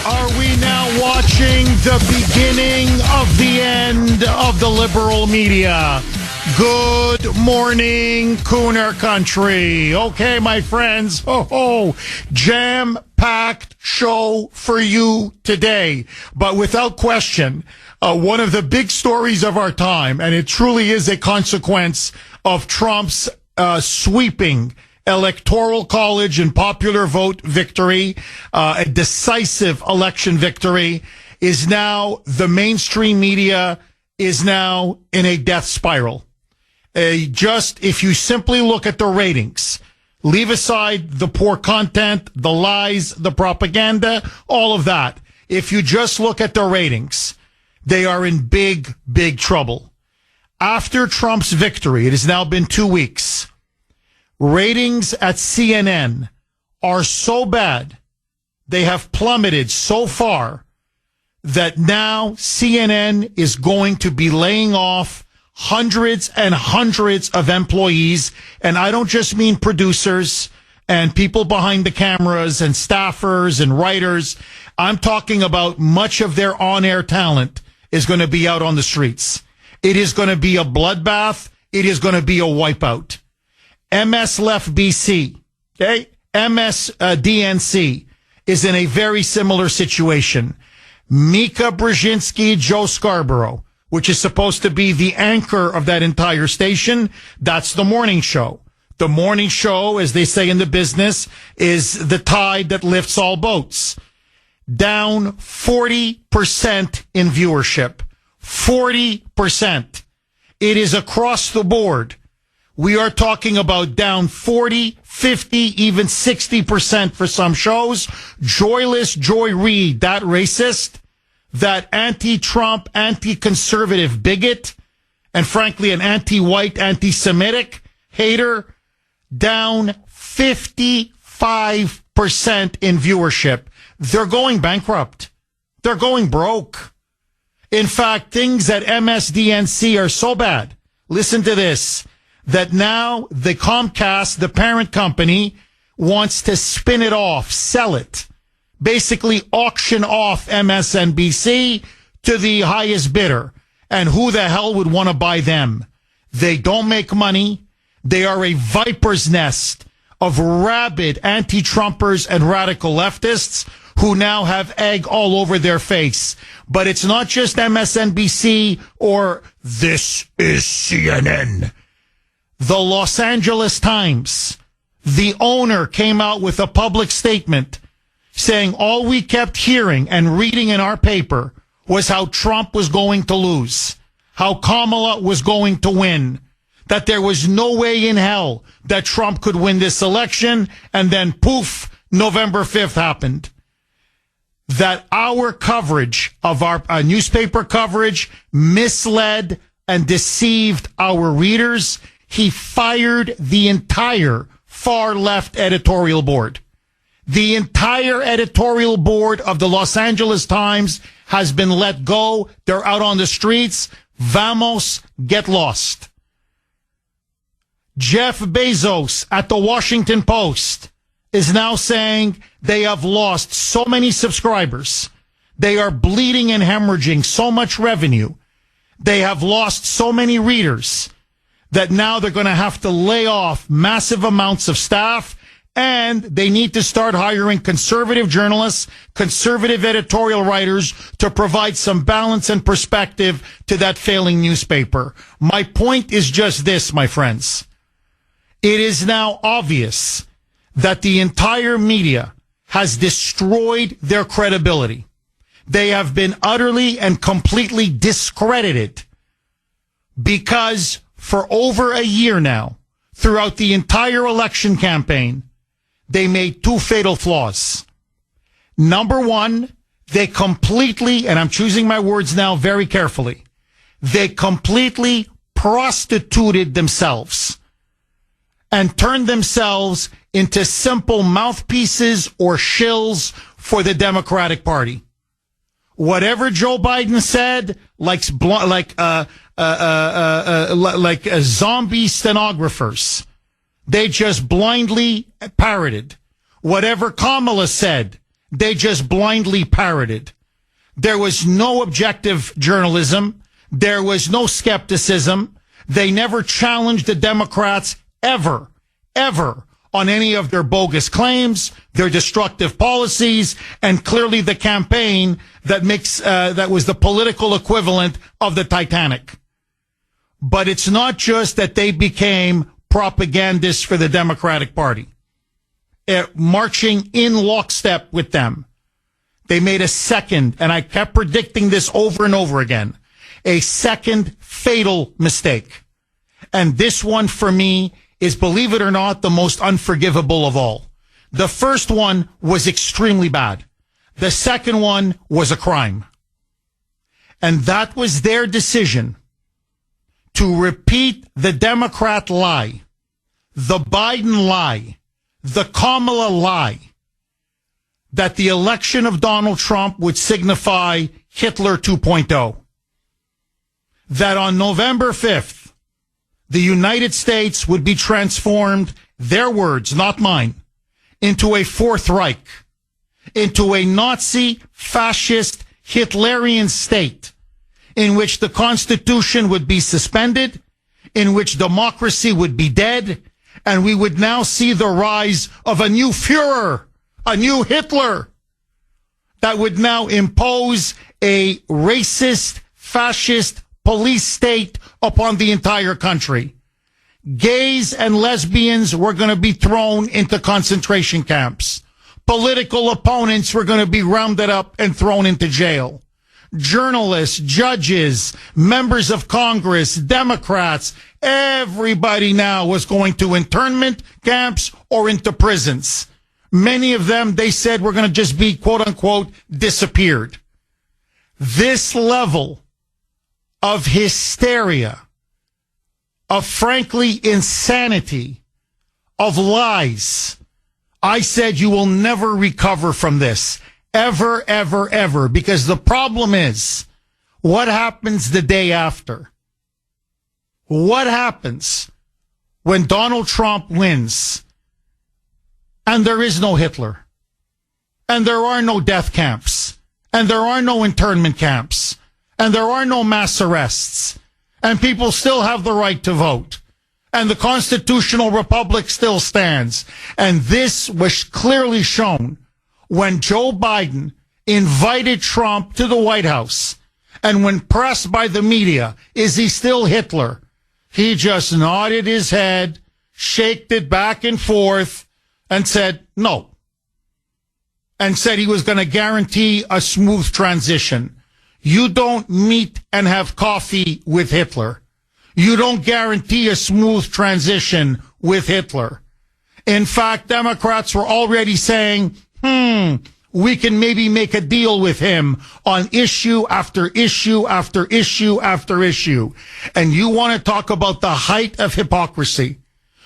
Are we now watching the beginning of the end of the liberal media? Good morning, Kuhner country. Okay, my friends. Jam-packed show for you today. But without question, one of the big stories of our time, and it truly is a consequence of Trump's sweeping electoral college and popular vote victory, a decisive election victory, is now the mainstream media is now in a death spiral. If you simply look at the ratings, leave aside the poor content, the lies, the propaganda, all of that. If you just look at the ratings, they are in big, big trouble. After Trump's victory, it has now been 2 weeks. Ratings at CNN are so bad, they have plummeted so far that now CNN is going to be laying off hundreds and hundreds of employees. And I don't just mean producers and people behind the cameras and staffers and writers. I'm talking about much of their on-air talent is going to be out on the streets. It is going to be a bloodbath. It is going to be a wipeout. MS left BC, okay? DNC is in a very similar situation. Mika Brzezinski, Joe Scarborough, which is supposed to be the anchor of that entire station, that's the morning show. The morning show, as they say in the business, is the tide that lifts all boats. Down 40% in viewership. 40%. It is across the board. We are talking about down 40, 50, even 60% for some shows. Joyless Joy Reid, that racist, that anti-Trump, anti-conservative bigot, and frankly, an anti-white, anti-Semitic hater, down 55% in viewership. They're going bankrupt. They're going broke. In fact, things at MSDNC are so bad. Listen to this. That now the Comcast, the parent company, wants to spin it off, sell it, basically auction off MSNBC to the highest bidder. And who the hell would want to buy them? They don't make money. They are a viper's nest of rabid anti-Trumpers and radical leftists who now have egg all over their face. But it's not just MSNBC or this is CNN. The Los Angeles Times, the owner came out with a public statement saying all we kept hearing and reading in our paper was how Trump was going to lose, how Kamala was going to win, that there was no way in hell that Trump could win this election, and then poof, November 5th happened. That our coverage of our newspaper coverage misled and deceived our readers. He fired the entire far left editorial board. The entire editorial board of the Los Angeles Times has been let go. They're out on the streets. Vamos, get lost. Jeff Bezos at the Washington Post is now saying they have lost so many subscribers. They are bleeding and hemorrhaging so much revenue. They have lost so many readers that now they're going to have to lay off massive amounts of staff, and they need to start hiring conservative journalists, conservative editorial writers to provide some balance and perspective to that failing newspaper. My point is just this, my friends. It is now obvious that the entire media has destroyed their credibility. They have been utterly and completely discredited because for over a year now, throughout the entire election campaign, they made two fatal flaws. Number one, they completely, and I'm choosing my words now very carefully, they completely prostituted themselves and turned themselves into simple mouthpieces or shills for the Democratic Party. Whatever Joe Biden said, like zombie stenographers, they just blindly parroted. Whatever Kamala said, they just blindly parroted. There was no objective journalism. There was no skepticism. They never challenged the Democrats ever on any of their bogus claims, their destructive policies, and clearly the campaign that was the political equivalent of the Titanic. But it's not just that they became propagandists for the Democratic Party, marching in lockstep with them. They made a second, and I kept predicting this over and over again, a second fatal mistake. And this one, for me, is, believe it or not, the most unforgivable of all. The first one was extremely bad. The second one was a crime. And that was their decision to repeat the Democrat lie, the Biden lie, the Kamala lie, that the election of Donald Trump would signify Hitler 2.0. That on November 5th, the United States would be transformed, their words, not mine, into a Fourth Reich, into a Nazi, fascist, Hitlerian state in which the Constitution would be suspended, in which democracy would be dead, and we would now see the rise of a new Führer, a new Hitler, that would now impose a racist, fascist police state upon the entire country. Gays and lesbians were going to be thrown into concentration camps. Political opponents were going to be rounded up and thrown into jail. Journalists, judges, members of Congress, Democrats, everybody now was going to internment camps or into prisons. Many of them, they said, were going to just be, quote unquote, disappeared. This level of hysteria, of frankly insanity, of lies, I said you will never recover from this. Ever, ever, ever. Because the problem is, what happens the day after? What happens when Donald Trump wins and there is no Hitler, and there are no death camps, and there are no internment camps, and there are no mass arrests, and people still have the right to vote, and the constitutional republic still stands? And this was clearly shown when Joe Biden invited Trump to the White House, and when pressed by the media, is he still Hitler? He just nodded his head, shaked it back and forth, and said no. And said he was going to guarantee a smooth transition. You don't meet and have coffee with Hitler. You don't guarantee a smooth transition with Hitler. In fact, Democrats were already saying, we can maybe make a deal with him on issue after issue after issue after issue. And you want to talk about the height of hypocrisy.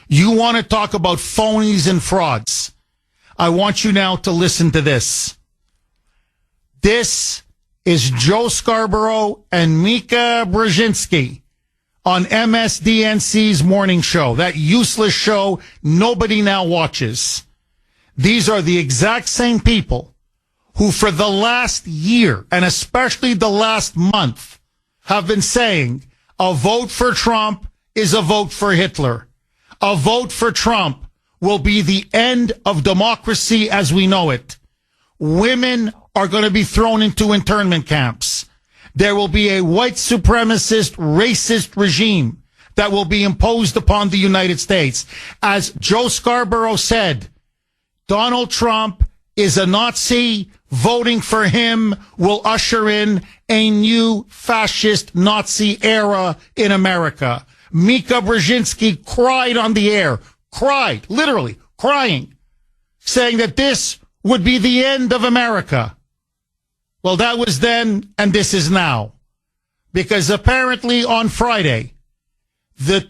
You want to talk about phonies and frauds. I want you now to listen to this. This is Joe Scarborough and Mika Brzezinski on MSDNC's morning show, that useless show nobody now watches. These are the exact same people who for the last year, and especially the last month, have been saying a vote for Trump is a vote for Hitler. A vote for Trump will be the end of democracy as we know it. Women are going to be thrown into internment camps. There will be a white supremacist, racist regime that will be imposed upon the United States. As Joe Scarborough said, Donald Trump is a Nazi. Voting for him will usher in a new fascist Nazi era in America. Mika Brzezinski cried on the air, literally crying, saying that this would be the end of America. Well, that was then, and this is now. Because apparently on Friday, the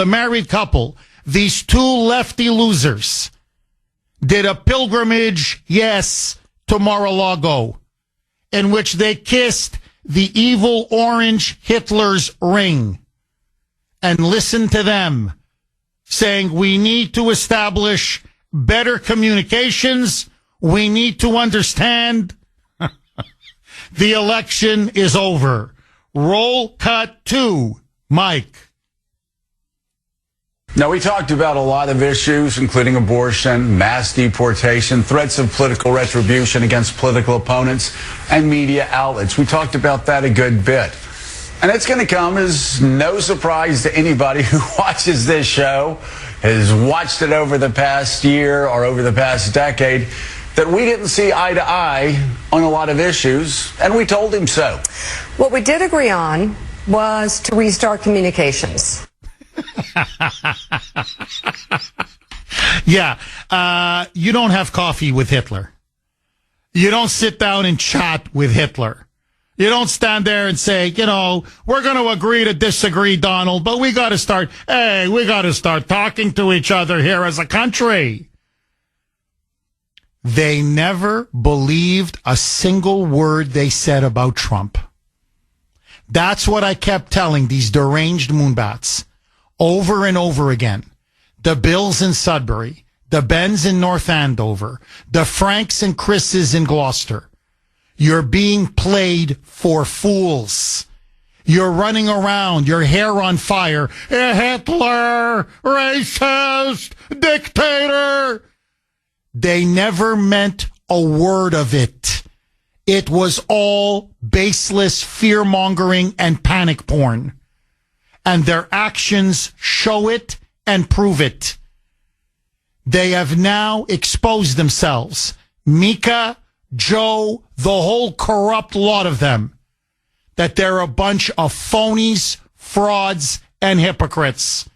married couple, these two lefty losers, did a pilgrimage, yes, to Mar-a-Lago, in which they kissed the evil orange Hitler's ring. And listen to them saying we need to establish better communications We need to understand the election is over. Roll cut 2, Mike. Now, we talked about a lot of issues, including abortion, mass deportation, threats of political retribution against political opponents, and media outlets. We talked about that a good bit. And it's going to come as no surprise to anybody who watches this show, has watched it over the past year or over the past decade, that we didn't see eye to eye on a lot of issues, and we told him so. What we did agree on was to restart communications. Yeah, you don't have coffee with Hitler. You don't sit down and chat with Hitler. You don't stand there and say, you know, we're going to agree to disagree, Donald, but we got to start talking to each other here as a country. They never believed a single word they said about Trump. That's what I kept telling these deranged moonbats over and over again. The Bills in Sudbury, the Bens in North Andover, the Franks and Chris's in Gloucester. You're being played for fools. You're running around, your hair on fire. Hitler, racist, dictator. They never meant a word of it. It was all baseless fear-mongering and panic porn. And their actions show it and prove it. They have now exposed themselves. Mika, Joe, the whole corrupt lot of them, that they're a bunch of phonies, frauds, and hypocrites.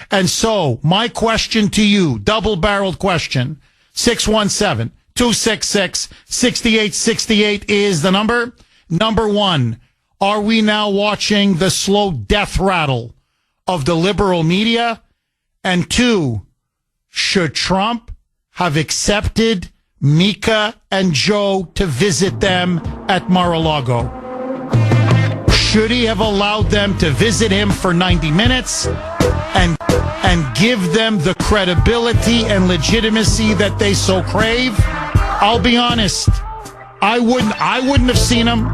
And so, my question to you, double-barreled question, 617-266-6868 is the number. Number one, are we now watching the slow death rattle of the liberal media? And two, should Trump have accepted Mika and Joe to visit them at Mar-a-Lago? Should he have allowed them to visit him for 90 minutes and give them the credibility and legitimacy that they so crave? I'll be honest, I wouldn't have seen him.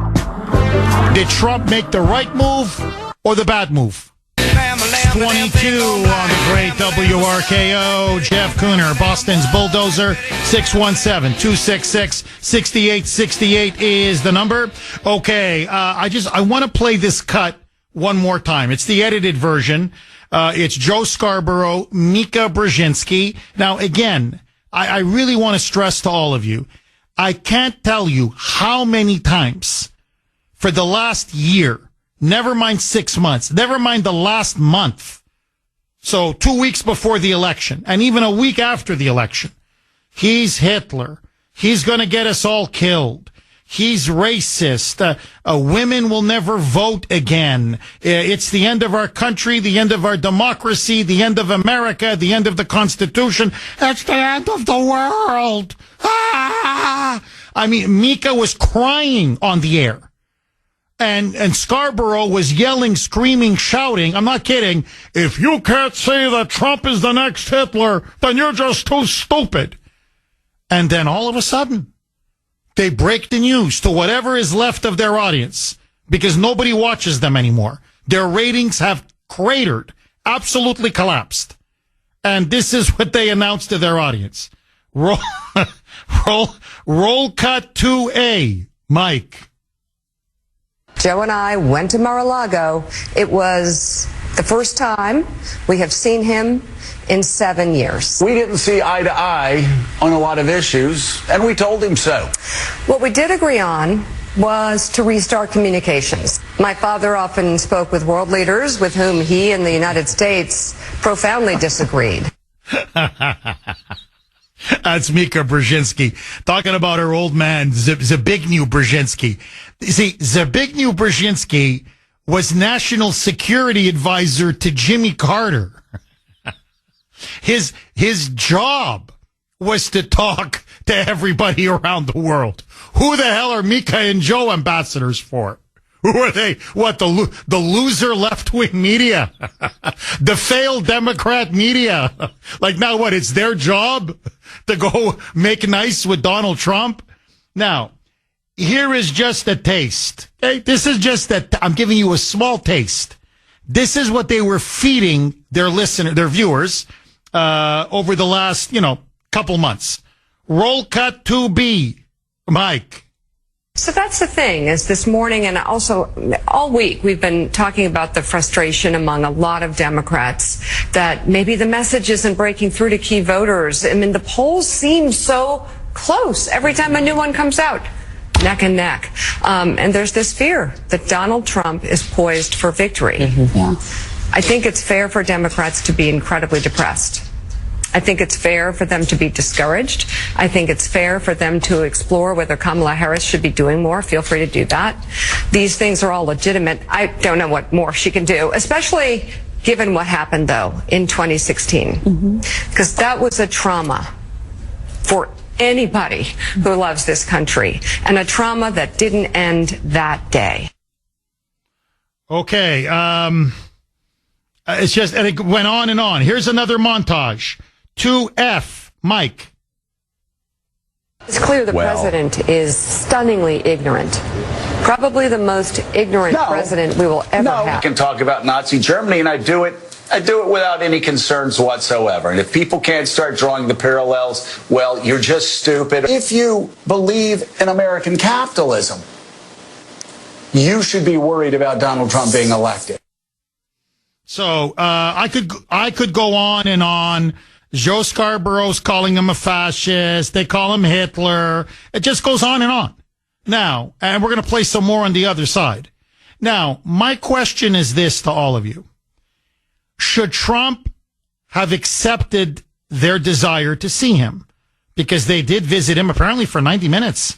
Did Trump make the right move or the bad move? 22 on the great WRKO. Jeff Kuhner, Boston's Bulldozer. 617-266-6868 is the number. Okay, I want to play this cut one more time. It's the edited version. It's Joe Scarborough, Mika Brzezinski. Now, again, I really want to stress to all of you, I can't tell you how many times for the last year, never mind 6 months, never mind the last month, so 2 weeks before the election, and even a week after the election, he's Hitler. He's going to get us all killed. He's racist. Women will never vote again. It's the end of our country, the end of our democracy, the end of America, the end of the Constitution. It's the end of the world. Ah! I mean, Mika was crying on the air. And Scarborough was yelling, screaming, shouting. I'm not kidding. If you can't say that Trump is the next Hitler, then you're just too stupid. And then all of a sudden, they break the news to whatever is left of their audience because nobody watches them anymore. Their ratings have cratered, absolutely collapsed. And this is what they announced to their audience. Roll cut 2A, Mike. Joe and I went to Mar-a-Lago. It was the first time we have seen him in 7 years. We didn't see eye to eye on a lot of issues, and we told him so. What we did agree on was to restart communications. My father often spoke with world leaders with whom he and the United States profoundly disagreed. That's Mika Brzezinski talking about her old man, Zbigniew Brzezinski. See, Zbigniew Brzezinski was national security advisor to Jimmy Carter. His job was to talk to everybody around the world. Who the hell are Mika and Joe ambassadors for? Who are they? What, the loser left-wing media? The failed Democrat media? Like, now what, it's their job to go make nice with Donald Trump? Now, here is just a taste. Okay? This is just I'm giving you a small taste. This is what they were feeding their viewers, over the last, couple months. Roll cut 2B. Mike. So that's the thing, is this morning and also all week we've been talking about the frustration among a lot of Democrats that maybe the message isn't breaking through to key voters. I mean, the polls seem so close every time a new one comes out, neck and neck. And there's this fear that Donald Trump is poised for victory. Mm-hmm. Yeah. I think it's fair for Democrats to be incredibly depressed. I think it's fair for them to be discouraged. I think it's fair for them to explore whether Kamala Harris should be doing more. Feel free to do that. These things are all legitimate. I don't know what more she can do, especially given what happened, though, in 2016. Because that was a trauma for anybody who loves this country, and a trauma that didn't end that day. Okay. It's just, and it went on and on. Here's another montage. 2F, Mike. It's clear the president is stunningly ignorant. Probably the most ignorant president we will ever have. I can talk about Nazi Germany, and I do it without any concerns whatsoever. And if people can't start drawing the parallels, well, you're just stupid. If you believe in American capitalism, you should be worried about Donald Trump being elected. So I could go on and on. Joe Scarborough's calling him a fascist. They call him Hitler. It just goes on and on. Now, and we're going to play some more on the other side. Now, my question is this to all of you. Should Trump have accepted their desire to see him? Because they did visit him apparently for 90 minutes.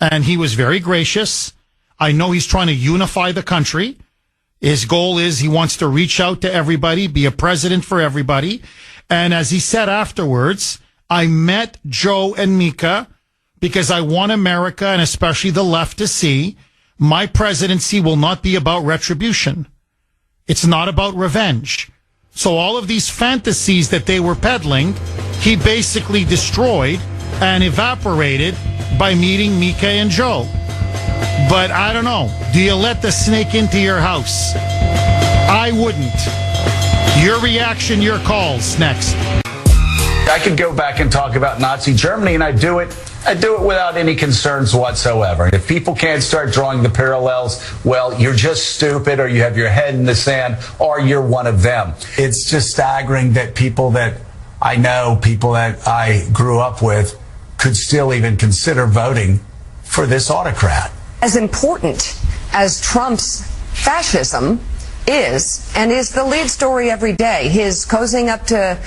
And he was very gracious. I know he's trying to unify the country. His goal is he wants to reach out to everybody, be a president for everybody. And as he said afterwards, I met Joe and Mika because I want America and especially the left to see my presidency will not be about retribution. It's not about revenge. So all of these fantasies that they were peddling, he basically destroyed and evaporated by meeting Mika and Joe. But I don't know. Do you let the snake into your house? I wouldn't. Your reaction, your calls. Next. I could go back and talk about Nazi Germany, and I do it without any concerns whatsoever. And if people can't start drawing the parallels, well, you're just stupid, or you have your head in the sand, or you're one of them. It's just staggering that people that I know, people that I grew up with, could still even consider voting for this autocrat. As important as Trump's fascism is, and is the lead story every day, his cozying up to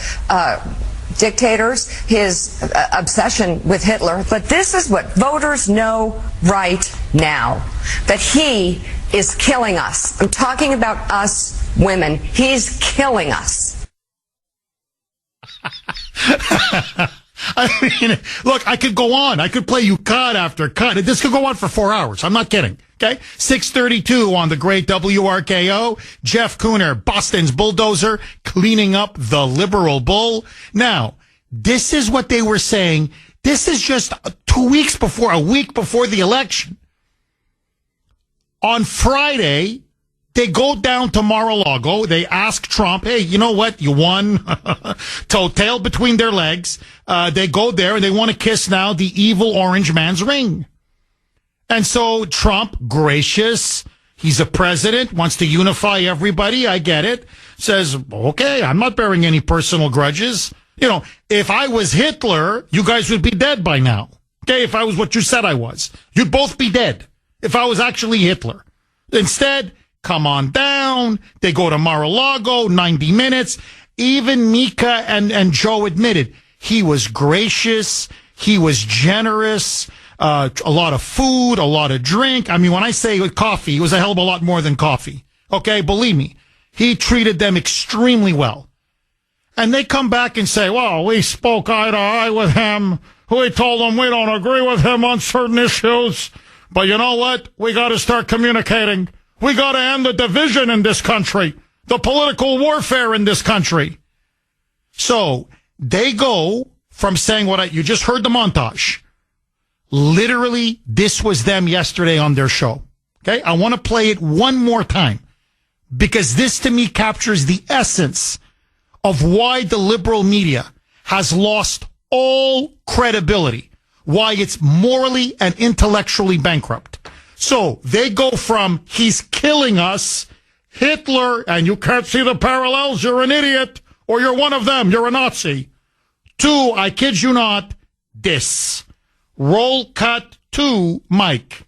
dictators, his obsession with Hitler, but this is what voters know right now, that he is killing us. I'm talking about us women. He's killing us. I mean, look, I could go on. I could play you cut after cut. This could go on for 4 hours. I'm not kidding. Okay? 6:32 on the great WRKO. Jeff Kuhner, Boston's bulldozer, cleaning up the liberal bull. Now, this is what they were saying. This is just a week before the election. On Friday, they go down to Mar-a-Lago. They ask Trump, hey, you know what? You won. Tail between their legs. They go there and they want to kiss now the evil orange man's ring. And so Trump, gracious, he's a president, wants to unify everybody. I get it. Says, okay, I'm not bearing any personal grudges. You know, if I was Hitler, you guys would be dead by now. Okay, if I was what you said I was, you'd both be dead. If I was actually Hitler. Instead, come on down. They go to Mar-a-Lago, 90 minutes. Even Mika and Joe admitted he was gracious. He was generous. A lot of food, a lot of drink. I mean, when I say coffee, it was a hell of a lot more than coffee. Okay, believe me. He treated them extremely well. And they come back and say, well, we spoke eye to eye with him. We told him we don't agree with him on certain issues. But you know what? We got to start communicating. We got to end the division in this country, the political warfare in this country. So they go from saying you just heard the montage. Literally, this was them yesterday on their show. Okay, I want to play it one more time because this to me captures the essence of why the liberal media has lost all credibility, why it's morally and intellectually bankrupt. So they go from he's killing us, Hitler, and you can't see the parallels, you're an idiot, or you're one of them, you're a Nazi, to, I kid you not, this. Roll cut to Mike.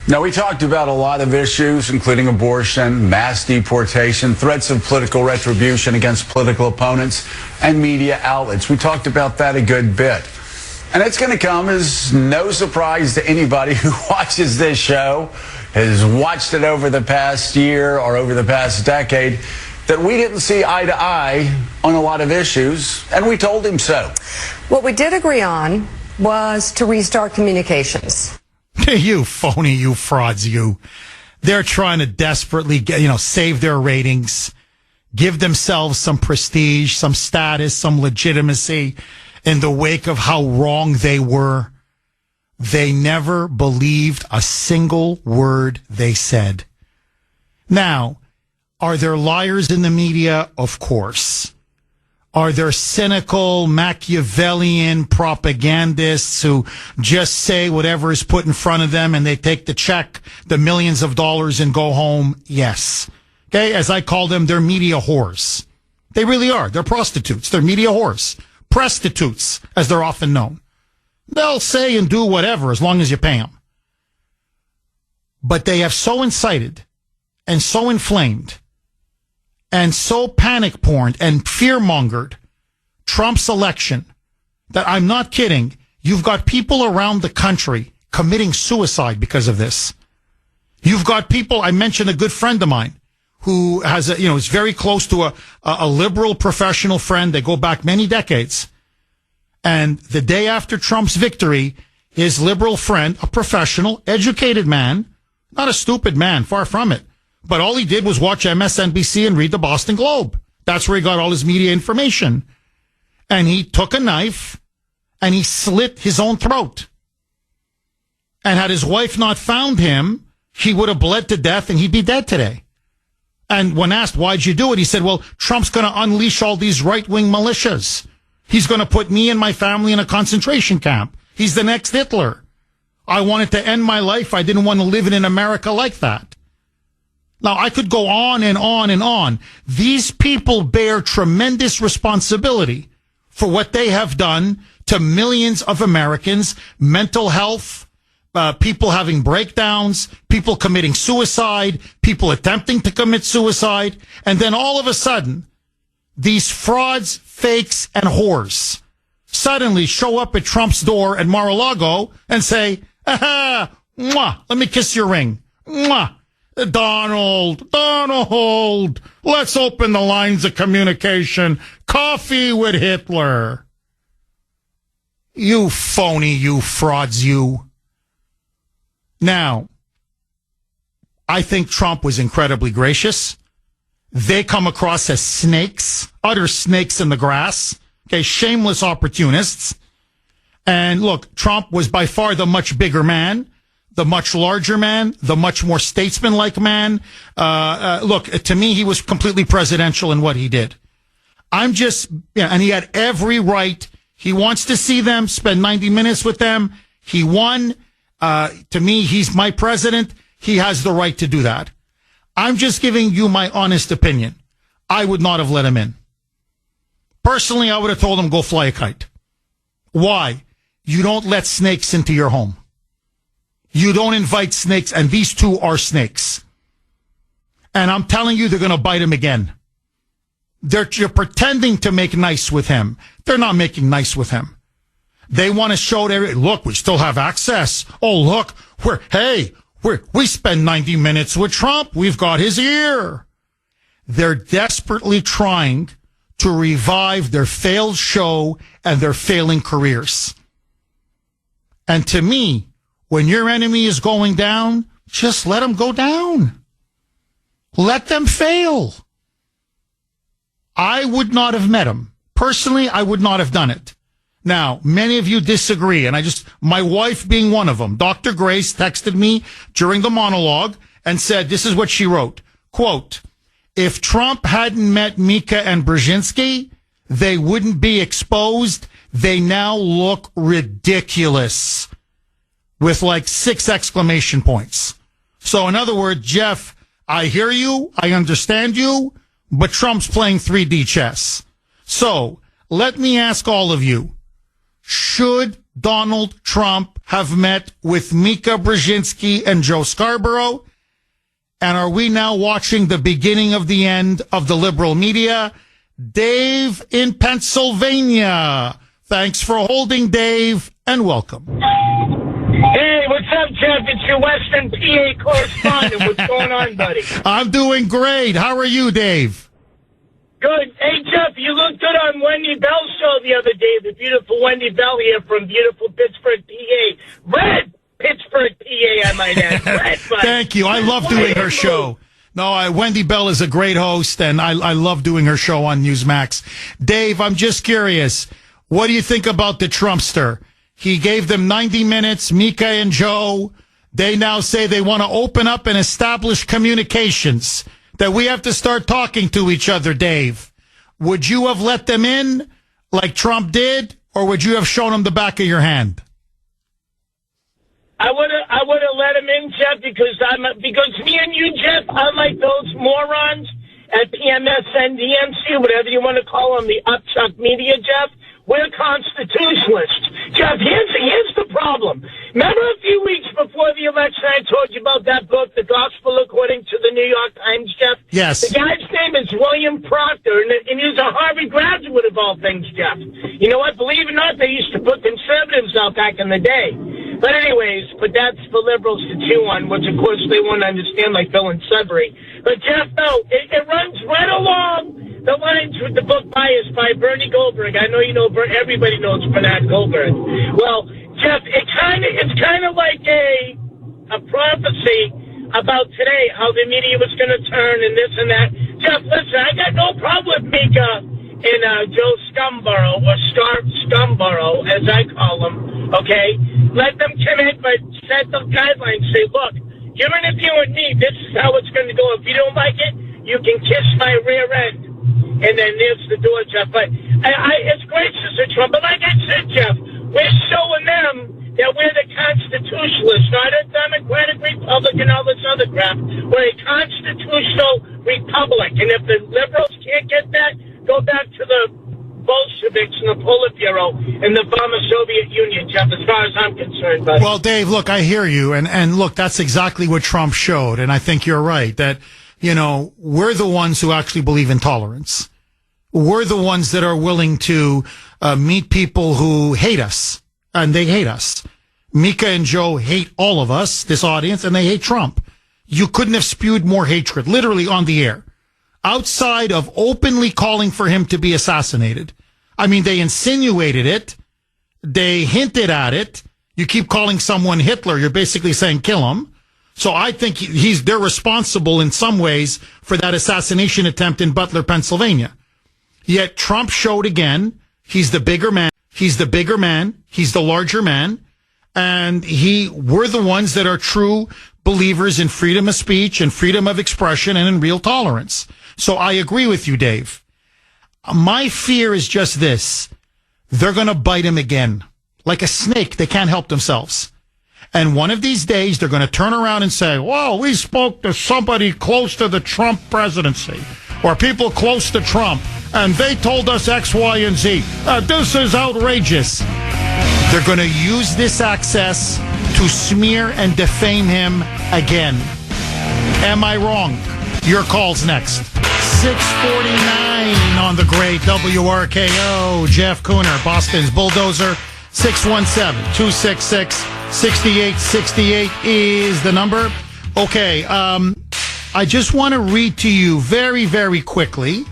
Now, we talked about a lot of issues, including abortion, mass deportation, threats of political retribution against political opponents, and media outlets. We talked about that a good bit. And it's going to come as no surprise to anybody who watches this show, has watched it over the past year or over the past decade, that we didn't see eye to eye on a lot of issues, and we told him so. What we did agree on was to restart communications. You phony, you frauds, you. They're trying to desperately save their ratings, give themselves some prestige, some status, some legitimacy in the wake of how wrong they were. They never believed a single word they said. Now, are there liars in the media? Of course. Are there cynical, Machiavellian propagandists who just say whatever is put in front of them and they take the check, the millions of dollars, and go home? Yes. Okay, as I call them, they're media whores. They really are. They're prostitutes. They're media whores. Prostitutes, as they're often known. They'll say and do whatever as long as you pay them. But they have so incited and so inflamed and so panic-porned and fear-mongered Trump's election that I'm not kidding. You've got people around the country committing suicide because of this. You've got people, I mentioned a good friend of mine who has is very close to a liberal professional friend. They go back many decades. And the day after Trump's victory, his liberal friend, a professional, educated man, not a stupid man, far from it, but all he did was watch MSNBC and read the Boston Globe. That's where he got all his media information. And he took a knife and he slit his own throat. And had his wife not found him, he would have bled to death and he'd be dead today. And when asked, why'd you do it? He said, well, Trump's going to unleash all these right-wing militias. He's going to put me and my family in a concentration camp. He's the next Hitler. I wanted to end my life. I didn't want to live in an America like that. Now, I could go on and on and on. These people bear tremendous responsibility for what they have done to millions of Americans, mental health, people having breakdowns, people committing suicide, people attempting to commit suicide. And then all of a sudden, these frauds, fakes, and whores suddenly show up at Trump's door at Mar-a-Lago and say, aha, mwah, let me kiss your ring. Mwah. Donald, let's open the lines of communication. Coffee with Hitler. You phony, you frauds, you. Now, I think Trump was incredibly gracious. They come across as snakes, utter snakes in the grass. Okay, shameless opportunists. And look, Trump was by far the much bigger man, the much larger man, the much more statesman-like man. Look, to me, he was completely presidential in what he did. And he had every right. He wants to see them, spend 90 minutes with them. He won. To me, he's my president. He has the right to do that. I'm just giving you my honest opinion. I would not have let him in. Personally, I would have told him, go fly a kite. Why? You don't let snakes into your home. You don't invite snakes, and these two are snakes. And I'm telling you, they're going to bite him again. You're pretending to make nice with him. They're not making nice with him. They want to show look, we still have access. Oh, look, we spend 90 minutes with Trump. We've got his ear. They're desperately trying to revive their failed show and their failing careers. And to me, when your enemy is going down, just let them go down. Let them fail. I would not have met him. Personally, I would not have done it. Now, many of you disagree, and my wife being one of them, Dr. Grace texted me during the monologue and said, this is what she wrote, quote, if Trump hadn't met Mika and Brzezinski, they wouldn't be exposed. They now look ridiculous with like 6 exclamation points. So in other words, Jeff, I hear you. I understand you, but Trump's playing 3D chess. So let me ask all of you, should Donald Trump have met with Mika Brzezinski and Joe Scarborough? And are we now watching the beginning of the end of the liberal media? Dave in Pennsylvania. Thanks for holding, Dave, and welcome. Hey, what's up, Jeff? It's your Western PA correspondent. What's going on, buddy? I'm doing great. How are you, Dave? Good. Hey, Jeff, you looked good on Wendy Bell's show the other day. The beautiful Wendy Bell here from beautiful Pittsburgh, PA. Red Pittsburgh, PA, I might add. Red, buddy. Thank you. I love doing her show. No, Wendy Bell is a great host, and I love doing her show on Newsmax. Dave, I'm just curious. What do you think about the Trumpster? He gave them 90 minutes, Mika and Joe. They now say they want to open up and establish communications, that we have to start talking to each other, Dave. Would you have let them in like Trump did, or would you have shown them the back of your hand? I would have let him in, Jeff, because me and you, Jeff, unlike those morons at PMS and DMC, whatever you want to call them, the upchuck media, Jeff, we're constitutionalists. Jeff, here's the problem. Remember a few weeks before the election I told you about that book, The Gospel According to the New York Times, Jeff? Yes. The guy's name is William Proctor, and he's a Harvard graduate of all things, Jeff. You know what? Believe it or not, they used to put conservatives out back in the day. But anyways, that's for liberals to chew on, which of course they won't understand, like Bill and Sudbury. But Jeff, no, it runs right along the lines with the book Bias by Bernie Goldberg. I know you know, everybody knows Bernard Goldberg. Well, Jeff, it's kind of like a prophecy about today, how the media was going to turn and this and that. Jeff, listen, I got no problem with Mika and Joe Scarborough, or Scarborough, as I call them, okay? Let them commit, but set the guidelines. Say, look, you're interviewing me. This is how it's going to go. If you don't like it, you can kiss my rear end. And then there's the door, Jeff. But it's great, Sister Trump. But like I said, Jeff, we're showing them that we're the constitutionalists, not a democratic republic and all this other crap. We're a constitutional republic. And if the liberals can't get that, go back to the Bolsheviks and the Politburo and the former Soviet Union, Jeff, as far as I'm concerned, buddy. Well, Dave, look, I hear you. And look, that's exactly what Trump showed. And I think you're right that, you know, we're the ones who actually believe in tolerance. We're the ones that are willing to meet people who hate us, and they hate us. Mika and Joe hate all of us, this audience, and they hate Trump. You couldn't have spewed more hatred, literally on the air, outside of openly calling for him to be assassinated. I mean, they insinuated it. They hinted at it. You keep calling someone Hitler. You're basically saying kill him. So I think they're responsible in some ways for that assassination attempt in Butler, Pennsylvania. Yet Trump showed again, he's the bigger man. He's the bigger man. He's the larger man. And we're the ones that are true believers in freedom of speech and freedom of expression and in real tolerance. So I agree with you, Dave. My fear is just this. They're going to bite him again. Like a snake, they can't help themselves. And one of these days, they're going to turn around and say, well, we spoke to somebody close to the Trump presidency or people close to Trump, and they told us X, Y, and Z. This is outrageous. They're going to use this access to smear and defame him again. Am I wrong? Your call's next. 6:49 on the great WRKO. Jeff Kuhner, Boston's Bulldozer. 617-266-6868 is the number. Okay, I just want to read to you very, very quickly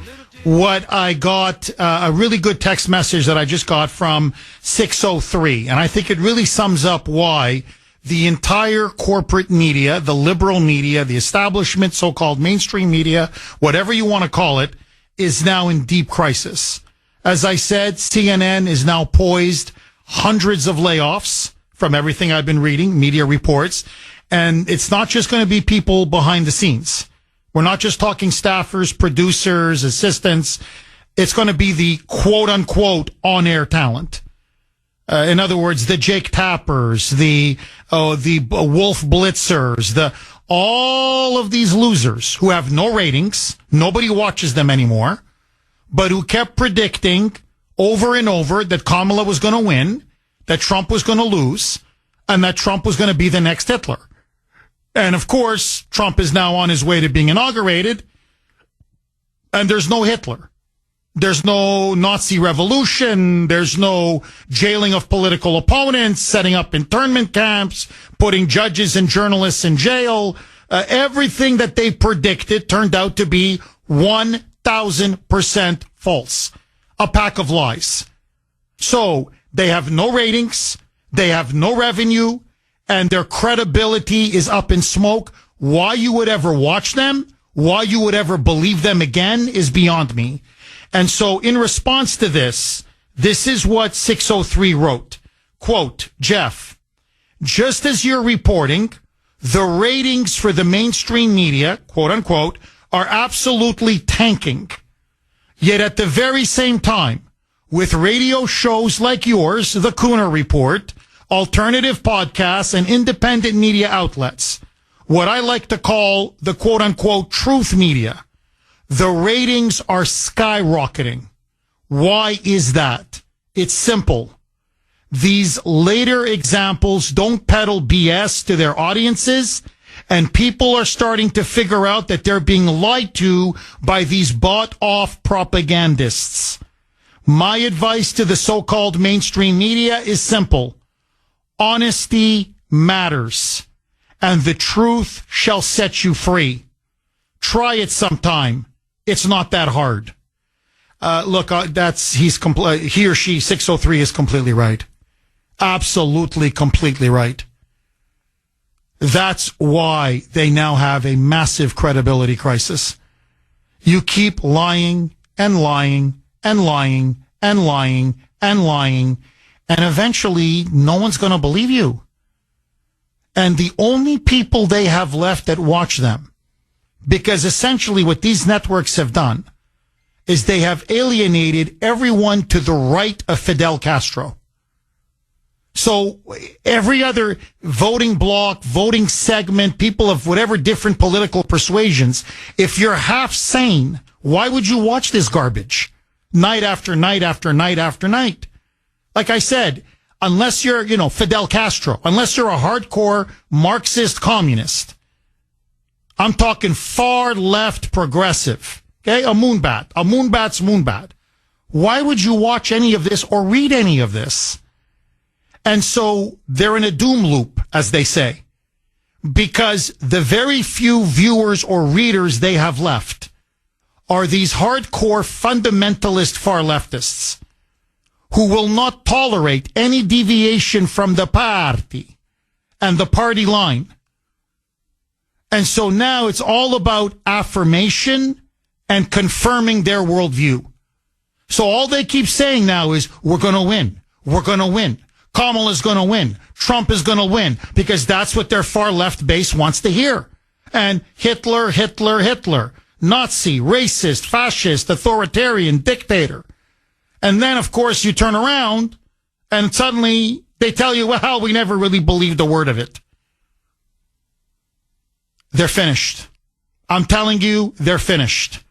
what I got, a really good text message that I just got from 603. And I think it really sums up why the entire corporate media, the liberal media, the establishment, so-called mainstream media, whatever you want to call it, is now in deep crisis. As I said, CNN is now poised hundreds of layoffs from everything I've been reading, media reports. And it's not just going to be people behind the scenes. We're not just talking staffers, producers, assistants. It's going to be the quote unquote on-air talent. In other words, the Jake Tappers, the Wolf Blitzers, all of these losers who have no ratings. Nobody watches them anymore, but who kept predicting over and over that Kamala was going to win, that Trump was going to lose, and that Trump was going to be the next Hitler. And of course, Trump is now on his way to being inaugurated, and there's no Hitler. There's no Nazi revolution. There's no jailing of political opponents, setting up internment camps, putting judges and journalists in jail. Everything that they predicted turned out to be 1,000% false. A pack of lies. So they have no ratings. They have no revenue, and their credibility is up in smoke. Why you would ever watch them, why you would ever believe them again is beyond me. And so in response to this is what 603 wrote. Quote, Jeff, just as you're reporting, the ratings for the mainstream media, quote unquote, are absolutely tanking. Yet at the very same time, with radio shows like yours, the Kuhner Report, alternative podcasts, and independent media outlets, what I like to call the quote-unquote truth media, the ratings are skyrocketing. Why is that? It's simple. These later examples don't peddle BS to their audiences, and people are starting to figure out that they're being lied to by these bought-off propagandists. My advice to the so-called mainstream media is simple. Honesty matters, and the truth shall set you free. Try it sometime. It's not that hard. Look, he or she, 603, is completely right. Absolutely, completely right. That's why they now have a massive credibility crisis. You keep lying and lying and lying and lying and lying, and eventually no one's going to believe you. And the only people they have left that watch them, because essentially what these networks have done is they have alienated everyone to the right of Fidel Castro. So every other voting bloc, voting segment, people of whatever different political persuasions, if you're half sane, why would you watch this garbage night after night after night after night? Like I said, unless you're, Fidel Castro, unless you're a hardcore Marxist communist, I'm talking far left progressive, okay? A moonbat's moonbat. Why would you watch any of this or read any of this? And so they're in a doom loop, as they say, because the very few viewers or readers they have left are these hardcore fundamentalist far leftists who will not tolerate any deviation from the party and the party line. And so now it's all about affirmation and confirming their worldview. So all they keep saying now is, we're going to win. We're going to win. Kamala's going to win. Trump is going to win, because that's what their far left base wants to hear. And Hitler, Hitler, Hitler, Nazi, racist, fascist, authoritarian, dictator. And then, of course, you turn around and suddenly they tell you, well, we never really believed a word of it. They're finished. I'm telling you, they're finished.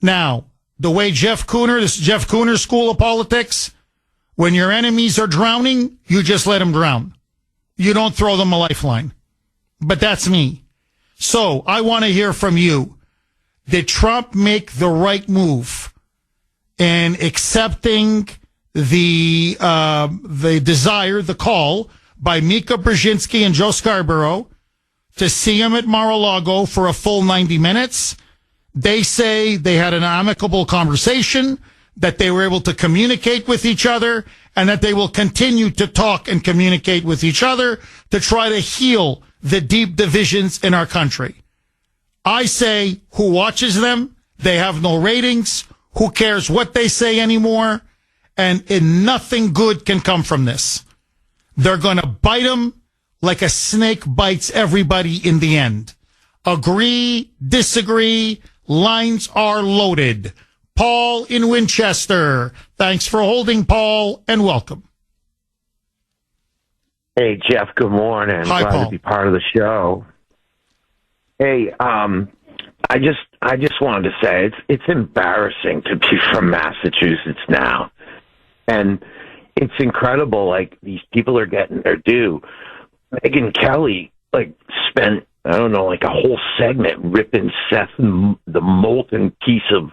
Now, the way Jeff Kuhner, this Jeff Kuhner school of politics, when your enemies are drowning, you just let them drown. You don't throw them a lifeline. But that's me. So I want to hear from you. Did Trump make the right move in accepting the desire, the call by Mika Brzezinski and Joe Scarborough to see him at Mar-a-Lago for a full 90 minutes? They say they had an amicable conversation, that they were able to communicate with each other, and that they will continue to talk and communicate with each other to try to heal the deep divisions in our country. I say, who watches them? They have no ratings. Who cares what they say anymore? And nothing good can come from this. They're going to bite them like a snake bites everybody in the end. Agree, disagree, lines are loaded. Paul in Winchester. Thanks for holding, Paul, and welcome. Hey, Jeff, good morning. Hi, Glad Paul. to be part of the show. Hey, I just wanted to say it's embarrassing to be from Massachusetts now. And it's incredible, like, these people are getting their due. Megyn Kelly, like, spent, I don't know, like a whole segment ripping Seth the molten piece of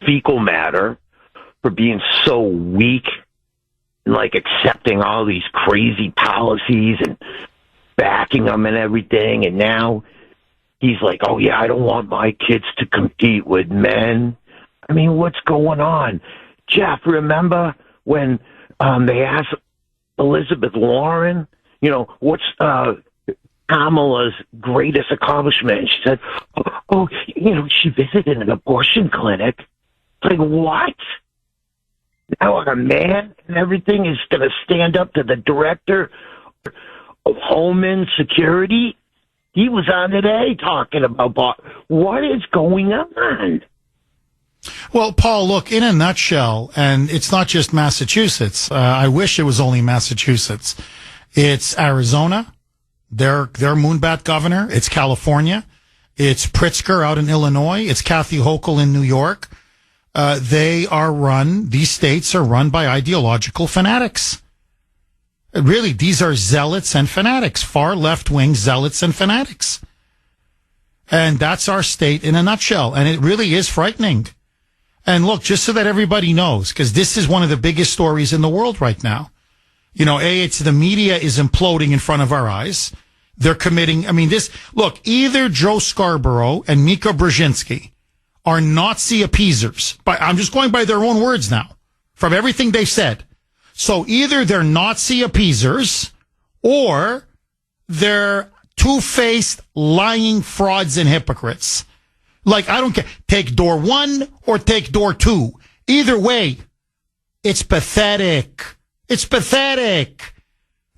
fecal matter for being so weak and, like, accepting all these crazy policies and backing them and everything. And now he's like, oh, yeah, I don't want my kids to compete with men. I mean, what's going on? Jeff, remember when they asked Elizabeth Warren, you know, what's Kamala's greatest accomplishment? And she said, oh, you know, she visited an abortion clinic. It's like, what? Now a man and everything is going to stand up to the director of Homeland Security? He was on today talking about what is going on. Well, Paul, look, in a nutshell, and it's not just Massachusetts. I wish it was only Massachusetts. It's Arizona, their moonbat governor. It's California. It's Pritzker out in Illinois. It's Kathy Hochul in New York. These states are run by ideological fanatics. Really, these are zealots and fanatics, far left-wing zealots and fanatics. And that's our state in a nutshell. And it really is frightening. And look, just so that everybody knows, because this is one of the biggest stories in the world right now. You know, it's the media is imploding in front of our eyes. They're committing, either Joe Scarborough and Mika Brzezinski are Nazi appeasers. I'm just going by their own words now, from everything they've said. So either they're Nazi appeasers or they're two-faced, lying frauds and hypocrites. Like, I don't care. Take door 1 or take door 2. Either way, it's pathetic. It's pathetic.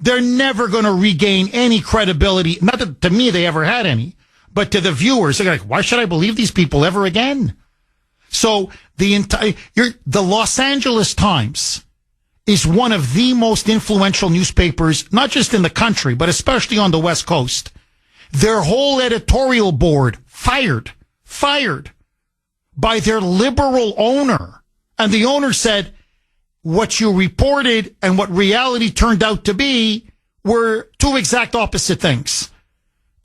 They're never going to regain any credibility. Not that to me they ever had any, but to the viewers, they're like, why should I believe these people ever again? So the Los Angeles Times is one of the most influential newspapers, not just in the country, but especially on the West Coast. Their whole editorial board fired by their liberal owner. And the owner said, what you reported and what reality turned out to be were two exact opposite things.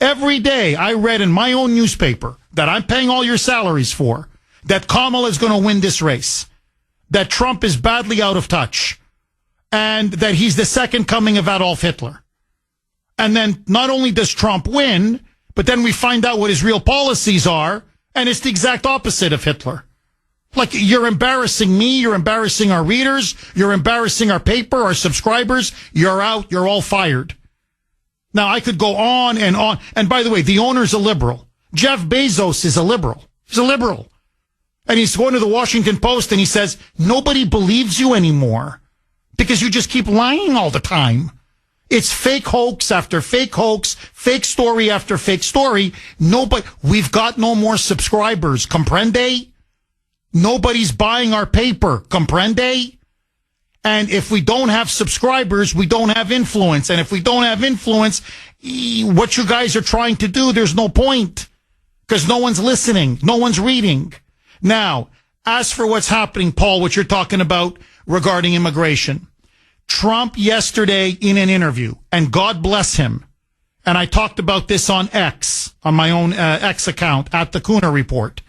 Every day I read in my own newspaper that I'm paying all your salaries for, that Kamala is going to win this race, that Trump is badly out of touch, and that he's the second coming of Adolf Hitler. And then not only does Trump win, but then we find out what his real policies are, and it's the exact opposite of Hitler. Like, you're embarrassing me, you're embarrassing our readers, you're embarrassing our paper, our subscribers, you're out, you're all fired. Now, I could go on and on. And by the way, the owner's a liberal. Jeff Bezos is a liberal. He's a liberal. And he's going to the Washington Post and he says, nobody believes you anymore because you just keep lying all the time. It's fake hoax after fake hoax, fake story after fake story. We've got no more subscribers. Comprende? Nobody's buying our paper. Comprende? And if we don't have subscribers, we don't have influence. And if we don't have influence, what you guys are trying to do, there's no point because no one's listening. No one's reading. Now, as for what's happening, Paul, what you're talking about regarding immigration, Trump yesterday in an interview, and God bless him, and I talked about this on X, on my own X account at the Kuhner Report,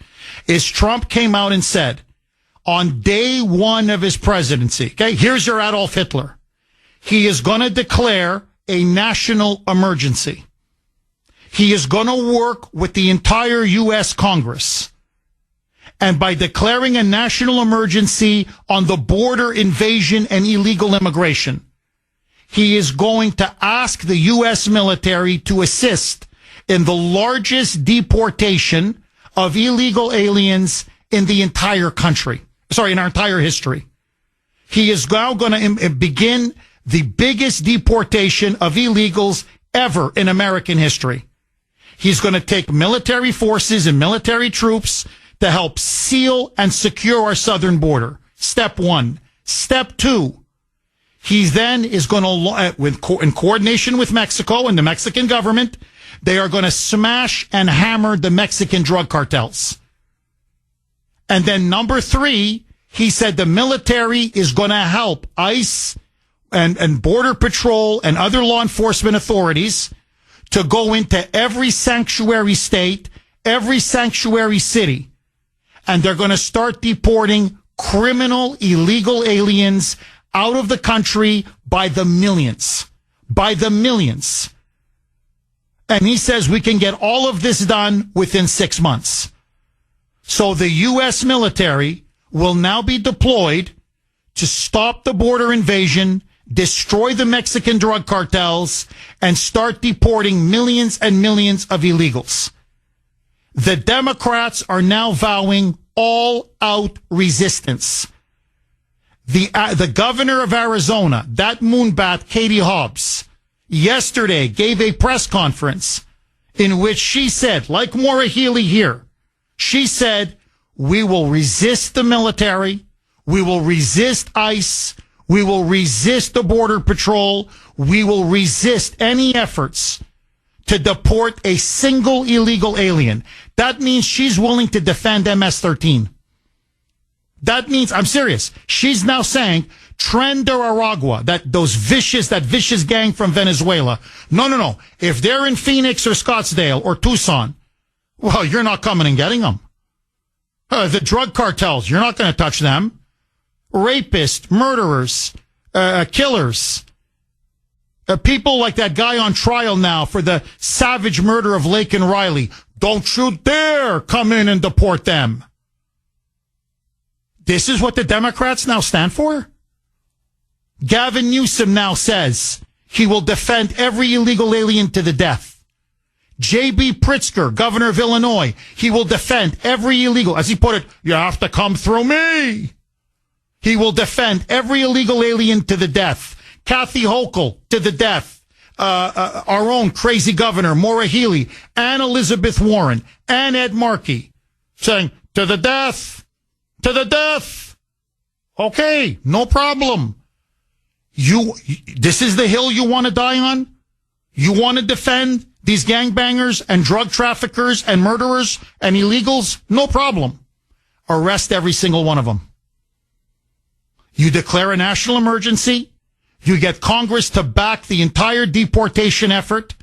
is Trump came out and said, on day 1 of his presidency, okay, here's your Adolf Hitler. He is going to declare a national emergency. He is going to work with the entire U.S. Congress. and by declaring a national emergency on the border invasion and illegal immigration. He is going to ask the U.S. military to assist in the largest deportation of illegal aliens in the entire country. In our entire history. He is now going to begin the biggest deportation of illegals ever in American history. He's going to take military forces and military troops to help seal and secure our southern border. Step one. Step two. He then is going to, in coordination with Mexico and the Mexican government, they are going to smash and hammer the Mexican drug cartels. And then number three, he said the military is going to help ICE and Border Patrol and other law enforcement authorities to go into every sanctuary state, every sanctuary city. And they're going to start deporting criminal, illegal aliens out of the country by the millions. By the millions. And he says we can get all of this done within 6 months. So the U.S. military will now be deployed to stop the border invasion, destroy the Mexican drug cartels, and start deporting millions and millions of illegals. The Democrats are now vowing all-out resistance. The governor of Arizona, that moonbat, Katie Hobbs, yesterday gave a press conference in which she said, like Maura Healey here, she said, we will resist the military, we will resist ICE, we will resist the Border Patrol, we will resist any efforts to deport a single illegal alien. That means she's willing to defend MS-13. That means, I'm serious, she's now saying, Tren de Aragua, that vicious gang from Venezuela. No. If they're in Phoenix or Scottsdale or Tucson, well, you're not coming and getting them. The drug cartels, you're not going to touch them. Rapists, murderers, killers. People like that guy on trial now for the savage murder of Lake and Riley. Don't you dare come in and deport them. This is what the Democrats now stand for? Gavin Newsom now says he will defend every illegal alien to the death. J.B. Pritzker, governor of Illinois, he will defend every illegal, as he put it, you have to come through me. He will defend every illegal alien to the death. Kathy Hochul to the death. Our own crazy governor, Maura Healey, and Elizabeth Warren, and Ed Markey, saying, to the death, to the death. Okay, no problem. This is the hill you want to die on? You want to defend these gangbangers and drug traffickers and murderers and illegals? No problem. Arrest every single one of them. You declare a national emergency. You get Congress to back the entire deportation effort.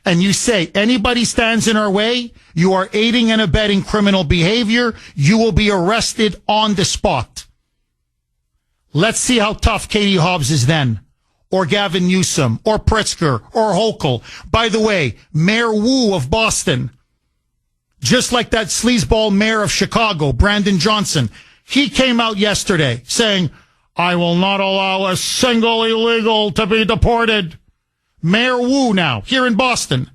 And you say, anybody stands in our way, you are aiding and abetting criminal behavior. You will be arrested on the spot. Let's see how tough Katie Hobbs is then. Or Gavin Newsom, or Pritzker, or Hochul. By the way, Mayor Wu of Boston, just like that sleazeball mayor of Chicago, Brandon Johnson, he came out yesterday saying, I will not allow a single illegal to be deported. Mayor Wu now, here in Boston.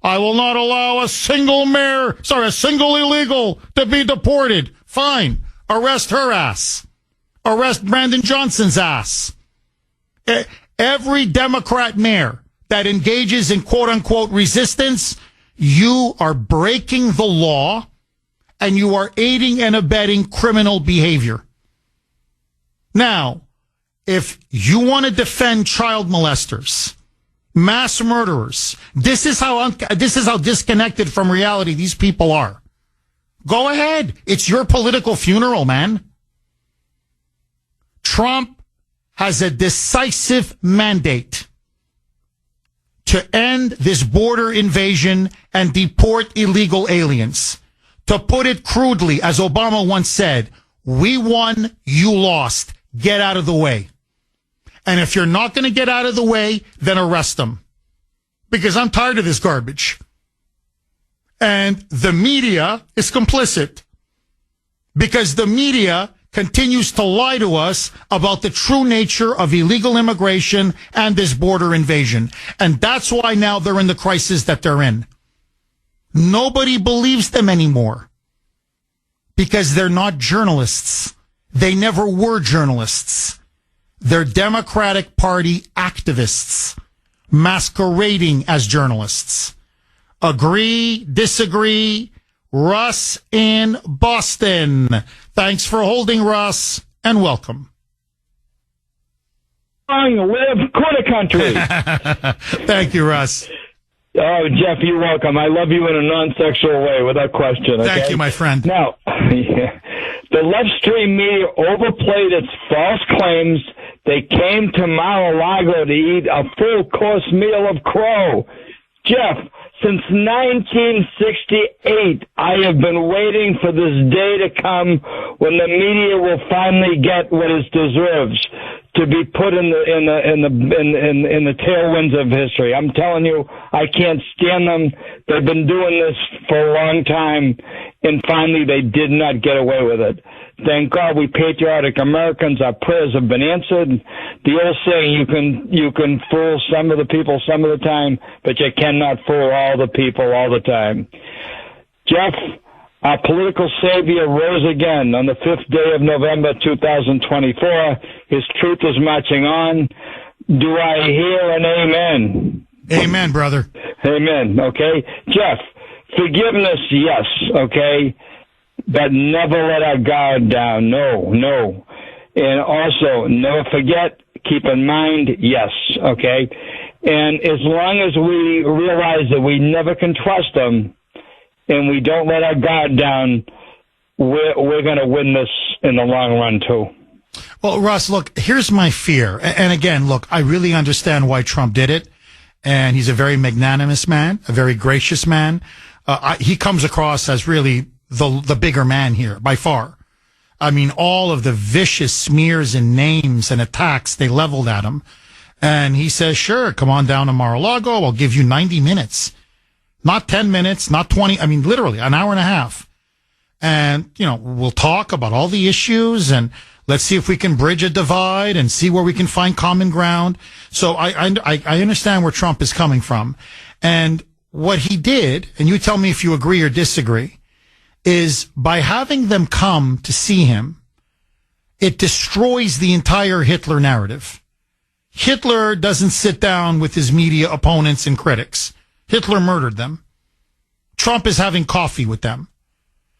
I will not allow a single illegal to be deported. Fine. Arrest her ass. Arrest Brandon Johnson's ass. Every Democrat mayor that engages in quote-unquote resistance, you are breaking the law and you are aiding and abetting criminal behavior. Now, if you want to defend child molesters, mass murderers, this is how disconnected from reality these people are. Go ahead. It's your political funeral, man. Trump has a decisive mandate to end this border invasion and deport illegal aliens. To put it crudely, as Obama once said, we won, you lost. Get out of the way. And if you're not going to get out of the way, then arrest them. Because I'm tired of this garbage. And the media is complicit. because the media continues to lie to us about the true nature of illegal immigration and this border invasion. And that's why now they're in the crisis that they're in. Nobody believes them anymore because they're not journalists. They never were journalists. They're Democratic Party activists masquerading as journalists. Agree, disagree, Russ in Boston. Thanks for holding, Russ, and welcome. Long live Kuhner country. Thank you, Russ. Oh, Jeff, you're welcome. I love you in a non-sexual way, without question. Okay? Thank you, my friend. Now, the left-stream media overplayed its false claims. They came to Mar-a-Lago to eat a full-course meal of crow. Jeff, since 1968, I have been waiting for this day to come when the media will finally get what it deserves, to be put in the tailwinds of history. I'm telling you, I can't stand them. They've been doing this for a long time, and finally they did not get away with it. Thank God we patriotic Americans, our prayers have been answered. The old saying, you can fool some of the people some of the time, but you cannot fool all the people all the time. Jeff, our political savior rose again on the 5th day of November 2024. His truth is marching on. Do I hear an amen? Amen, brother. Amen, okay? Jeff, forgiveness, yes, okay? But never let our guard down. No. And also, never forget, keep in mind, yes, okay? And as long as we realize that we never can trust them and we don't let our guard down, we're going to win this in the long run, too. Well, Russ, look, here's my fear. And again, look, I really understand why Trump did it. And he's a very magnanimous man, a very gracious man. He comes across as really the bigger man here, by far. I mean, all of the vicious smears and names and attacks they leveled at him. And he says, sure, come on down to Mar-a-Lago. I'll give you 90 minutes. Not 10 minutes, not 20. I mean, literally an hour and a half. And, we'll talk about all the issues and let's see if we can bridge a divide and see where we can find common ground. So I understand where Trump is coming from. And what he did, and you tell me if you agree or disagree, is by having them come to see him, it destroys the entire Hitler narrative. Hitler doesn't sit down with his media opponents and critics. Hitler murdered them. Trump is having coffee with them.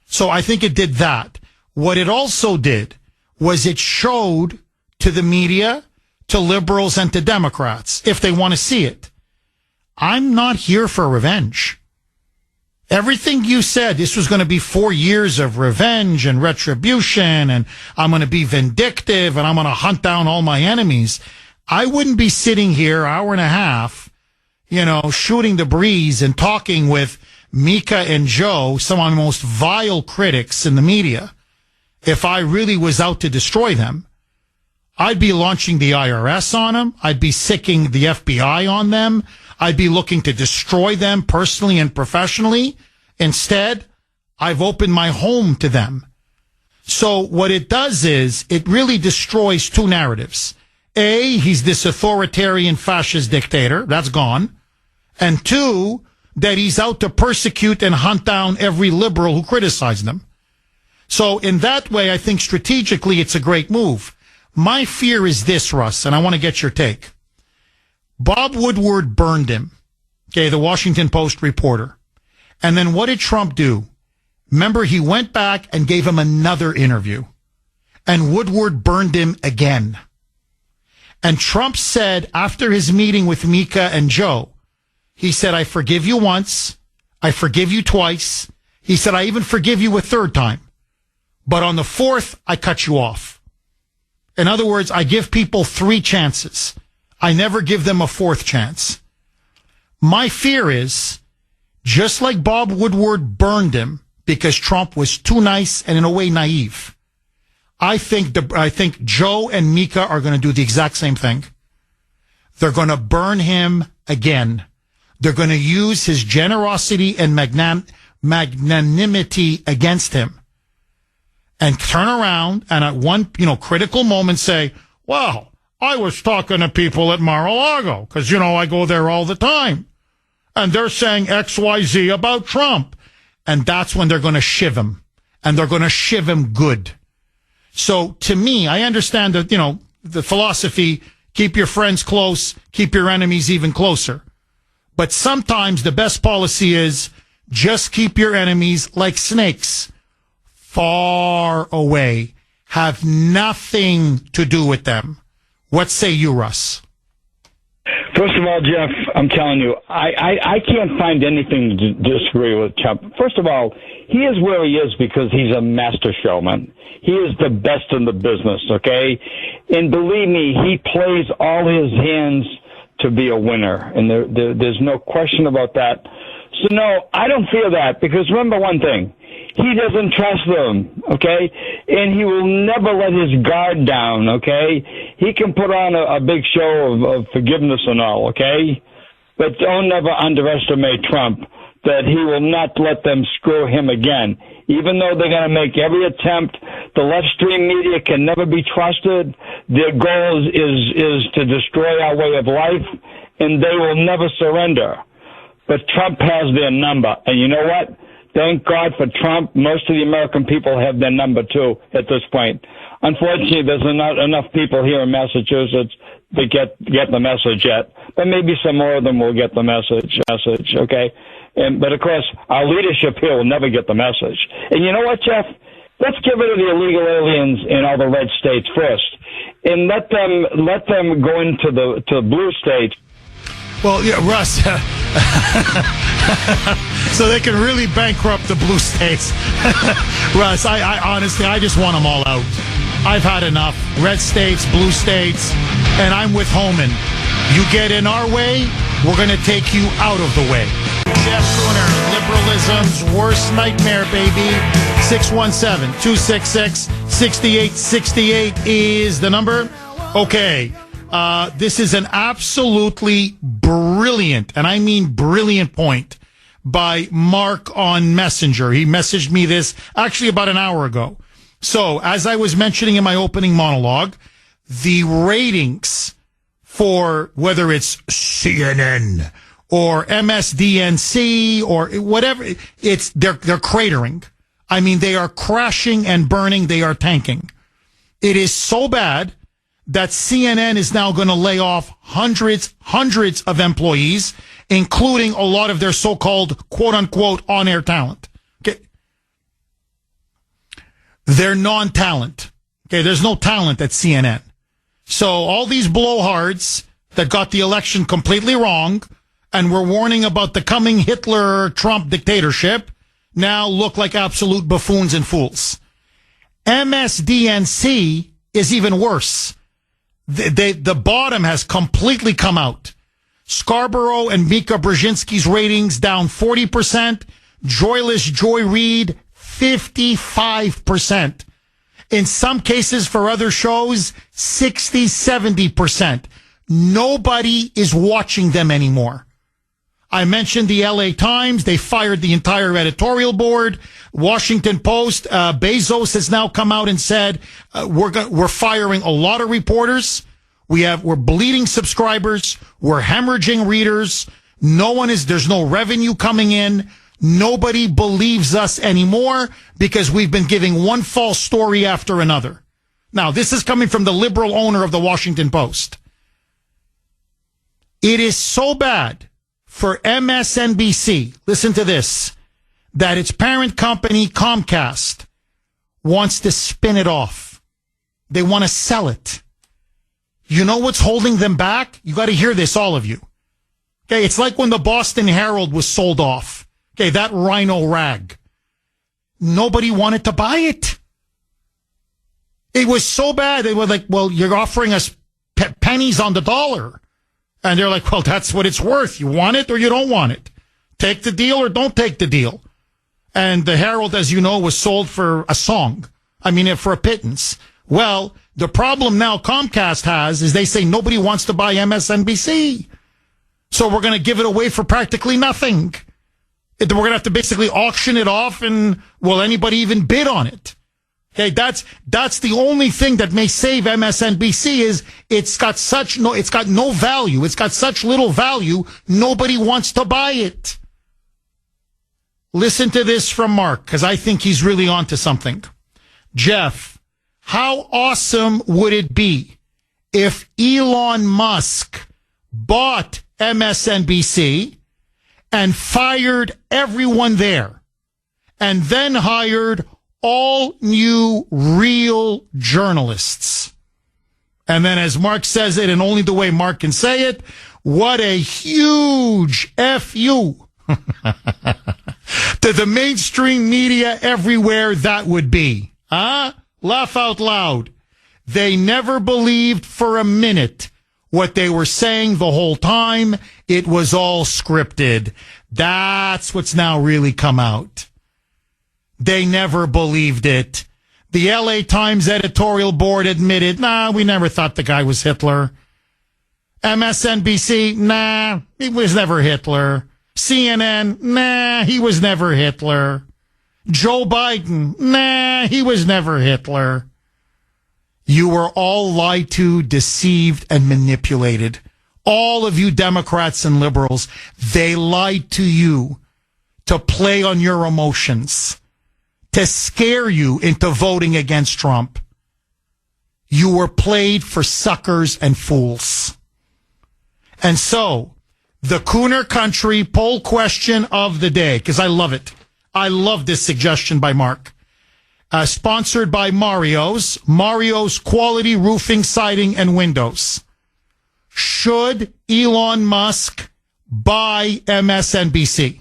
So I think it did that. What it also did was it showed to the media, to liberals and to Democrats, if they want to see it, I'm not here for revenge. Everything you said, this was going to be 4 years of revenge and retribution, and I'm going to be vindictive, and I'm going to hunt down all my enemies. I wouldn't be sitting here hour and a half, shooting the breeze and talking with Mika and Joe, some of my most vile critics in the media, if I really was out to destroy them. I'd be launching the IRS on them. I'd be sicking the FBI on them. I'd be looking to destroy them personally and professionally. Instead, I've opened my home to them. So what it does is it really destroys two narratives. A, he's this authoritarian fascist dictator. That's gone. And two, that he's out to persecute and hunt down every liberal who criticized him. So in that way, I think strategically it's a great move. My fear is this, Russ, and I want to get your take. Bob Woodward burned him, the Washington Post reporter. And then what did Trump do? Remember, he went back and gave him another interview. And Woodward burned him again. And Trump said after his meeting with Mika and Joe, he said, I forgive you once. I forgive you twice. He said, I even forgive you a third time. But on the fourth, I cut you off. In other words, I give people 3 chances. I never give them a 4th chance. My fear is, just like Bob Woodward burned him because Trump was too nice and in a way naive, I think Joe and Mika are going to do the exact same thing. They're going to burn him again. They're going to use his generosity and magnanimity against him. and turn around and at one, critical moment say, well, I was talking to people at Mar-a-Lago because, I go there all the time. And they're saying XYZ about Trump. And that's when they're going to shiv him. And they're going to shiv him good. So to me, I understand that, the philosophy, keep your friends close, keep your enemies even closer. But sometimes the best policy is just keep your enemies like snakes, far away. Have nothing to do with them. What say you, Russ? First of all, Jeff, I'm telling you, I can't find anything to disagree with Trump. First of all, he is where he is because he's a master showman. He is the best in the business, okay? And believe me, he plays all his hands to be a winner, and there's no question about that. So, no, I don't fear that because remember one thing. He doesn't trust them, okay? And he will never let his guard down, okay? He can put on a big show of forgiveness and all, okay? But don't never underestimate Trump, that he will not let them screw him again. Even though they're going to make every attempt, the left-stream media can never be trusted. Their goal is to destroy our way of life, and they will never surrender. But Trump has their number. And you know what? Thank God for Trump. Most of the American people have their number, too, at this point. Unfortunately, there's not enough people here in Massachusetts to get the message yet. But maybe some more of them will get the message, okay? But, of course, our leadership here will never get the message. And you know what, Jeff? Let's get rid of the illegal aliens in all the red states first. And let them go into the blue states. Well, yeah, Russ, so they can really bankrupt the blue states. Russ, I honestly, I just want them all out. I've had enough. Red states, blue states, and I'm with Homan. You get in our way, we're going to take you out of the way. Jeff Kuhner, liberalism's worst nightmare, baby. 617-266-6868 is the number. Okay. This is an absolutely brilliant, and I mean brilliant point by Mark on Messenger. He messaged me this actually about an hour ago. So, as I was mentioning in my opening monologue, the ratings for whether it's CNN or MSDNC or whatever, they're cratering. I mean, they are crashing and burning. They are tanking. It is so bad that CNN is now going to lay off hundreds of employees, including a lot of their so-called quote-unquote on-air talent. Okay. They're non-talent. Okay, there's no talent at CNN. So all these blowhards that got the election completely wrong and were warning about the coming Hitler-Trump dictatorship now look like absolute buffoons and fools. MSDNC is even worse. The bottom has completely come out. Scarborough and Mika Brzezinski's ratings down 40%. Joyless Joy Reid, 55%. In some cases for other shows, 60, 70%. Nobody is watching them anymore. I mentioned the LA Times. They fired the entire editorial board. Washington Post, Bezos has now come out and said, we're firing a lot of reporters. We're bleeding subscribers. We're hemorrhaging readers. There's no revenue coming in. Nobody believes us anymore because we've been giving one false story after another. Now, this is coming from the liberal owner of the Washington Post. It is so bad for MSNBC, listen to this, that its parent company, Comcast, wants to spin it off. They want to sell it. You know what's holding them back? You got to hear this, all of you. Okay, it's like when the Boston Herald was sold off. Okay, that rhino rag. Nobody wanted to buy it. It was so bad. They were like, well, you're offering us pennies on the dollar. And they're like, well, that's what it's worth. You want it or you don't want it. Take the deal or don't take the deal. And the Herald, as you know, was sold for a song. For a pittance. Well, the problem now Comcast has is they say nobody wants to buy MSNBC. So we're going to give it away for practically nothing. We're going to have to basically auction it off, and will anybody even bid on it? Okay, that's the only thing that may save MSNBC is it's got no value. It's got such little value, nobody wants to buy it. Listen to this from Mark, because I think he's really onto something. Jeff, how awesome would it be if Elon Musk bought MSNBC and fired everyone there and then hired all new real journalists? And then as Mark says it, and only the way Mark can say it, what a huge F-U to the mainstream media everywhere that would be. Huh? Laugh out loud. They never believed for a minute what they were saying the whole time. It was all scripted. That's what's now really come out. They never believed it. The LA Times editorial board admitted, we never thought the guy was Hitler. MSNBC, he was never Hitler. CNN, he was never Hitler. Joe Biden, he was never Hitler. You were all lied to, deceived, and manipulated. All of you Democrats and liberals, they lied to you to play on your emotions, to scare you into voting against Trump. You were played for suckers and fools. And so, the Kuhner Country poll question of the day, because I love it. I love this suggestion by Mark. Sponsored by Mario's Quality Roofing, Siding, and Windows. Should Elon Musk buy MSNBC?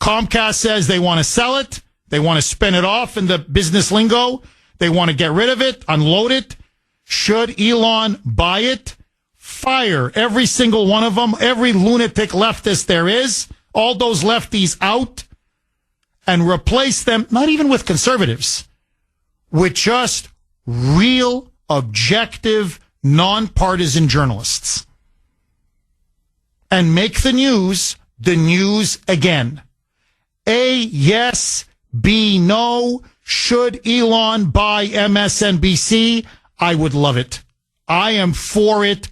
Comcast says they want to sell it. They want to spin it off in the business lingo. They want to get rid of it, unload it. Should Elon buy it? Fire every single one of them, every lunatic leftist there is, all those lefties out, and replace them, not even with conservatives, with just real, objective, nonpartisan journalists. And make the news again. A, yes. B, no. Should Elon buy MSNBC? I would love it. I am for it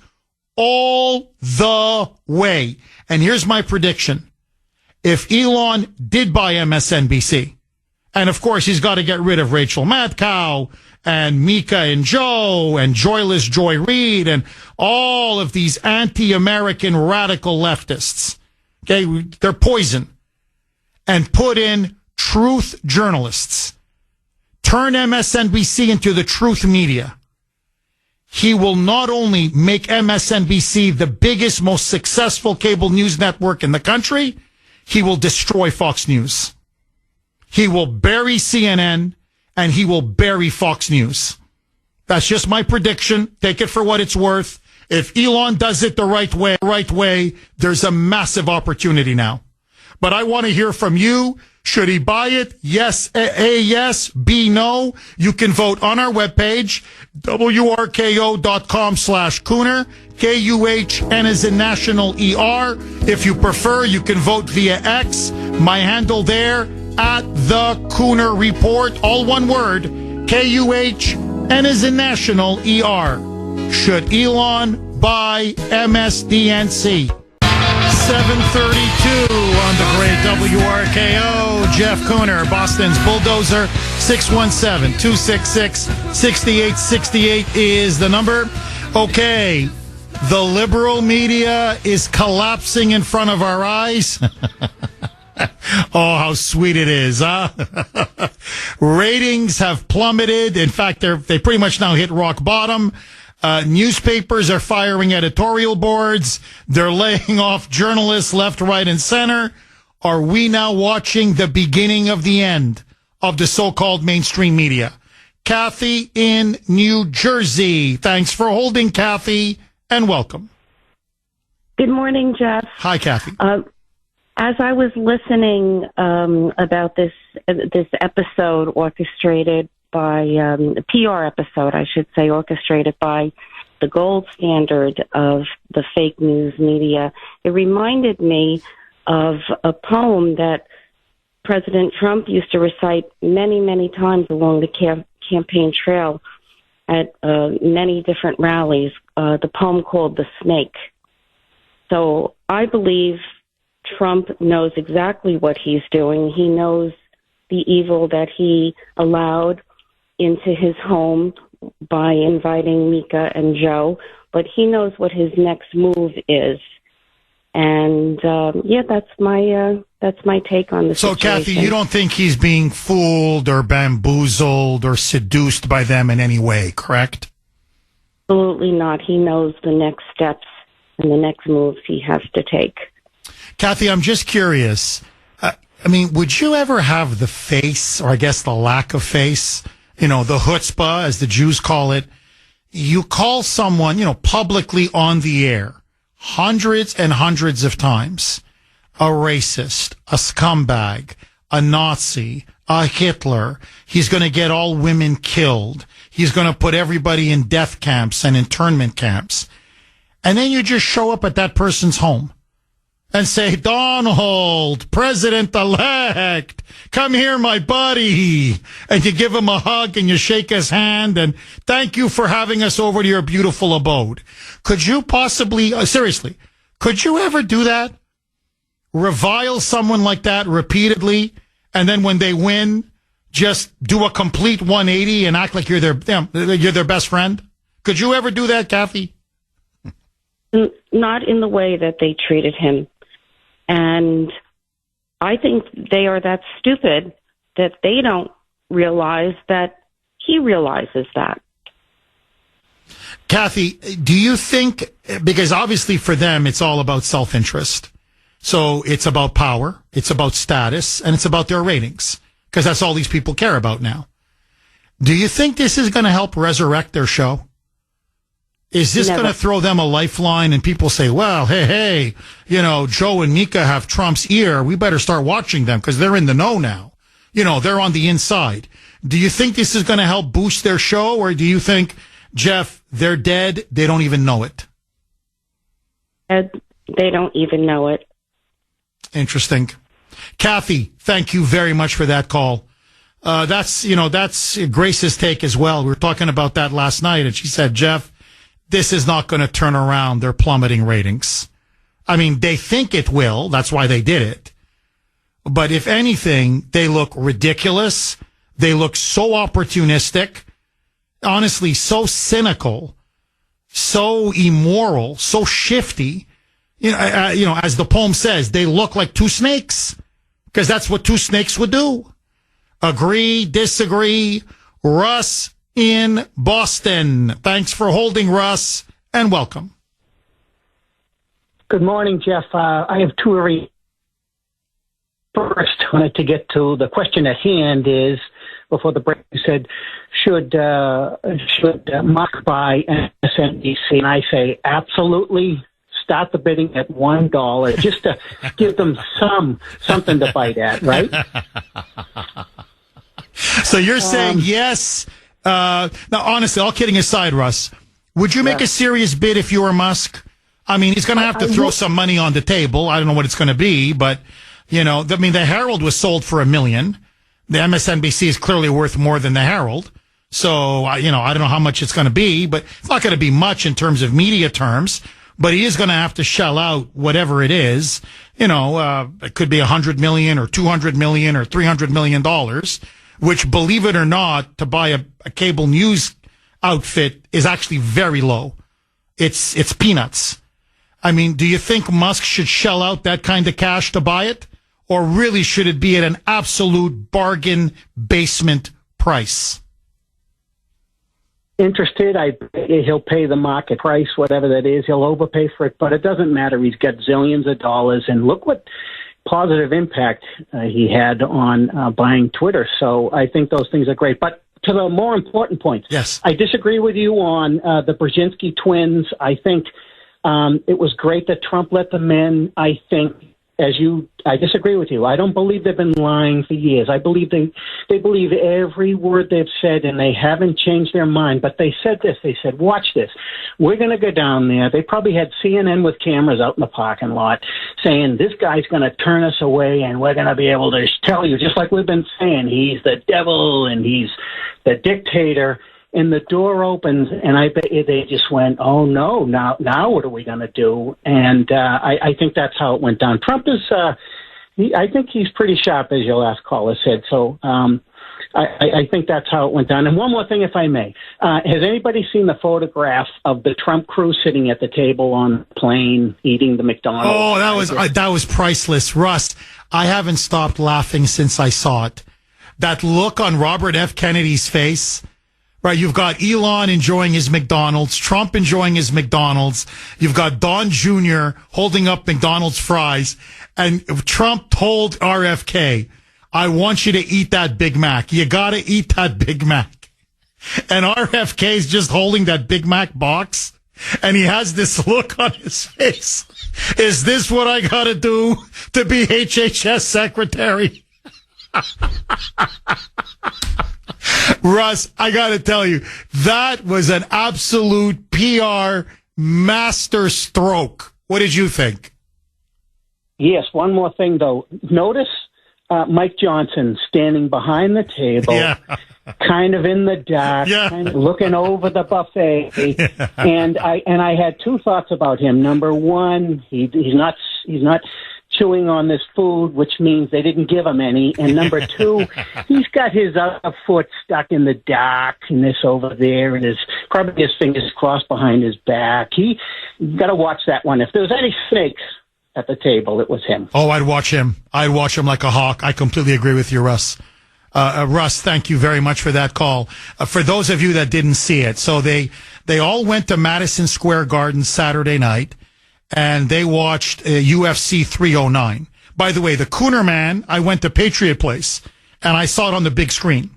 all the way. And here's my prediction. If Elon did buy MSNBC, and of course he's got to get rid of Rachel Maddow and Mika and Joe and Joyless Joy Reid and all of these anti-American radical leftists. Okay, they're poison. And put in truth journalists. Turn MSNBC into the truth media. He will not only make MSNBC the biggest, most successful cable news network in the country, he will destroy Fox News. He will bury CNN, and he will bury Fox News. That's just my prediction. Take it for what it's worth. If Elon does it the right way, there's a massive opportunity now. But I want to hear from you. Should he buy it? Yes. A, yes. B, no. You can vote on our webpage, wrko.com/Kuhner, Kuhn as in national ER. If you prefer, you can vote via X. My handle there, at the Kuhner Report, all one word, Kuhn as in national ER. Should Elon buy MSDNC? 7:32 on the great WRKO. Jeff Kuhner, Boston's Bulldozer. 617-266-6868 is the number. Okay, the liberal media is collapsing in front of our eyes. Oh, how sweet it is, huh? Ratings have plummeted. In fact, they pretty much now hit rock bottom. Newspapers are firing editorial boards. They're laying off journalists left, right, and center. Are we now watching the beginning of the end of the so-called mainstream media? Kathy in New Jersey. Thanks for holding, Kathy, and welcome. Good morning, Jeff. Hi, Kathy. As I was listening about this episode orchestrated by the PR episode, I should say, orchestrated by the gold standard of the fake news media, it reminded me of a poem that President Trump used to recite many, many times along the campaign trail at many different rallies, the poem called The Snake. So I believe Trump knows exactly what he's doing. He knows the evil that he allowed into his home by inviting Mika and Joe, but he knows what his next move is. And that's my take on the So, situation. Kathy, you don't think he's being fooled or bamboozled or seduced by them in any way, correct? Absolutely not. He knows the next steps and the next moves he has to take. Kathy, I'm just curious. Would you ever have the face, or I guess the lack of face, the chutzpah, as the Jews call it? You call someone, publicly on the air, hundreds and hundreds of times, a racist, a scumbag, a Nazi, a Hitler. He's going to get all women killed. He's going to put everybody in death camps and internment camps. And then you just show up at that person's home and say, Donald, President-elect, come here, my buddy. And you give him a hug and you shake his hand and thank you for having us over to your beautiful abode. Could you possibly, seriously, could you ever do that? Revile someone like that repeatedly, and then when they win, just do a complete 180 and act like you're their best friend? Could you ever do that, Kathy? Not in the way that they treated him. And I think they are that stupid that they don't realize that he realizes that. Kathy, do you think, because obviously for them, it's all about self-interest. So it's about power, it's about status, and it's about their ratings, because that's all these people care about now. Do you think this is going to help resurrect their show? Is this going to throw them a lifeline and people say, well, hey, Joe and Mika have Trump's ear. We better start watching them because they're in the know now. They're on the inside. Do you think this is going to help boost their show, or do you think, Jeff, they're dead, they don't even know it? They don't even know it. Interesting. Kathy, thank you very much for that call. That's Grace's take as well. We were talking about that last night, and she said, Jeff, this is not going to turn around their plummeting ratings. They think it will. That's why they did it. But if anything, they look ridiculous. They look so opportunistic, honestly, so cynical, so immoral, so shifty. As the poem says, they look like two snakes, because that's what two snakes would do. Agree, disagree. Russ in Boston. Thanks for holding, Russ, and welcome. Good morning, Jeff. I have two areas. First, I wanted to get to the question at hand is, before the break, you said, should Musk buy MSNBC? And I say, absolutely. Start the bidding at $1 just to give them something to bite at, right? So you're saying yes. Now, honestly, all kidding aside, Russ, would you make a serious bid if you were Musk? He's going to have to throw some money on the table. I don't know what it's going to be, but, the Herald was sold for $1 million. The MSNBC is clearly worth more than the Herald. So, I don't know how much it's going to be, but it's not going to be much in terms of media terms. But he is going to have to shell out whatever it is. It could be $100 million or $200 million or $300 million, which, believe it or not, to buy a cable news outfit is actually very low. It's peanuts. Do you think Musk should shell out that kind of cash to buy it? Or really should it be at an absolute bargain basement price? Interested, he'll pay the market price, whatever that is. He'll overpay for it, but it doesn't matter. He's got zillions of dollars, and look what positive impact he had on buying Twitter. So I think those things are great. But to the more important points, yes, I disagree with you on the Brzezinski twins. I think it was great that Trump let them in. I think, I disagree with you. I don't believe they've been lying for years. I believe they believe every word they've said, and they haven't changed their mind. But they said this. They said, watch this. We're going to go down there. They probably had CNN with cameras out in the parking lot saying this guy's going to turn us away and we're going to be able to tell you, just like we've been saying, he's the devil and he's the dictator. And the door opens, and I bet you they just went, oh, no, now what are we going to do? And I think that's how it went down. Trump is, I think he's pretty sharp, as your last caller said. So I think that's how it went down. And one more thing, if I may. Has anybody seen the photograph of the Trump crew sitting at the table on the plane eating the McDonald's? Oh, that was priceless. Russ, I haven't stopped laughing since I saw it. That look on Robert F. Kennedy's face. Right, you've got Elon enjoying his McDonald's, Trump enjoying his McDonald's. You've got Don Jr. holding up McDonald's fries. And Trump told RFK, I want you to eat that Big Mac. You got to eat that Big Mac. And RFK is just holding that Big Mac box. And he has this look on his face. Is this what I got to do to be HHS secretary? Russ, I got to tell you, that was an absolute PR master stroke. What did you think? Yes, one more thing, though. Notice Mike Johnson standing behind the table, kind of in the dark, kind of looking over the buffet. Yeah. And I had two thoughts about him. Number one, he's not chewing on this food, which means they didn't give him any. And number two, he's got his other foot stuck in the darkness over there, and probably his fingers crossed behind his back. You got to watch that one. If there was any snakes at the table, it was him. Oh, I'd watch him. I'd watch him like a hawk. I completely agree with you, Russ. Russ, thank you very much for that call. For those of you that didn't see it, so they all went to Madison Square Garden Saturday night, and they watched UFC 309. By the way, the Kuhner man, I went to Patriot Place, and I saw it on the big screen.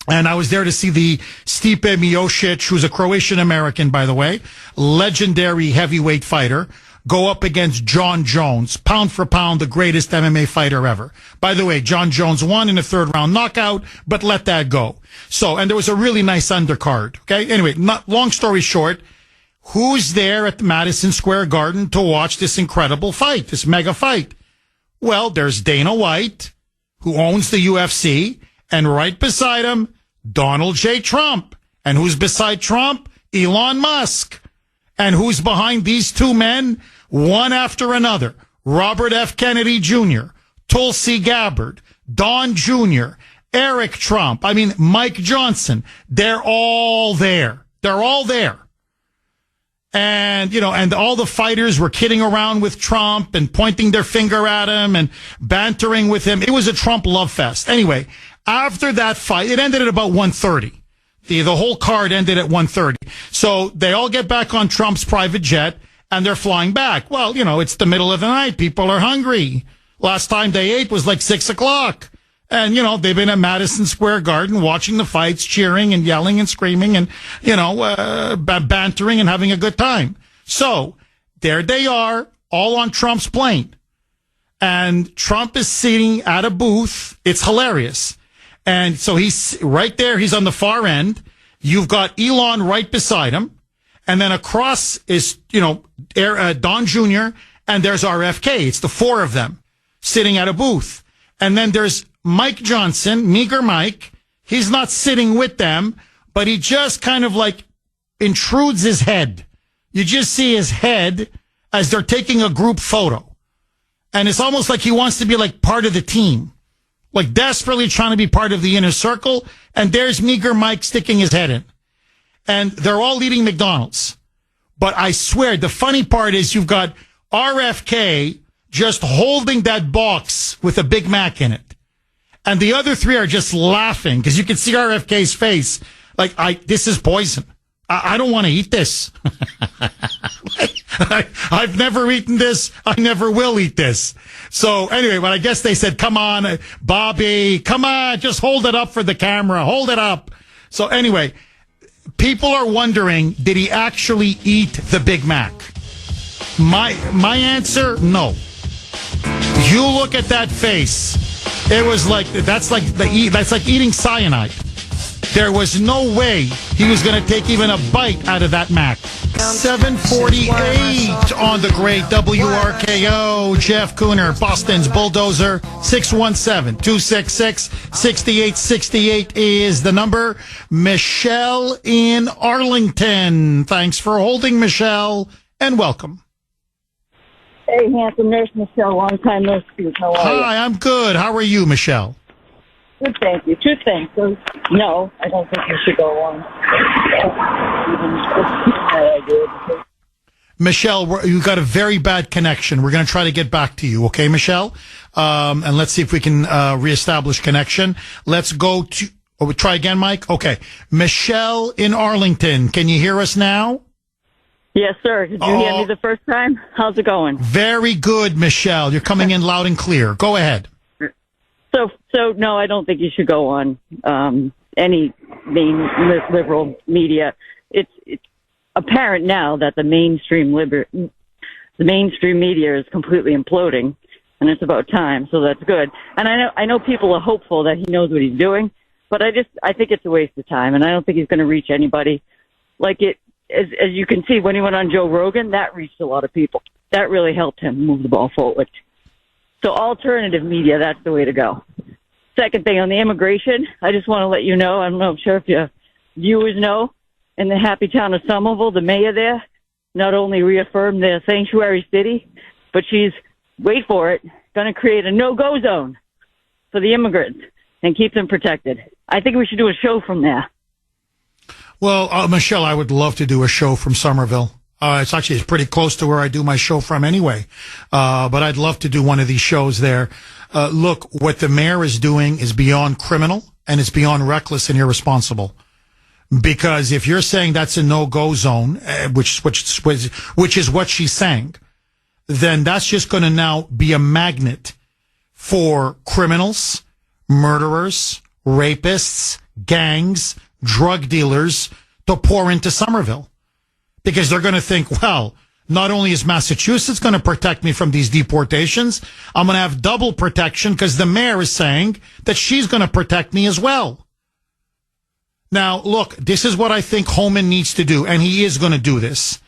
And I was there to see the Stipe Miocic, who's a Croatian-American, by the way, legendary heavyweight fighter, go up against John Jones, pound for pound, the greatest MMA fighter ever. By the way, John Jones won in a third-round knockout, but let that go. So, and there was a really nice undercard, okay? Anyway, long story short, who's there at the Madison Square Garden to watch this incredible fight, this mega fight? Well, there's Dana White, who owns the UFC, and right beside him, Donald J. Trump. And who's beside Trump? Elon Musk. And who's behind these two men? One after another. Robert F. Kennedy Jr., Tulsi Gabbard, Don Jr., Eric Trump, Mike Johnson. They're all there. They're all there. And, and all the fighters were kidding around with Trump and pointing their finger at him and bantering with him. It was a Trump love fest. Anyway, after that fight, it ended at about 1:30. The whole card ended at 1:30. So they all get back on Trump's private jet and they're flying back. Well, it's the middle of the night. People are hungry. Last time they ate was like 6 o'clock. And, they've been at Madison Square Garden watching the fights, cheering and yelling and screaming and, bantering and having a good time. So there they are, all on Trump's plane. And Trump is sitting at a booth. It's hilarious. And so he's right there. He's on the far end. You've got Elon right beside him. And then across is, Don Jr. and there's RFK. It's the four of them sitting at a booth. And then there's Mike Johnson, Meager Mike. He's not sitting with them, but he just kind of like intrudes his head. You just see his head as they're taking a group photo. And it's almost like he wants to be like part of the team, like desperately trying to be part of the inner circle. And there's Meager Mike sticking his head in. And they're all eating McDonald's. But I swear, the funny part is you've got RFK just holding that box with a Big Mac in it. And the other three are just laughing because you can see RFK's face. Like, this is poison. I don't want to eat this. I've never eaten this. I never will eat this. So anyway, but I guess they said, come on, Bobby, come on, just hold it up for the camera. Hold it up. So anyway, people are wondering, did he actually eat the Big Mac? My answer, no. You look at that face. It was like, that's like eating cyanide. There was no way he was going to take even a bite out of that Mac. 748 on the great WRKO. Jeff Kuhner, Boston's Bulldozer. 617-266-6868 is the number. Michelle in Arlington. Thanks for holding, Michelle, and welcome. Hey, handsome nurse Michelle, long time no speak. How are you? Hi, I'm good. How are you, Michelle? Good, thank you. Two things. So, no, I don't think you should go on. Michelle, you got a very bad connection. We're going to try to get back to you, okay, Michelle? And let's see if we can reestablish connection. Let's go to... Oh, we try again, Mike? Okay. Michelle in Arlington, can you hear us now? Yes, sir. Did you hear me the first time? How's it going? Very good, Michelle. You're coming in loud and clear. Go ahead. So no, I don't think you should go on any main liberal media. It's apparent now that the mainstream media is completely imploding, and it's about time. So that's good. And I know people are hopeful that he knows what he's doing, but I think it's a waste of time, and I don't think he's going to reach anybody. As you can see, when he went on Joe Rogan, that reached a lot of people. That really helped him move the ball forward. So alternative media, that's the way to go. Second thing, on the immigration, I just want to let you know, I'm sure if your viewers know, in the happy town of Somerville, the mayor there not only reaffirmed their sanctuary city, but she's, wait for it, going to create a no-go zone for the immigrants and keep them protected. I think we should do a show from there. Well, Michelle, I would love to do a show from Somerville. It's pretty close to where I do my show from anyway. But I'd love to do one of these shows there. Look, what the mayor is doing is beyond criminal, and it's beyond reckless and irresponsible. Because if you're saying that's a no-go zone, which is what she's saying, then that's just going to now be a magnet for criminals, murderers, rapists, gangs, drug dealers to pour into Somerville. Because they're going to think, well, not only is Massachusetts going to protect me from these deportations, I'm going to have double protection because the mayor is saying that she's going to protect me as well. Now, look, this is what I think Homan needs to do, and he is going to do this.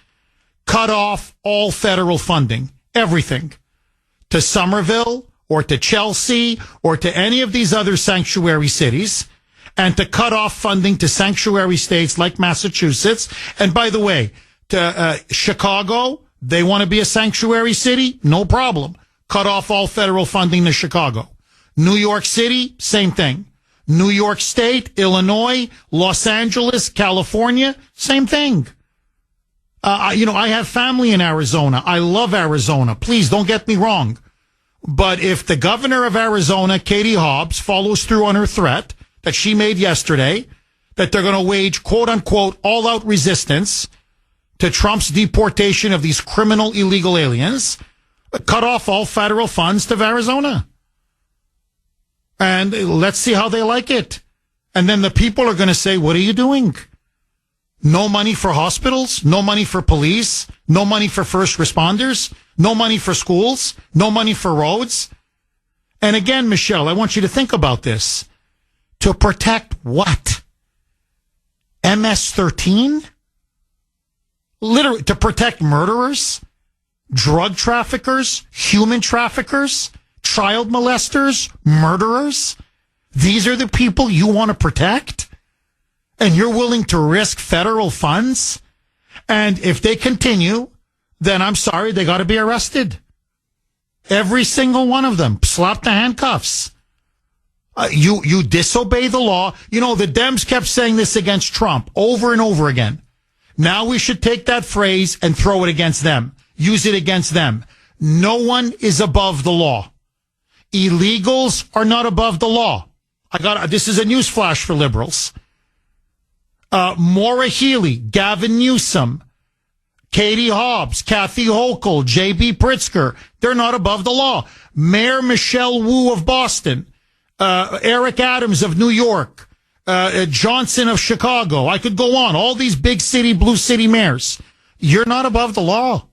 Cut off all federal funding, everything, to Somerville or to Chelsea or to any of these other sanctuary cities, and to cut off funding to sanctuary states like Massachusetts. And by the way, to Chicago, they want to be a sanctuary city? No problem. Cut off all federal funding to Chicago. New York City, same thing. New York State, Illinois, Los Angeles, California, same thing. I have family in Arizona. I love Arizona. Please don't get me wrong. But if the governor of Arizona, Katie Hobbs, follows through on her threat that she made yesterday, that they're going to wage, quote unquote, all out resistance to Trump's deportation of these criminal illegal aliens, cut off all federal funds to Arizona. And let's see how they like it. And then the people are going to say, what are you doing? No money for hospitals, no money for police, no money for first responders, no money for schools, no money for roads. And again, Michelle, I want you to think about this. To protect what? MS-13? Literally, to protect murderers, drug traffickers, human traffickers, child molesters, murderers? These are the people you want to protect? And you're willing to risk federal funds? And if they continue, then I'm sorry, they got to be arrested. Every single one of them. Slap the handcuffs. You disobey the law. You know, the Dems kept saying this against Trump over and over again. Now we should take that phrase and throw it against them. Use it against them. No one is above the law. Illegals are not above the law. This is a news flash for liberals. Maura Healey, Gavin Newsom, Katie Hobbs, Kathy Hochul, J.B. Pritzker, they're not above the law. Mayor Michelle Wu of Boston, Eric Adams of New York, Johnson of Chicago. I could go on. All these big city, blue city mayors. You're not above the law.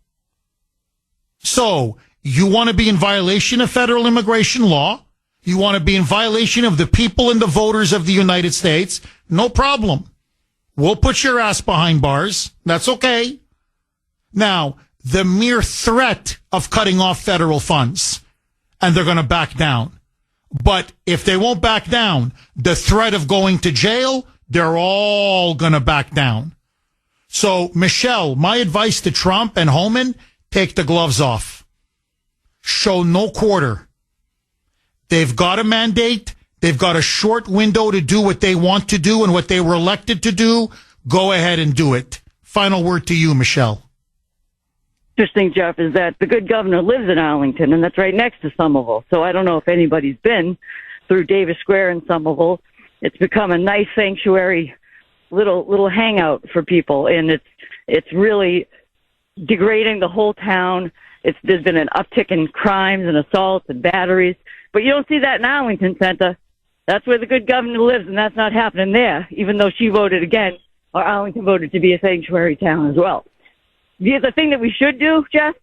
So you want to be in violation of federal immigration law? You want to be in violation of the people and the voters of the United States? No problem. We'll put your ass behind bars. That's okay. Now, the mere threat of cutting off federal funds, and they're going to back down. But if they won't back down, the threat of going to jail, they're all going to back down. So, Michelle, my advice to Trump and Homan, take the gloves off. Show no quarter. They've got a mandate. They've got a short window to do what they want to do and what they were elected to do. Go ahead and do it. Final word to you, Michelle. Interesting, Jeff, is that the good governor lives in Arlington, and that's right next to Somerville. So I don't know if anybody's been through Davis Square in Somerville. It's become a nice sanctuary, little hangout for people, and it's really degrading the whole town. There's been an uptick in crimes and assaults and batteries, but you don't see that in Arlington Center. That's where the good governor lives, and that's not happening there, even though she voted again, or Arlington voted to be a sanctuary town as well. The thing that we should do, Jeff,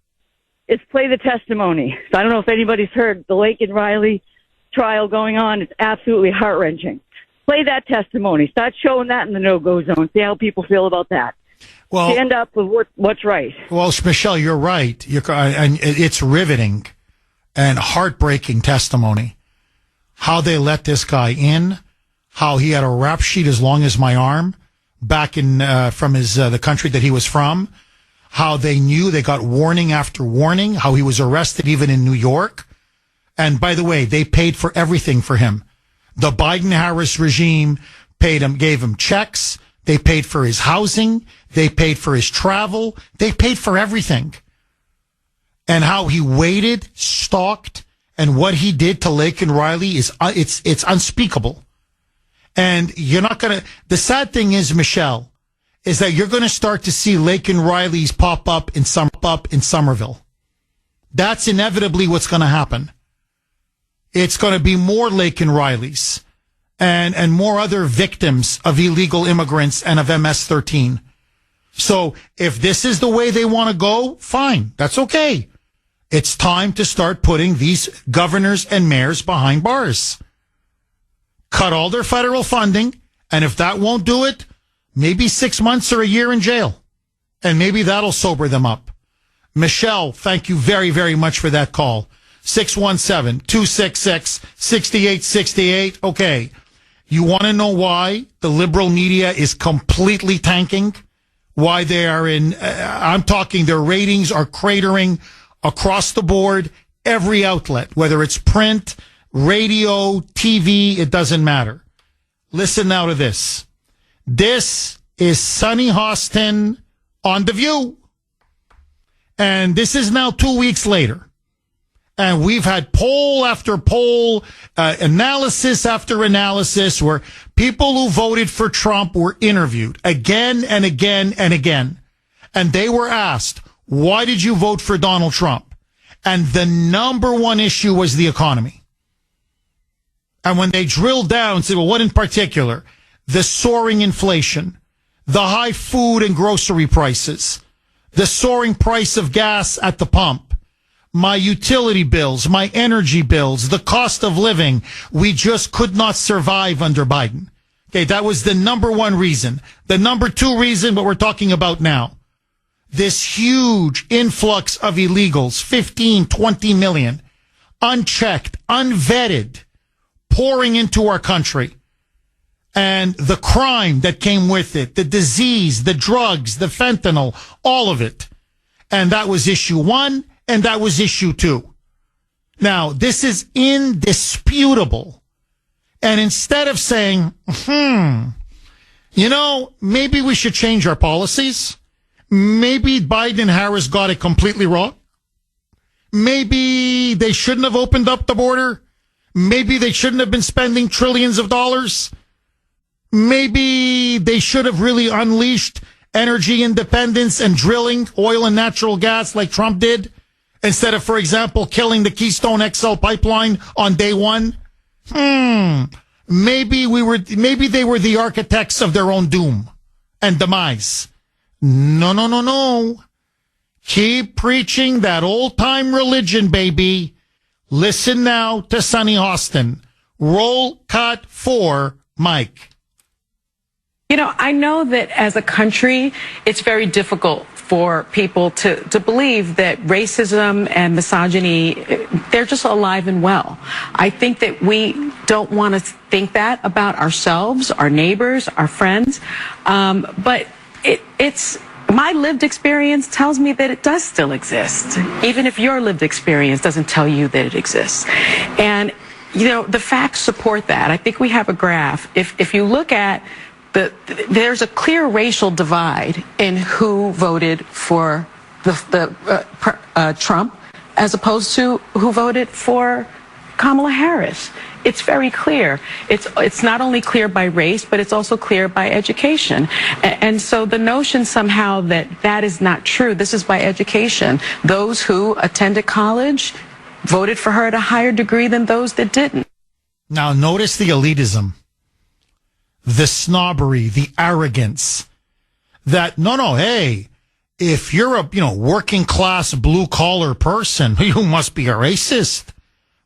is play the testimony. So I don't know if anybody's heard the Lake and Riley trial going on. It's absolutely heart-wrenching. Play that testimony. Start showing that in the no-go zone. See how people feel about that. Well, stand up with what's right. Well, Michelle, you're right. And it's riveting and heartbreaking testimony. How they let this guy in, how he had a rap sheet as long as my arm back in from his the country that he was from. How they knew, they got warning after warning, how he was arrested even in New York. And by the way, they paid for everything for him. The Biden-Harris regime gave him checks. They paid for his housing. They paid for his travel. They paid for everything. And how he waited, stalked, and what he did to Lake and Riley it's unspeakable. And you're not going to, the sad thing is, Michelle, is that you're going to start to see Lake and Riley's pop up in Somerville. That's inevitably what's going to happen. It's going to be more Lake and Riley's and more other victims of illegal immigrants and of MS-13. So if this is the way they want to go, fine. That's okay. It's time to start putting these governors and mayors behind bars. Cut all their federal funding, and if that won't do it, maybe 6 months or a year in jail. And maybe that'll sober them up. Michelle, thank you very, very much for that call. 617-266-6868. Okay. You want to know why the liberal media is completely tanking? Why they are I'm talking their ratings are cratering across the board, every outlet, whether it's print, radio, TV, it doesn't matter. Listen now to this. This is Sunny Hostin on The View. And this is now 2 weeks later. And we've had poll after poll, analysis after analysis, where people who voted for Trump were interviewed again and again and again. And they were asked, why did you vote for Donald Trump? And the number one issue was the economy. And when they drilled down and said, well, what in particular? The soaring inflation, the high food and grocery prices, the soaring price of gas at the pump, my utility bills, my energy bills, the cost of living. We just could not survive under Biden. Okay, that was the number one reason. The number two reason, what we're talking about now. This huge influx of illegals, 15, 20 million, unchecked, unvetted, pouring into our country. And the crime that came with it, the disease, the drugs, the fentanyl, all of it. And that was issue one, and that was issue two. Now, this is indisputable. And instead of saying, maybe we should change our policies. Maybe Biden and Harris got it completely wrong. Maybe they shouldn't have opened up the border. Maybe they shouldn't have been spending trillions of dollars. Maybe they should have really unleashed energy independence and drilling oil and natural gas like Trump did, instead of, for example, killing the Keystone XL pipeline on day one. Maybe they were the architects of their own doom and demise. No. Keep preaching that old-time religion, baby. Listen now to Sunny Hostin. Roll cut 4, Mike. I know that as a country, it's very difficult for people to believe that racism and misogyny, they're just alive and well. I think that we don't want to think that about ourselves, our neighbors, our friends, but it's my lived experience tells me that it does still exist, even if your lived experience doesn't tell you that it exists. And, you know, the facts support that. I think we have a graph. If you look at there's a clear racial divide in who voted for Trump as opposed to who voted for Kamala Harris. It's very clear. It's not only clear by race, but it's also clear by education. And so the notion somehow that is not true. This is by education. Those who attended college voted for her at a higher degree than those that didn't. Now notice the elitism, the snobbery, the arrogance that hey, if you're a working class blue collar person, you must be a racist.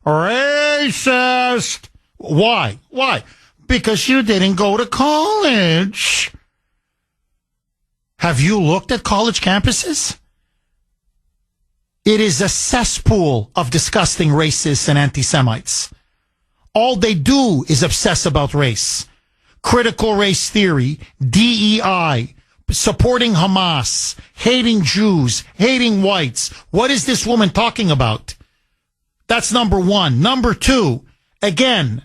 Racist. Why? Because you didn't go to college. Have you looked at college campuses? It is a cesspool of disgusting racists and anti-Semites. All they do is obsess about race. Critical race theory, DEI, supporting Hamas, hating Jews, hating whites. What is this woman talking about? That's number one. Number two, again,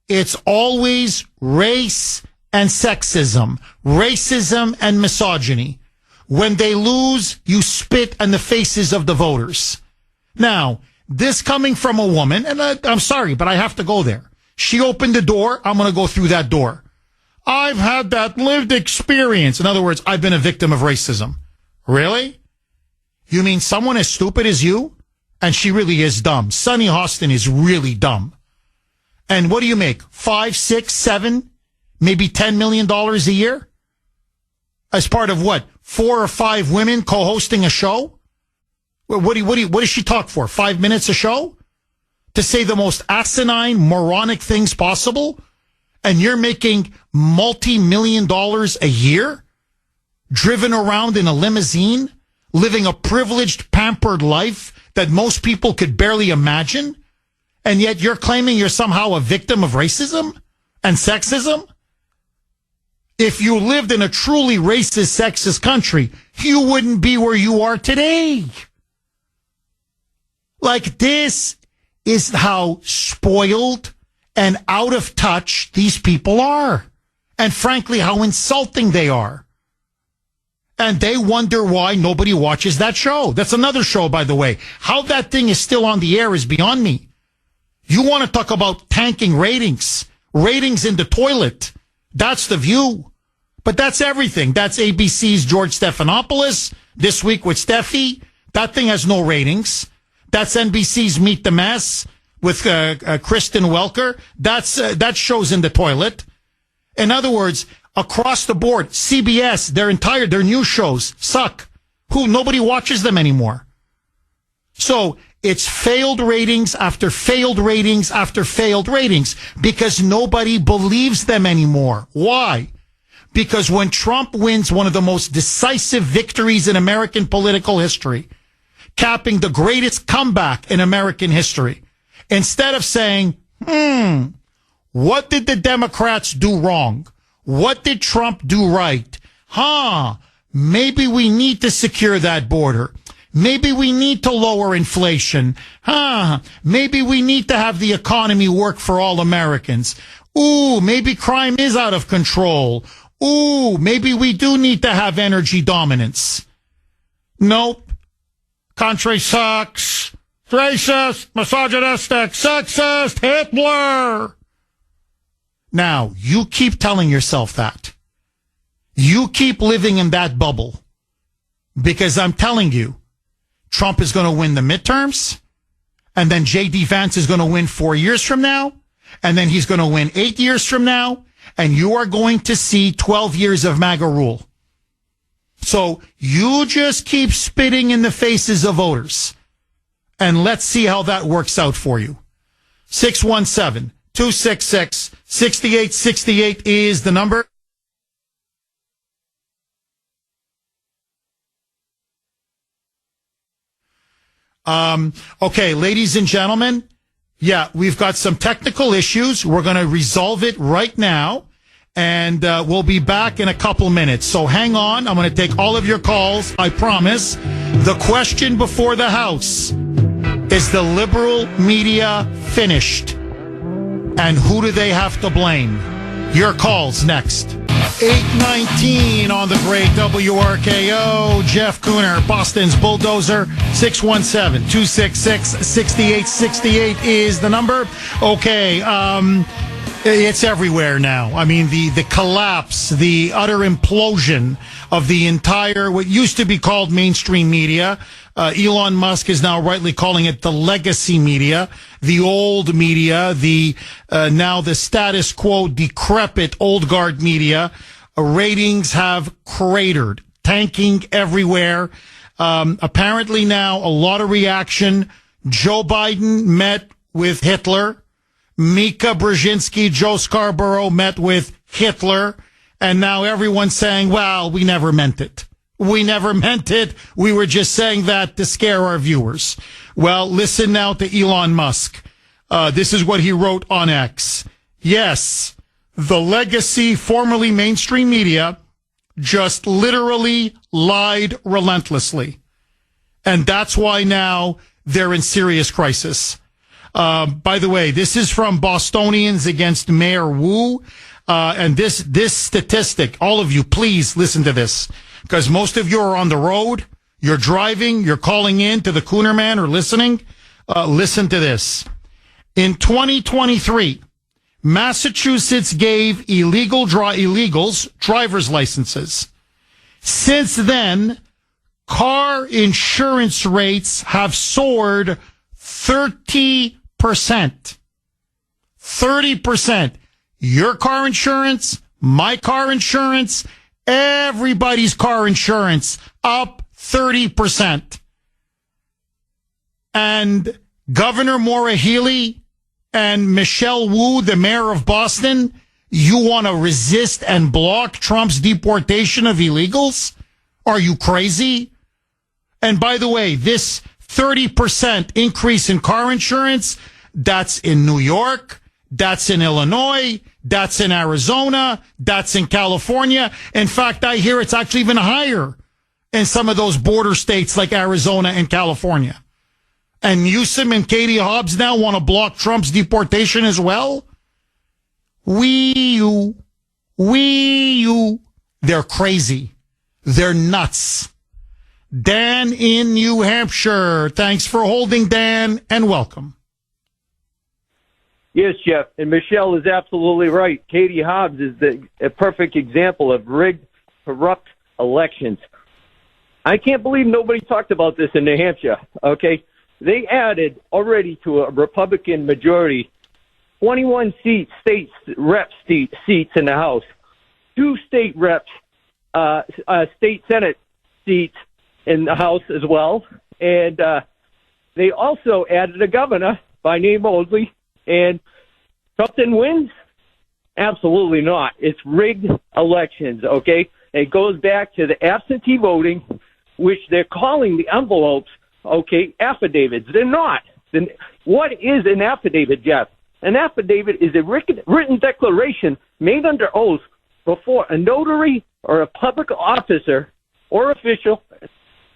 it's always race and sexism, racism and misogyny. When they lose, you spit in the faces of the voters. Now, this coming from a woman, and I'm sorry, but I have to go there. She opened the door. I'm going to go through that door. I've had that lived experience. In other words, I've been a victim of racism. Really? You mean someone as stupid as you? And she really is dumb. Sunny Hostin is really dumb. And what do you make? 5, 6, 7, maybe $10 million a year? As part of what? 4 or 5 women co-hosting a show? What does she talk for? 5 minutes a show? To say the most asinine, moronic things possible? And you're making multi-million dollars a year? Driven around in a limousine? Living a privileged, pampered life that most people could barely imagine? And yet you're claiming you're somehow a victim of racism and sexism? If you lived in a truly racist, sexist country, you wouldn't be where you are today. Like, this is how spoiled and out of touch these people are. And frankly, how insulting they are. And they wonder why nobody watches that show. That's another show, by the way. How that thing is still on the air is beyond me. You want to talk about tanking ratings. Ratings in the toilet. That's The View. But that's everything. That's ABC's George Stephanopoulos, This Week with Steffi. That thing has no ratings. That's NBC's Meet the Mess with Kristen Welker. That show's in the toilet. In other words, across the board, CBS, their news shows suck. Nobody watches them anymore. So it's failed ratings after failed ratings after failed ratings because nobody believes them anymore. Why? Because when Trump wins one of the most decisive victories in American political history, capping the greatest comeback in American history, instead of saying, what did the Democrats do wrong? What did Trump do right? Maybe we need to secure that border. Maybe we need to lower inflation. Maybe we need to have the economy work for all Americans. Maybe crime is out of control. Maybe we do need to have energy dominance. Nope. Country sucks. Racist, misogynistic, sexist, Hitler. Now, you keep telling yourself that. You keep living in that bubble. Because I'm telling you, Trump is going to win the midterms, and then J.D. Vance is going to win 4 years from now, and then he's going to win 8 years from now, and you are going to see 12 years of MAGA rule. So you just keep spitting in the faces of voters, and let's see how that works out for you. 617-266-6868 is the number. Okay, ladies and gentlemen. Yeah, we've got some technical issues. We're going to resolve it right now. And we'll be back in a couple minutes. So hang on. I'm going to take all of your calls. I promise. The question before the House is the liberal media finished? And who do they have to blame? Your calls next. 8:19 on the great WRKO. Jeff Kuhner, Boston's Bulldozer. 617-266-6868 is the number. Okay, it's everywhere now. I mean, the collapse, the utter implosion of the entire, what used to be called mainstream media. Elon Musk is now rightly calling it the legacy media, the old media, now the status quo, decrepit old guard media. Ratings have cratered, tanking everywhere. Apparently now a lot of reaction. Joe Biden met with Hitler. Mika Brzezinski, Joe Scarborough met with Hitler, and now everyone's saying, well, we never meant it. We never meant it. We were just saying that to scare our viewers. Well, listen now to Elon Musk. This is what he wrote on X. Yes, the legacy, formerly mainstream media, just literally lied relentlessly. And that's why now they're in serious crisis. By the way, this is from Bostonians against Mayor Wu. And this statistic, all of you, please listen to this, because most of you are on the road. You're driving. You're calling in to the Kuhner Man or listening. Listen to this. In 2023, Massachusetts gave illegals driver's licenses. Since then, car insurance rates have soared 30%. 30%. Your car insurance, my car insurance, everybody's car insurance up 30%. And Governor Maura Healey and Michelle Wu, the mayor of Boston, you want to resist and block Trump's deportation of illegals? Are you crazy? And by the way, this 30% increase in car insurance, that's in New York, that's in Illinois, that's in Arizona, that's in California. In fact, I hear it's actually even higher in some of those border states like Arizona and California. And Newsom and Katie Hobbs now want to block Trump's deportation as well? They're crazy. They're nuts. Dan in New Hampshire. Thanks for holding, Dan, and welcome. Yes, Jeff, and Michelle is absolutely right. Katie Hobbs is a perfect example of rigged, corrupt elections. I can't believe nobody talked about this in New Hampshire, okay? They added already to a Republican majority 21 seats, state rep seats in the House, 2 state reps, state Senate seats in the House as well. And they also added a governor by name Mosley. And something wins? Absolutely not. It's rigged elections, okay? It goes back to the absentee voting, which they're calling the envelopes, okay, affidavits. They're not. Then what is an affidavit, Jeff? An affidavit is a written declaration made under oath before a notary or a public officer or official,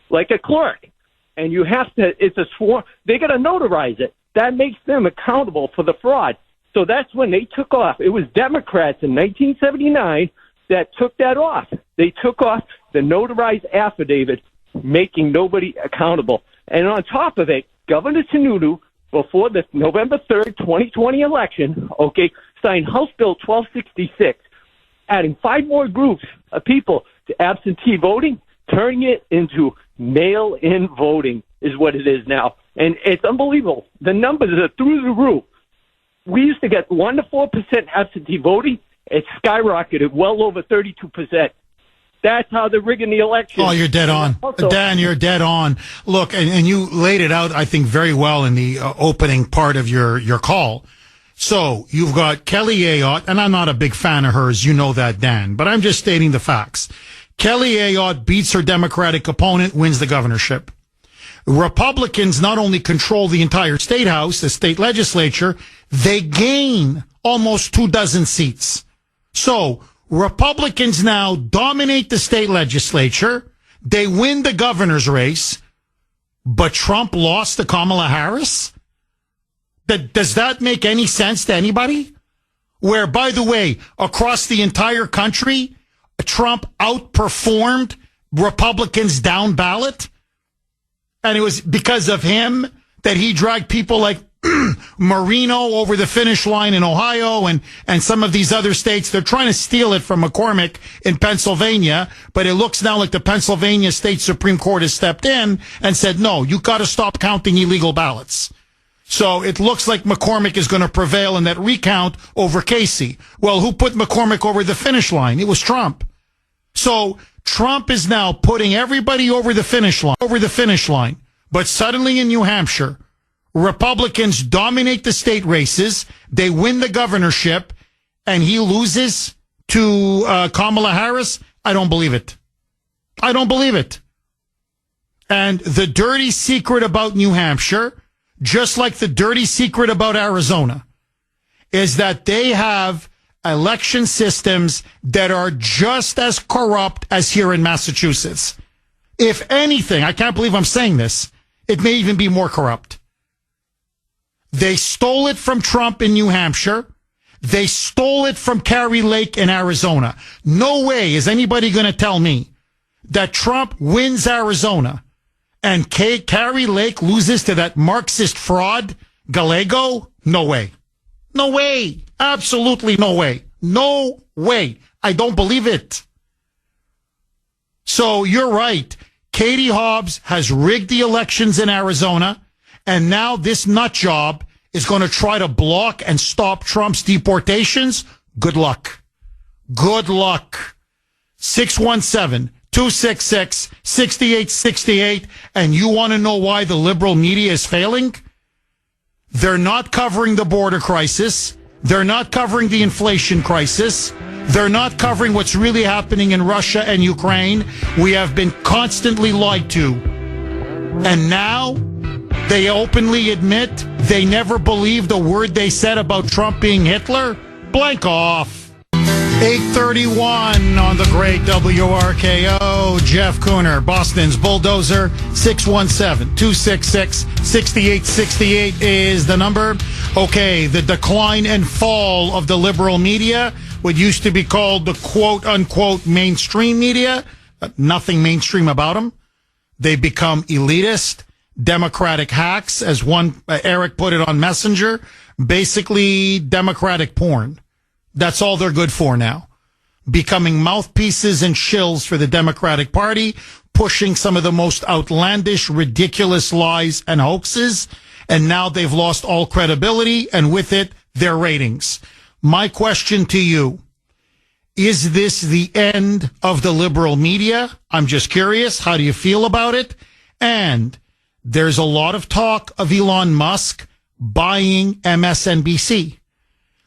like a clerk. And you have to, it's a sworn, they got to notarize it. That makes them accountable for the fraud. So that's when they took off. It was Democrats in 1979 that took that off. They took off the notarized affidavit, making nobody accountable. And on top of it, Governor Sununu, before the November 3rd, 2020 election, okay, signed House Bill 1266, adding 5 more groups of people to absentee voting, turning it into mail-in voting is what it is now. And it's unbelievable. The numbers are through the roof. We used to get 1 to 4% absentee voting. It skyrocketed well over 32%. That's how they're rigging the election. Oh, you're dead on. Also, Dan, you're dead on. Look, and you laid it out, I think, very well in the opening part of your call. So you've got Kelly Ayotte, and I'm not a big fan of hers. You know that, Dan. But I'm just stating the facts. Kelly Ayotte beats her Democratic opponent, wins the governorship. Republicans not only control the entire state house, the state legislature, they gain almost 24 seats. So Republicans now dominate the state legislature. They win the governor's race, but Trump lost to Kamala Harris? Does that make any sense to anybody? Where, by the way, across the entire country, Trump outperformed Republicans down ballot? And it was because of him that he dragged people like Marino over the finish line in Ohio and some of these other states. They're trying to steal it from McCormick in Pennsylvania, but it looks now like the Pennsylvania State Supreme Court has stepped in and said, no, you got to stop counting illegal ballots. So it looks like McCormick is going to prevail in that recount over Casey. Well, who put McCormick over the finish line? It was Trump. So Trump is now putting everybody over the finish line. But suddenly in New Hampshire, Republicans dominate the state races. They win the governorship, and he loses to Kamala Harris. I don't believe it. I don't believe it. And the dirty secret about New Hampshire, just like the dirty secret about Arizona, is that they have election systems that are just as corrupt as here in Massachusetts. If anything, I can't believe I'm saying this, it may even be more corrupt. They stole it from Trump in New Hampshire. They stole it from Kari Lake in Arizona. No way is anybody going to tell me that Trump wins Arizona and Kari Lake loses to that Marxist fraud, Gallego? No way. No way. Absolutely no way. No way. I don't believe it. So you're right. Katie Hobbs has rigged the elections in Arizona, and now this nut job is going to try to block and stop Trump's deportations. Good luck. Good luck. 617-266-6868. And you want to know why the liberal media is failing? They're not covering the border crisis. They're not covering the inflation crisis. They're not covering what's really happening in Russia and Ukraine. We have been constantly lied to. And now they openly admit they never believed a word they said about Trump being Hitler. Blank off. 8:31 on the great WRKO. Jeff Kuhner, Boston's Bulldozer. 617-266-6868 is the number. Okay, the decline and fall of the liberal media, what used to be called the quote-unquote mainstream media. Nothing mainstream about them. They become elitist, Democratic hacks, as one Eric put it on Messenger. Basically, Democratic porn. That's all they're good for now. Becoming mouthpieces and shills for the Democratic Party, pushing some of the most outlandish, ridiculous lies and hoaxes. And now they've lost all credibility, and with it, their ratings. My question to you, is this the end of the liberal media? I'm just curious. How do you feel about it? And there's a lot of talk of Elon Musk buying MSNBC.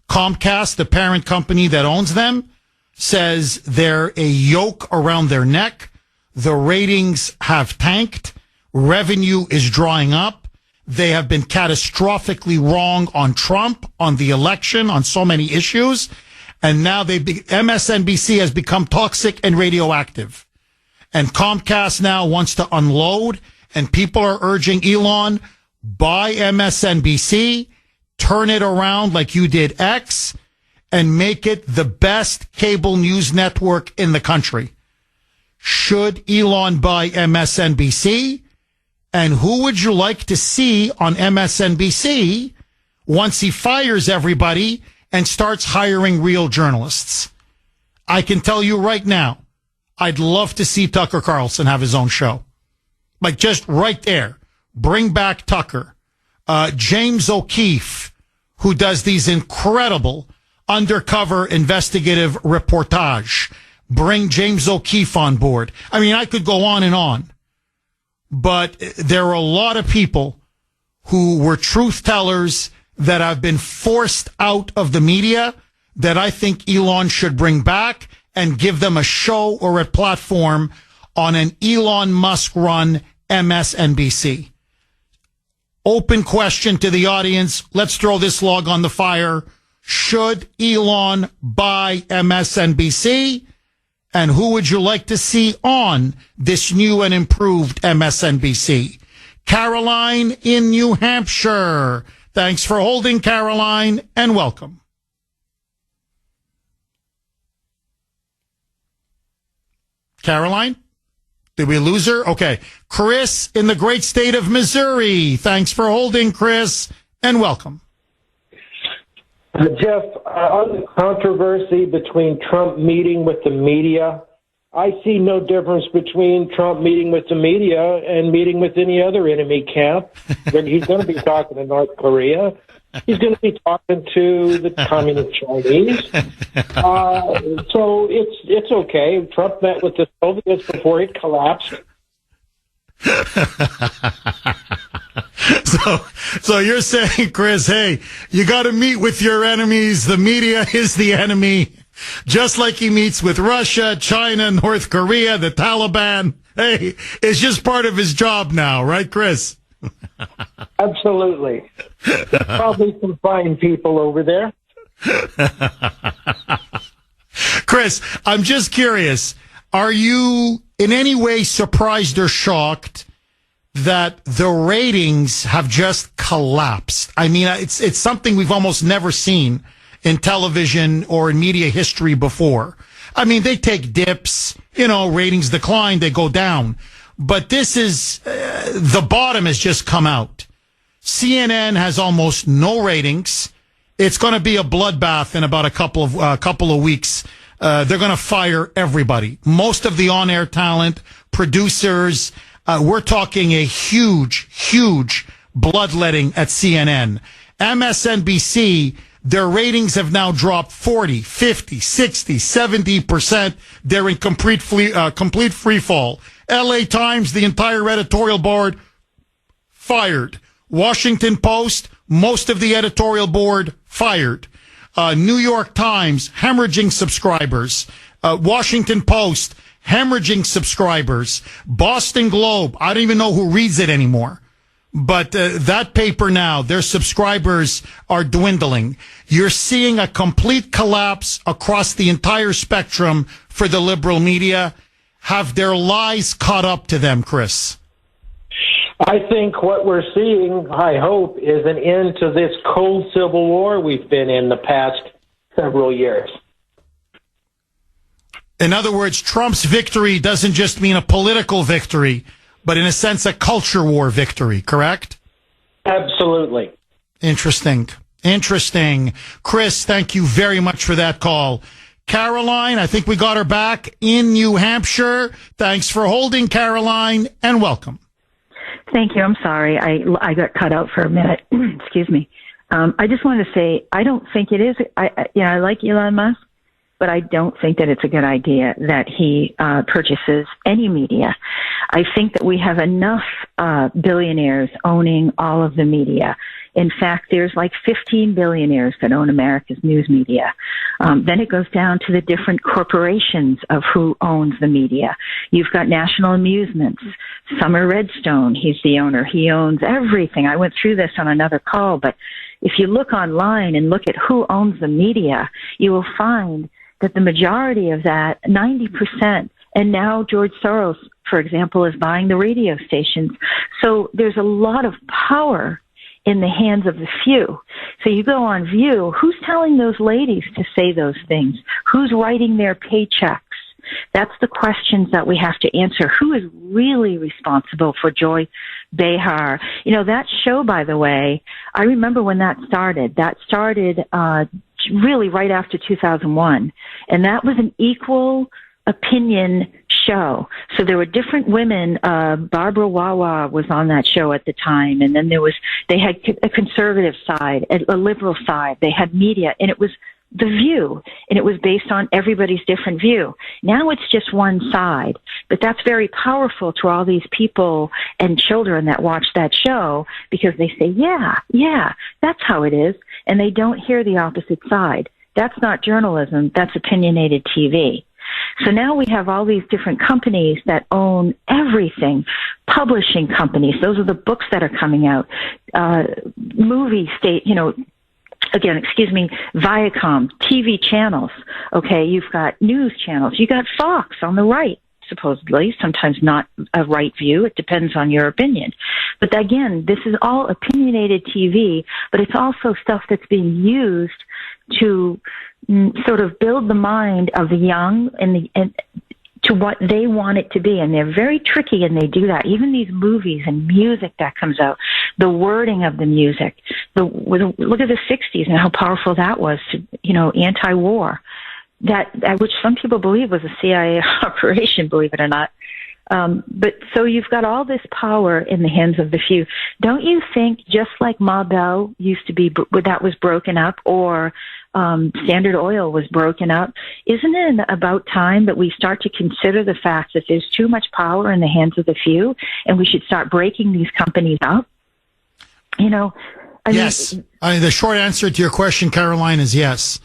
Comcast, the parent company that owns them, says they're a yoke around their neck. The ratings have tanked. Revenue is drying up. They have been catastrophically wrong on Trump, on the election, on so many issues. And now MSNBC has become toxic and radioactive. And Comcast now wants to unload, and people are urging Elon, buy MSNBC, turn it around like you did X, and make it the best cable news network in the country. Should Elon buy MSNBC? And who would you like to see on MSNBC once he fires everybody and starts hiring real journalists? I can tell you right now, I'd love to see Tucker Carlson have his own show. Like just right there. Bring back Tucker. James O'Keefe, who does these incredible undercover investigative reportage. Bring James O'Keefe on board. I mean, I could go on and on. But there are a lot of people who were truth tellers that have been forced out of the media that I think Elon should bring back and give them a show or a platform on an Elon Musk run MSNBC. Open question to the audience. Let's throw this log on the fire. Should Elon buy MSNBC? And who would you like to see on this new and improved MSNBC? Caroline in New Hampshire. Thanks for holding, Caroline, and welcome. Caroline? Did we lose her? Okay. Chris in the great state of Missouri. Thanks for holding, Chris, and welcome. Jeff, on the controversy between Trump meeting with the media, I see no difference between Trump meeting with the media and meeting with any other enemy camp. He's going to be talking to North Korea. He's going to be talking to the communist Chinese. So it's okay. Trump met with the Soviets before it collapsed. So you're saying, Chris, hey, you got to meet with your enemies. The media is the enemy. Just like he meets with Russia, China, North Korea, the Taliban. Hey, it's just part of his job now, right, Chris? Absolutely. There's probably some fine people over there. Chris, I'm just curious. Are you in any way surprised or shocked that the ratings have just collapsed? I mean, it's something we've almost never seen in television or in media history before. I mean, they take dips, ratings decline, they go down. But this is, the bottom has just come out. CNN has almost no ratings. It's going to be a bloodbath in about a couple of weeks. They're going to fire everybody. Most of the on-air talent, producers. We're talking a huge bloodletting at CNN. MSNBC, their ratings have now dropped 40, 50, 60, 70%. They're in complete free fall. LA Times, the entire editorial board, fired. Washington Post, most of the editorial board, fired. New York Times, hemorrhaging subscribers. Washington Post, hemorrhaging subscribers. Boston Globe, I don't even know who reads it anymore. But that paper now, their subscribers are dwindling. You're seeing a complete collapse across the entire spectrum for the liberal media. Have their lies caught up to them, Chris? I think what we're seeing, I hope, is an end to this cold civil war we've been in the past several years. In other words, Trump's victory doesn't just mean a political victory, but in a sense, a culture war victory, correct? Absolutely. Interesting. Chris, thank you very much for that call. Caroline, I think we got her back in New Hampshire. Thanks for holding, Caroline, and welcome. Thank you. I'm sorry. I got cut out for a minute. Excuse me. I just wanted to say, I don't think it is. I like Elon Musk, but I don't think that it's a good idea that he purchases any media. I think that we have enough billionaires owning all of the media. In fact, there's like 15 billionaires that own America's news media. Then it goes down to the different corporations of who owns the media. You've got National Amusements. Summer Redstone, he's the owner. He owns everything. I went through this on another call, but if you look online and look at who owns the media, you will find that the majority of that, 90%, and now George Soros, for example, is buying the radio stations. So there's a lot of power in the hands of the few. So you go on View, who's telling those ladies to say those things? Who's writing their paychecks? That's the questions that we have to answer. Who is really responsible for Joy Behar? That show, by the way, I remember when that started. That started really right after 2001. And that was an equal opinion show. So there were different women. Barbara Wawa was on that show at the time. And then they had a conservative side, a liberal side. They had media, and it was The View, and it was based on everybody's different view. Now it's just one side, but that's very powerful to all these people and children that watch that show, because they say, yeah, that's how it is, and they don't hear the opposite side. That's not journalism, that's opinionated TV. So now we have all these different companies that own everything. Publishing companies, those are the books that are coming out. Movie state, Viacom, TV channels. Okay, you've got news channels. You got Fox on the right, supposedly, sometimes not a right view. It depends on your opinion. But again, this is all opinionated TV, but it's also stuff that's being used to sort of build the mind of the young and to what they want it to be. And they're very tricky, and they do that. Even these movies and music that comes out, the wording of the music, look at the 60s and how powerful that was to, anti-war. That which some people believe was a CIA operation, believe it or not. But so you've got all this power in the hands of the few. Don't you think, just like Ma Bell used to be, that was broken up, or Standard Oil was broken up, isn't it about time that we start to consider the fact that there's too much power in the hands of the few, and we should start breaking these companies up? Yes. The short answer to your question, Caroline, is yes.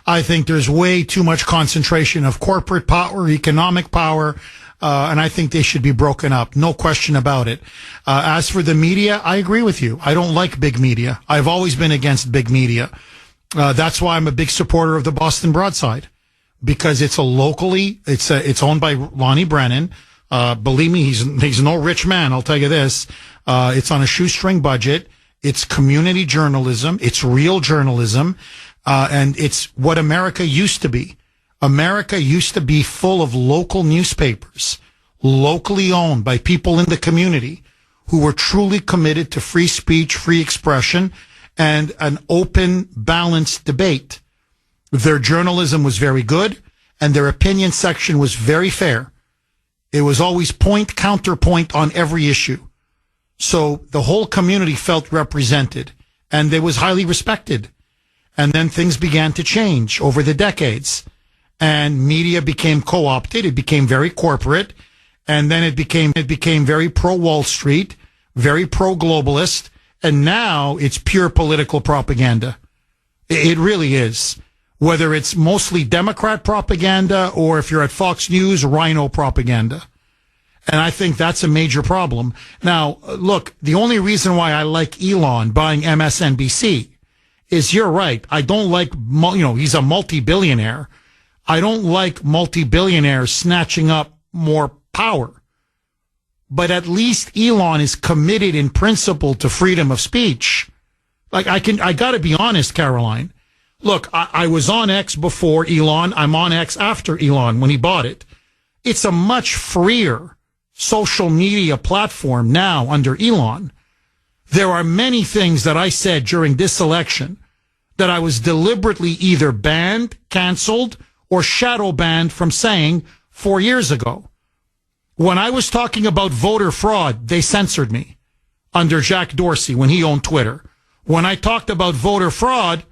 I think there's way too much concentration of corporate power, economic power, and I think they should be broken up. No question about it. As for the media, I agree with you. I don't like big media. I've always been against big media. That's why I'm a big supporter of the Boston Broadside, because it's it's owned by Lonnie Brennan. Believe me, he's no rich man. I'll tell you this. It's on a shoestring budget. It's community journalism. It's real journalism. And it's what America used to be. America used to be full of local newspapers, locally owned by people in the community who were truly committed to free speech, free expression, and an open, balanced debate. Their journalism was very good, and their opinion section was very fair. It was always point, counterpoint on every issue. So the whole community felt represented, and it was highly respected. And then things began to change over the decades, and media became co-opted. It became very corporate, and then it became very pro-Wall Street, very pro-globalist, and now it's pure political propaganda. It really is. Whether it's mostly Democrat propaganda, or if you're at Fox News, Rhino propaganda. And I think that's a major problem. Now, look, the only reason why I like Elon buying MSNBC is, you're right, I don't like, he's a multi-billionaire. I don't like multi-billionaires snatching up more power. But at least Elon is committed in principle to freedom of speech. Like, I gotta be honest, Caroline. Look, I was on X before Elon. I'm on X after Elon when he bought it. It's a much freer social media platform now under Elon. There are many things that I said during this election that I was deliberately either banned, canceled, or shadow banned from saying 4 years ago. When I was talking about voter fraud, they censored me under Jack Dorsey when he owned Twitter. When I talked about voter fraud,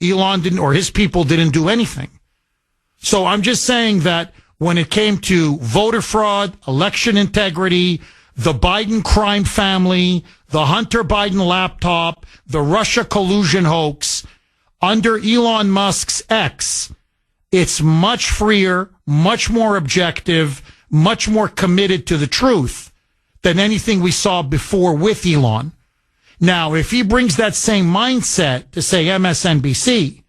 Elon didn't, or his people didn't do anything. So I'm just saying that when it came to voter fraud, election integrity, the Biden crime family, the Hunter Biden laptop, the Russia collusion hoax, under Elon Musk's X, it's much freer, much more objective, much more committed to the truth than anything we saw before with Elon. Now, if he brings that same mindset to, say, MSNBC,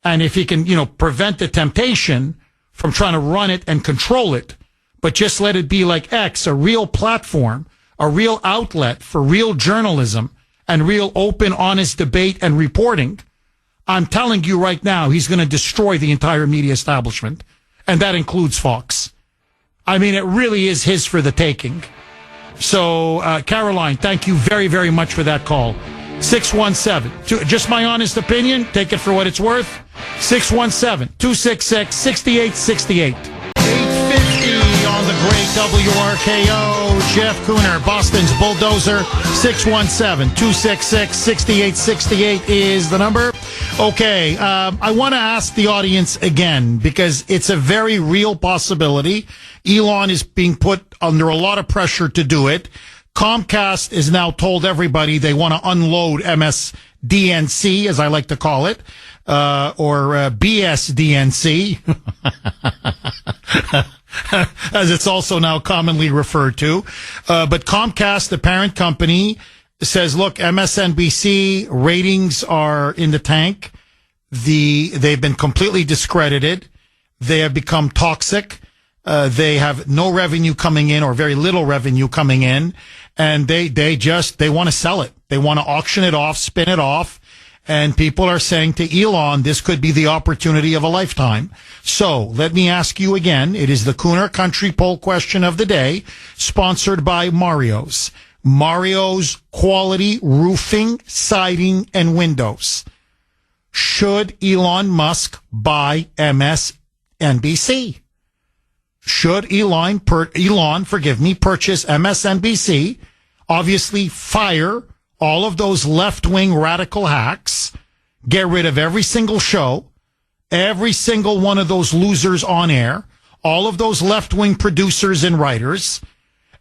and if he can, prevent the temptation from trying to run it and control it, but just let it be like X, a real platform, a real outlet for real journalism and real open, honest debate and reporting, I'm telling you right now, he's going to destroy the entire media establishment. And that includes Fox. I mean, it really is his for the taking. So, Caroline, thank you very, very much for that call. 617, just my honest opinion, take it for what it's worth. 617-266-6868. 850 on the great WRKO. Jeff Kuhner, Boston's Bulldozer. 617-266-6868 is the number. Okay, I want to ask the audience again, because it's a very real possibility. Elon is being put under a lot of pressure to do it. Comcast is now told everybody they want to unload MSNBC DNC, as I like to call it, or BSDNC, as it's also now commonly referred to. But Comcast, the parent company, says, look, MSNBC ratings are in the tank. They've been completely discredited. They have become toxic. They have no revenue coming in or very little revenue coming in. And they want to sell it. They want to auction it off, spin it off. And people are saying to Elon, this could be the opportunity of a lifetime. So let me ask you again. It is the Kuhner Country Poll question of the day, sponsored by Mario's. Mario's quality roofing, siding, and windows. Should Elon Musk buy MSNBC? Should Elon purchase MSNBC? Obviously fire all of those left-wing radical hacks, get rid of every single show, every single one of those losers on air, all of those left-wing producers and writers,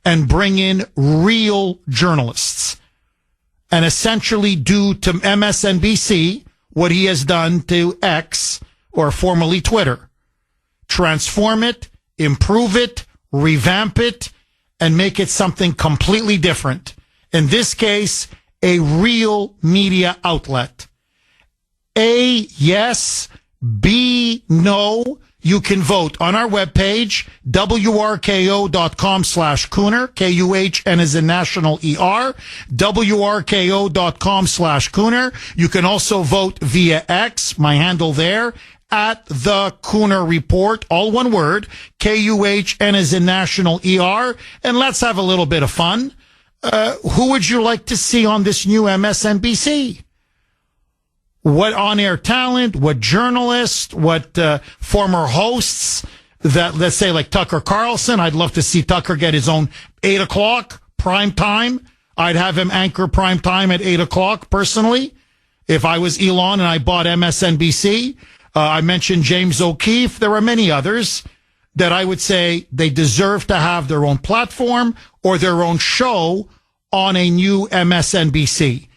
and bring in real journalists, and essentially do to MSNBC what he has done to X, or formerly Twitter. Transform it, improve it, revamp it, and make it something completely different. In this case, a real media outlet. A, yes. B, no. You can vote on our webpage, wrko.com/Kuhner, Kuhn as in national ER, wrko.com/Kuhner. You can also vote via X, my handle there, at the Kuhner Report, all one word, Kuhn as in national ER. And let's have a little bit of fun. Who would you like to see on this new MSNBC? What on-air talent, what journalists, what former hosts that, let's say, like Tucker Carlson. I'd love to see Tucker get his own 8 o'clock prime time. I'd have him anchor prime time at 8 o'clock personally. If I was Elon and I bought MSNBC, I mentioned James O'Keefe. There are many others that I would say they deserve to have their own platform or their own show on a new MSNBC.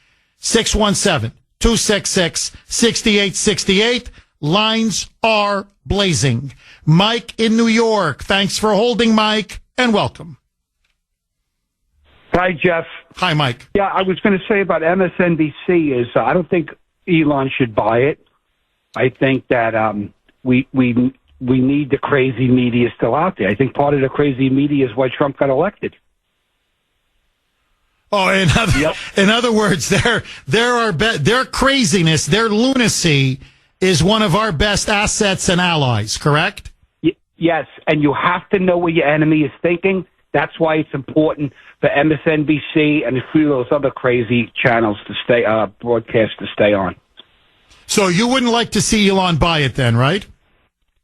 617-266-6868. Lines are blazing. Mike in New York. Thanks for holding, Mike, and welcome. Hi, Jeff. Hi, Mike. Yeah, I was going to say about MSNBC is I don't think Elon should buy it. I think that we need the crazy media still out there. I think part of the crazy media is why Trump got elected. Oh, in other words, their craziness, their lunacy is one of our best assets and allies, correct? Yes, and you have to know what your enemy is thinking. That's why it's important for MSNBC and a few of those other crazy channels to stay broadcast to stay on. So you wouldn't like to see Elon buy it then, right?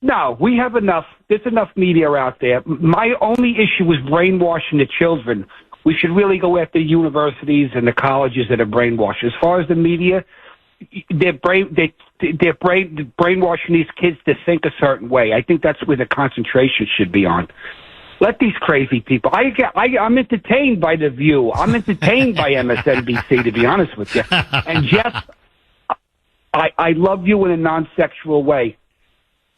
No, we have enough. There's enough media out there. My only issue is brainwashing the children. We should really go after the universities and the colleges that are brainwashed. As far as the media, they're brainwashing these kids to think a certain way. I think that's where the concentration should be on. Let these crazy people. I'm entertained by The View. I'm entertained by MSNBC, to be honest with you. And Jeff, I love you in a non-sexual way.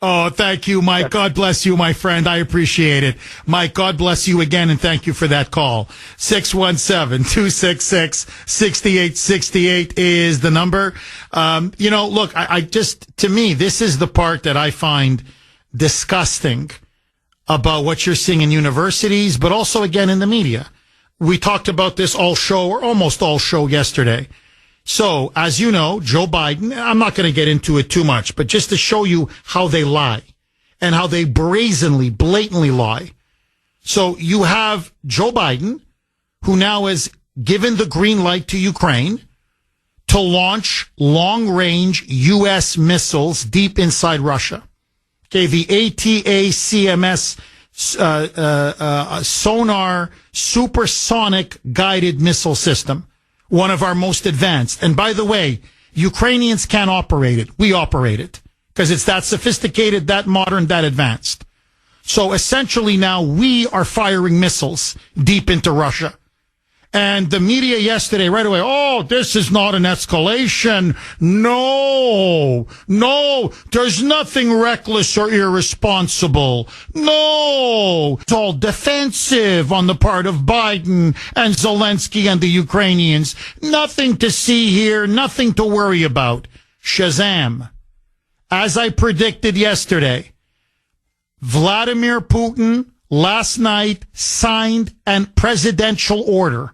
Oh, thank you, Mike. God bless you, my friend. I appreciate it. Mike, God bless you again, and thank you for that call. 617-266-6868 is the number. Look, to me, this is the part that I find disgusting about what you're seeing in universities, but also, again, in the media. We talked about this all show, or almost all show yesterday. So, as you know, Joe Biden, I'm not going to get into it too much, but just to show you how they lie and how they blatantly lie. So you have Joe Biden, who now has given the green light to Ukraine to launch long-range U.S. missiles deep inside Russia. Okay, the ATACMS sonar supersonic guided missile system. One of our most advanced. And by the way, Ukrainians can't operate it. We operate it because it's that sophisticated, that modern, that advanced. So essentially now we are firing missiles deep into Russia. And the media yesterday, right away, oh, this is not an escalation. No, there's nothing reckless or irresponsible. No, it's all defensive on the part of Biden and Zelensky and the Ukrainians. Nothing to see here, nothing to worry about. Shazam. As I predicted yesterday, Vladimir Putin last night signed a presidential order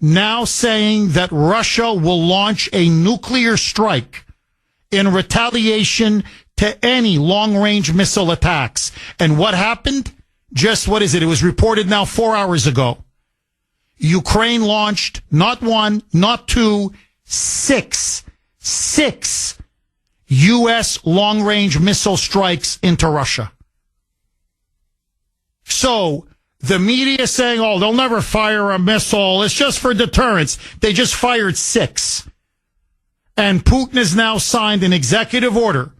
now saying that Russia will launch a nuclear strike in retaliation to any long-range missile attacks. And what happened? Just what is it? It was reported now 4 hours ago. Ukraine launched not one, not two, six U.S. long-range missile strikes into Russia. So the media saying, oh, they'll never fire a missile. It's just for deterrence. They just fired 6. And Putin has now signed an executive order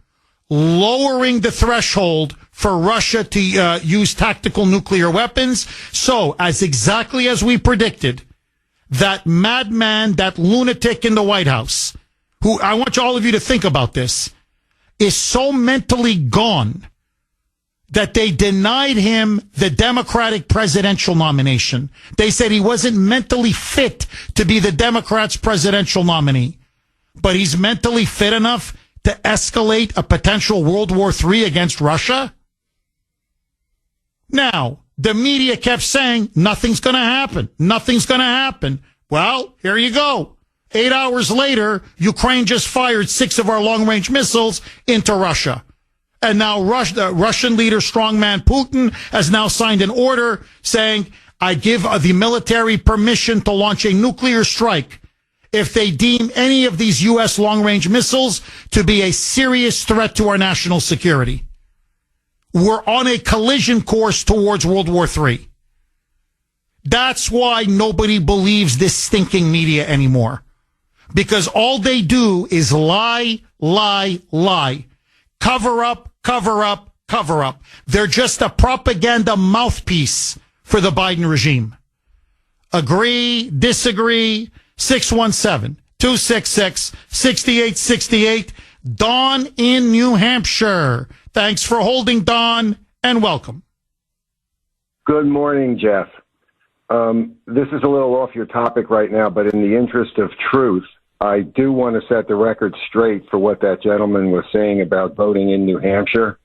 lowering the threshold for Russia to use tactical nuclear weapons. So, exactly as we predicted, that madman, that lunatic in the White House, who I want all of you to think about this, is so mentally gone that they denied him the Democratic presidential nomination. They said he wasn't mentally fit to be the Democrats' presidential nominee. But he's mentally fit enough to escalate a potential World War III against Russia? Now, the media kept saying, nothing's going to happen. Nothing's going to happen. Well, here you go. 8 hours later, Ukraine just fired 6 of our long-range missiles into Russia. And now Russian leader, strongman Putin, has now signed an order saying, I give the military permission to launch a nuclear strike if they deem any of these U.S. long-range missiles to be a serious threat to our national security. We're on a collision course towards World War III. That's why nobody believes this stinking media anymore. Because all they do is lie. Cover up. They're just a propaganda mouthpiece for the Biden regime. Agree, disagree, 617-266-6868. Don in New Hampshire. Thanks for holding, Don, and welcome. Good morning, Jeff. This is a little off your topic right now, but in the interest of truth, I do want to set the record straight for what that gentleman was saying about voting in New Hampshire.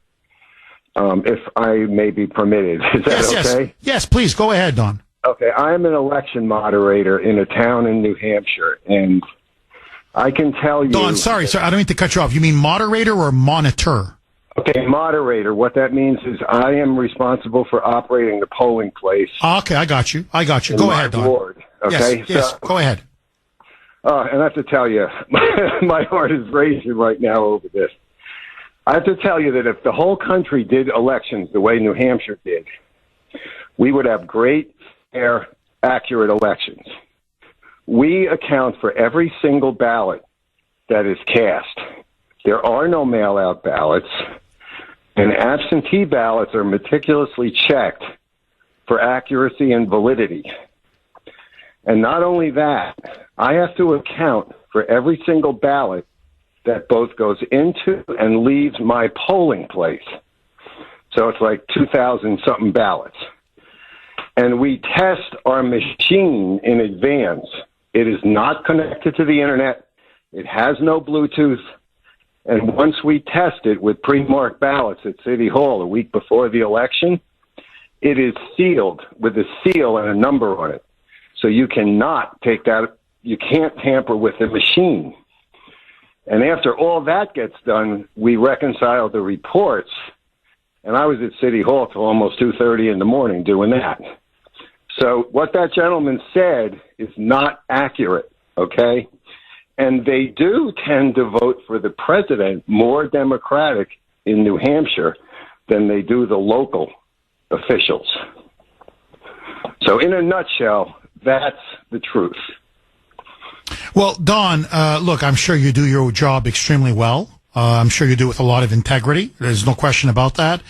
If I may be permitted. Is that okay? Yes, please. Go ahead, Don. Okay. I'm an election moderator in a town in New Hampshire, and I can tell you... Don, sorry. I don't mean to cut you off. You mean moderator or monitor? Okay, moderator. What that means is I am responsible for operating the polling place. Okay, I got you. Go ahead, Don. Ward, okay? Yes, go ahead. And I have to tell you, my heart is racing right now over this. I have to tell you that if the whole country did elections the way New Hampshire did, we would have great, fair, accurate elections. We account for every single ballot that is cast. There are no mail-out ballots, and absentee ballots are meticulously checked for accuracy and validity. And not only that, I have to account for every single ballot that both goes into and leaves my polling place. So it's like 2,000-something ballots. And we test our machine in advance. It is not connected to the internet. It has no Bluetooth. And once we test it with pre-marked ballots at City Hall a week before the election, it is sealed with a seal and a number on it. So you cannot take that, you can't tamper with the machine. And after all that gets done, we reconcile the reports. And I was at City Hall till almost 2:30 in the morning doing that. So what that gentleman said is not accurate, okay? And they do tend to vote for the president more Democratic in New Hampshire than they do the local officials. So in a nutshell, that's the truth. Well, Don, look, I'm sure you do your job extremely well. I'm sure you do it with a lot of integrity. There's no question about that.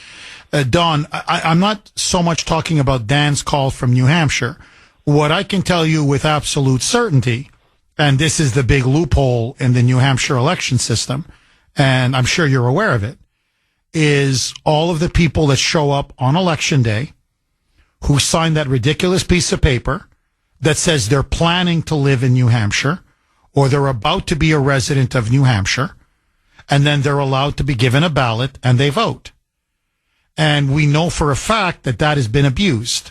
Don, I'm not so much talking about Dan's call from New Hampshire. What I can tell you with absolute certainty, and this is the big loophole in the New Hampshire election system, and I'm sure you're aware of it, is all of the people that show up on election day who sign that ridiculous piece of paper that says they're planning to live in New Hampshire or they're about to be a resident of New Hampshire, and then they're allowed to be given a ballot and they vote. And we know for a fact that that has been abused,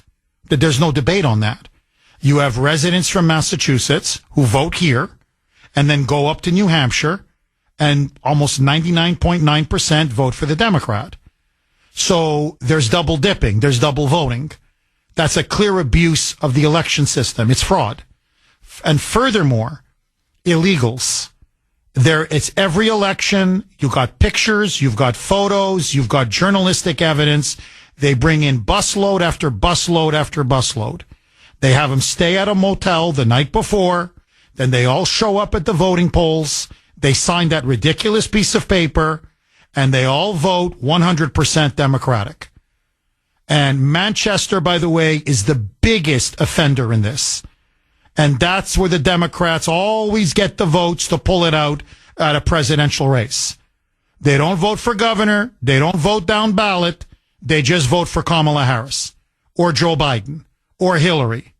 that there's no debate on that. You have residents from Massachusetts who vote here and then go up to New Hampshire, and almost 99.9% vote for the Democrat. So there's double dipping. There's double voting. That's a clear abuse of the election system. It's fraud. And furthermore, illegals. It's every election. You've got pictures. You've got photos. You've got journalistic evidence. They bring in busload after busload after busload. They have them stay at a motel the night before. Then they all show up at the voting polls. They sign that ridiculous piece of paper, and they all vote 100% Democratic. And Manchester, by the way, is the biggest offender in this. And that's where the Democrats always get the votes to pull it out at a presidential race. They don't vote for governor. They don't vote down ballot. They just vote for Kamala Harris or Joe Biden or Hillary.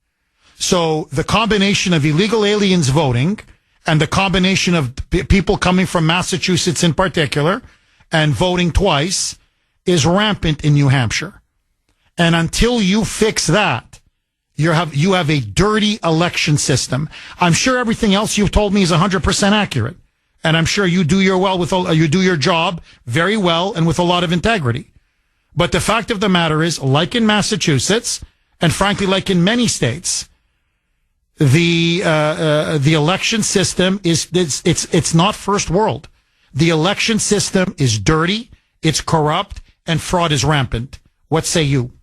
So the combination of illegal aliens voting and the combination of people coming from Massachusetts in particular and voting twice is rampant in New Hampshire. And until you fix that, you have a dirty election system. I'm sure everything else you've told me is 100% accurate. And I'm sure you do your job very well and with a lot of integrity. But the fact of the matter is, like in Massachusetts, and frankly, like in many states, the election system it's not first world. The election system is dirty, it's corrupt, and fraud is rampant. What say you?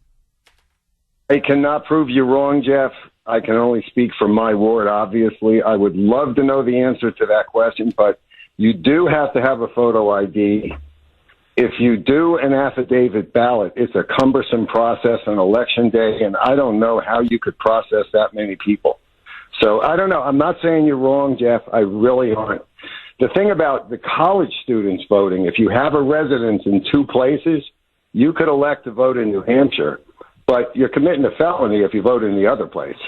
I cannot prove you wrong, Jeff. I can only speak for my ward, obviously. I would love to know the answer to that question, but you do have to have a photo ID. If you do an affidavit ballot, it's a cumbersome process on election day, and I don't know how you could process that many people. So I don't know. I'm not saying you're wrong, Jeff. I really aren't. The thing about the college students voting, if you have a residence in two places, you could elect to vote in New Hampshire, but you're committing a felony if you vote in the other place.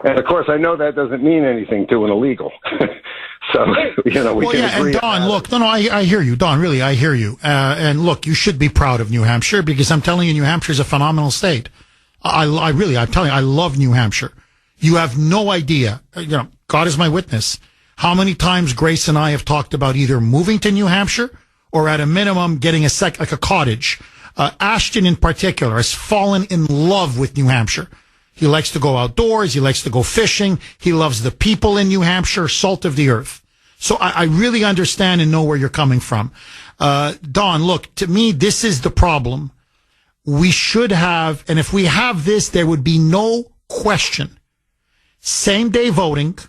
And, of course, I know that doesn't mean anything to an illegal. So, we can agree. And Don, look, I hear you. Don, really, I hear you. And look, you should be proud of New Hampshire because I'm telling you, New Hampshire is a phenomenal state. I'm telling you, I love New Hampshire. You have no idea. God is my witness. How many times Grace and I have talked about either moving to New Hampshire or at a minimum getting like a cottage. Ashton in particular has fallen in love with New Hampshire. He likes to go outdoors. He likes to go fishing. He loves the people in New Hampshire, salt of the earth. So I really understand and know where you're coming from. Don, look, to me, this is the problem. We should have, and if we have this, there would be no question. Same day voting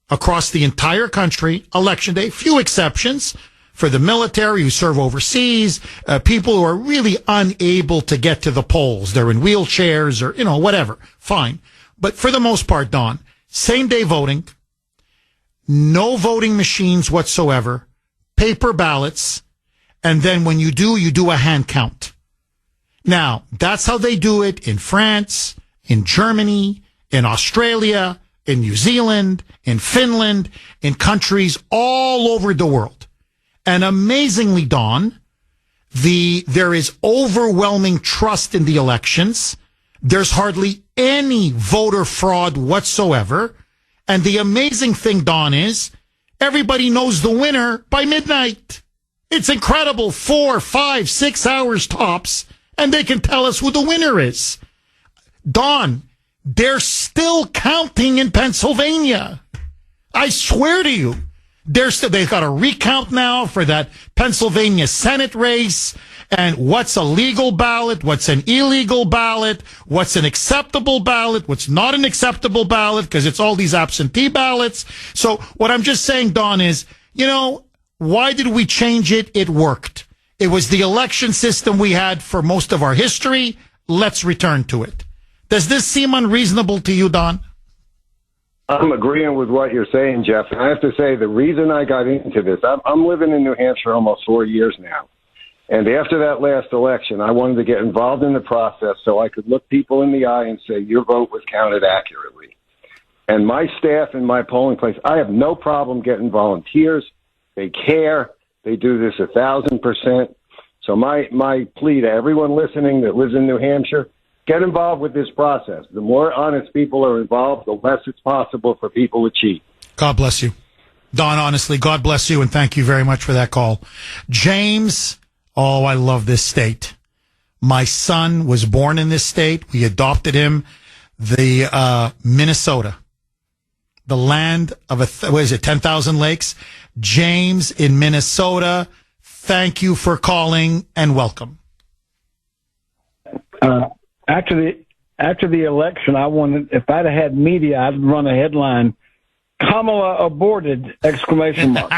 across the entire country, election day, few exceptions for the military who serve overseas, people who are really unable to get to the polls. They're in wheelchairs or, whatever. Fine. But for the most part, Don, same day voting, no voting machines whatsoever, paper ballots, and then when you do a hand count. Now, that's how they do it in France, in Germany, in Australia, in New Zealand, in Finland, in countries all over the world. And amazingly, Don, there is overwhelming trust in the elections. There's hardly any voter fraud whatsoever. And the amazing thing, Don, is everybody knows the winner by midnight. It's incredible. 4, 5, 6 hours tops, and they can tell us who the winner is. Don, they're still counting in Pennsylvania. I swear to you. They've got a recount now for that Pennsylvania Senate race. And what's a legal ballot? What's an illegal ballot? What's an acceptable ballot? What's not an acceptable ballot? Because it's all these absentee ballots. So what I'm just saying, Don, is, why did we change it? It worked. It was the election system we had for most of our history. Let's return to it. Does this seem unreasonable to you, Don? I'm agreeing with what you're saying, Jeff. And I have to say, the reason I got into this, I'm living in New Hampshire almost 4 years now. And after that last election, I wanted to get involved in the process so I could look people in the eye and say, your vote was counted accurately. And my staff in my polling place, I have no problem getting volunteers. They care. They do this 1,000%. So my plea to everyone listening that lives in New Hampshire, get involved with this process. The more honest people are involved, the less it's possible for people to cheat. God bless you. Don, honestly, God bless you, and thank you very much for that call. James, oh, I love this state. My son was born in this state. We adopted him. Minnesota, the land of 10,000 lakes. James in Minnesota, thank you for calling and welcome. After the election, I wanted, if I'd have had media, I'd run a headline, Kamala aborted, exclamation mark.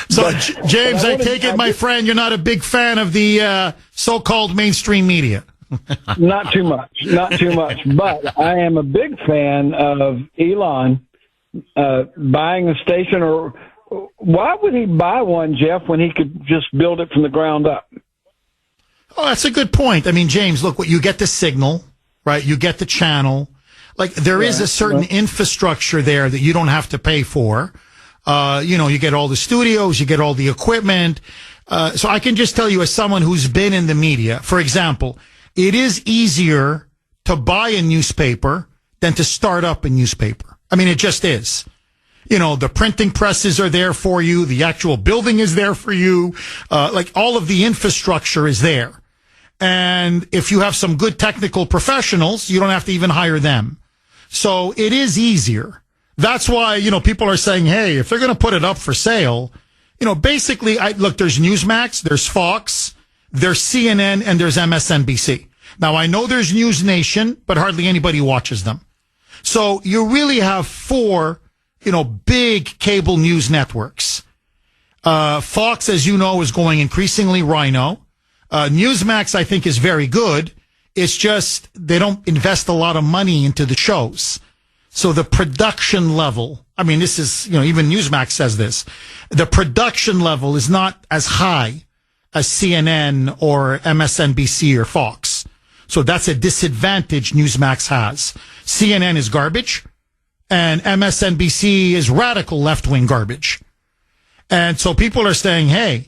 So, James, I take it, my friend, you're not a big fan of the so-called mainstream media. Not too much. But I am a big fan of Elon buying a station. Or why would he buy one, Jeff, when he could just build it from the ground up? Oh, that's a good point. I mean, James, look, you get the signal, right? You get the channel. Like, there is a certain infrastructure there that you don't have to pay for. You get all the studios, you get all the equipment. So I can just tell you, as someone who's been in the media, for example, it is easier to buy a newspaper than to start up a newspaper. I mean, it just is. The printing presses are there for you. The actual building is there for you. All of the infrastructure is there. And if you have some good technical professionals, you don't have to even hire them. So it is easier. That's why, people are saying, hey, if they're going to put it up for sale, basically, there's Newsmax, there's Fox, there's CNN, and there's MSNBC. Now, I know there's News Nation, but hardly anybody watches them. So you really have four, big cable news networks. Fox, as you know, is going increasingly rhino. Newsmax, I think, is very good. It's just they don't invest a lot of money into the shows. So the production level, I mean, this is, even Newsmax says this, the production level is not as high as CNN or MSNBC or Fox. So that's a disadvantage Newsmax has. CNN is garbage, and MSNBC is radical left-wing garbage. And so people are saying, hey,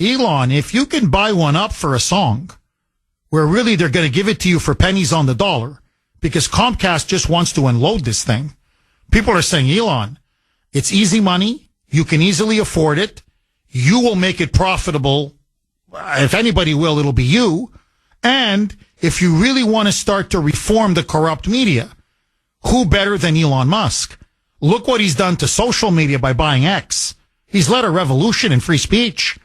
Elon, if you can buy one up for a song, where really they're going to give it to you for pennies on the dollar, because Comcast just wants to unload this thing. People are saying, Elon, it's easy money. You can easily afford it. You will make it profitable. If anybody will, it'll be you. And if you really want to start to reform the corrupt media, who better than Elon Musk? Look what he's done to social media by buying X. He's led a revolution in free speech.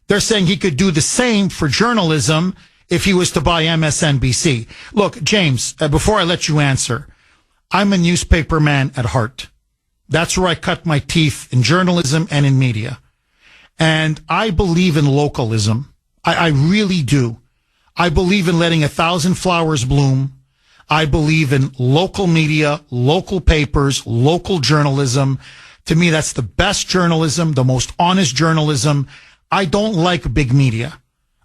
They're saying he could do the same for journalism if he was to buy MSNBC. Look, James, before I let you answer, I'm a newspaper man at heart. That's where I cut my teeth in journalism and in media. And I believe in localism. I really do. I believe in letting 1,000 flowers bloom. I believe in local media, local papers, local journalism. To me, that's the best journalism, the most honest journalism. I don't like big media.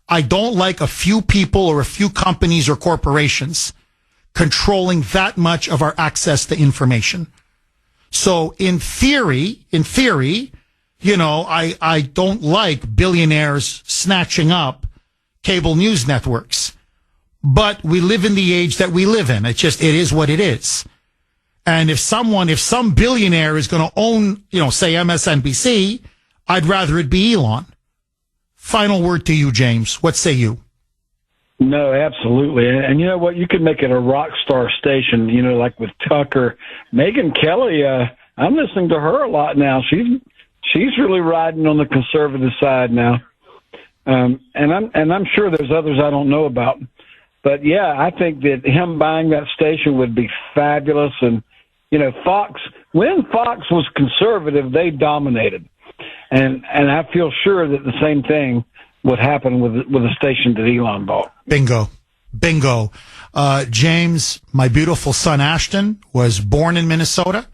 I don't like a few people or a few companies or corporations controlling that much of our access to information. So in theory, I don't like billionaires snatching up cable news networks. But we live in the age that we live in. It is what it is. And if some billionaire is going to own, say MSNBC, I'd rather it be Elon. Final word to you, James. What say you? No, absolutely. And you know what? You could make it a rock star station, like with Tucker. Megyn Kelly, I'm listening to her a lot now. She's really riding on the conservative side now. And I'm sure there's others I don't know about. But yeah, I think that him buying that station would be fabulous. And, Fox, when Fox was conservative, they dominated. And I feel sure that the same thing what happened with the station that Elon bought. Bingo. James, my beautiful son Ashton was born in Minnesota.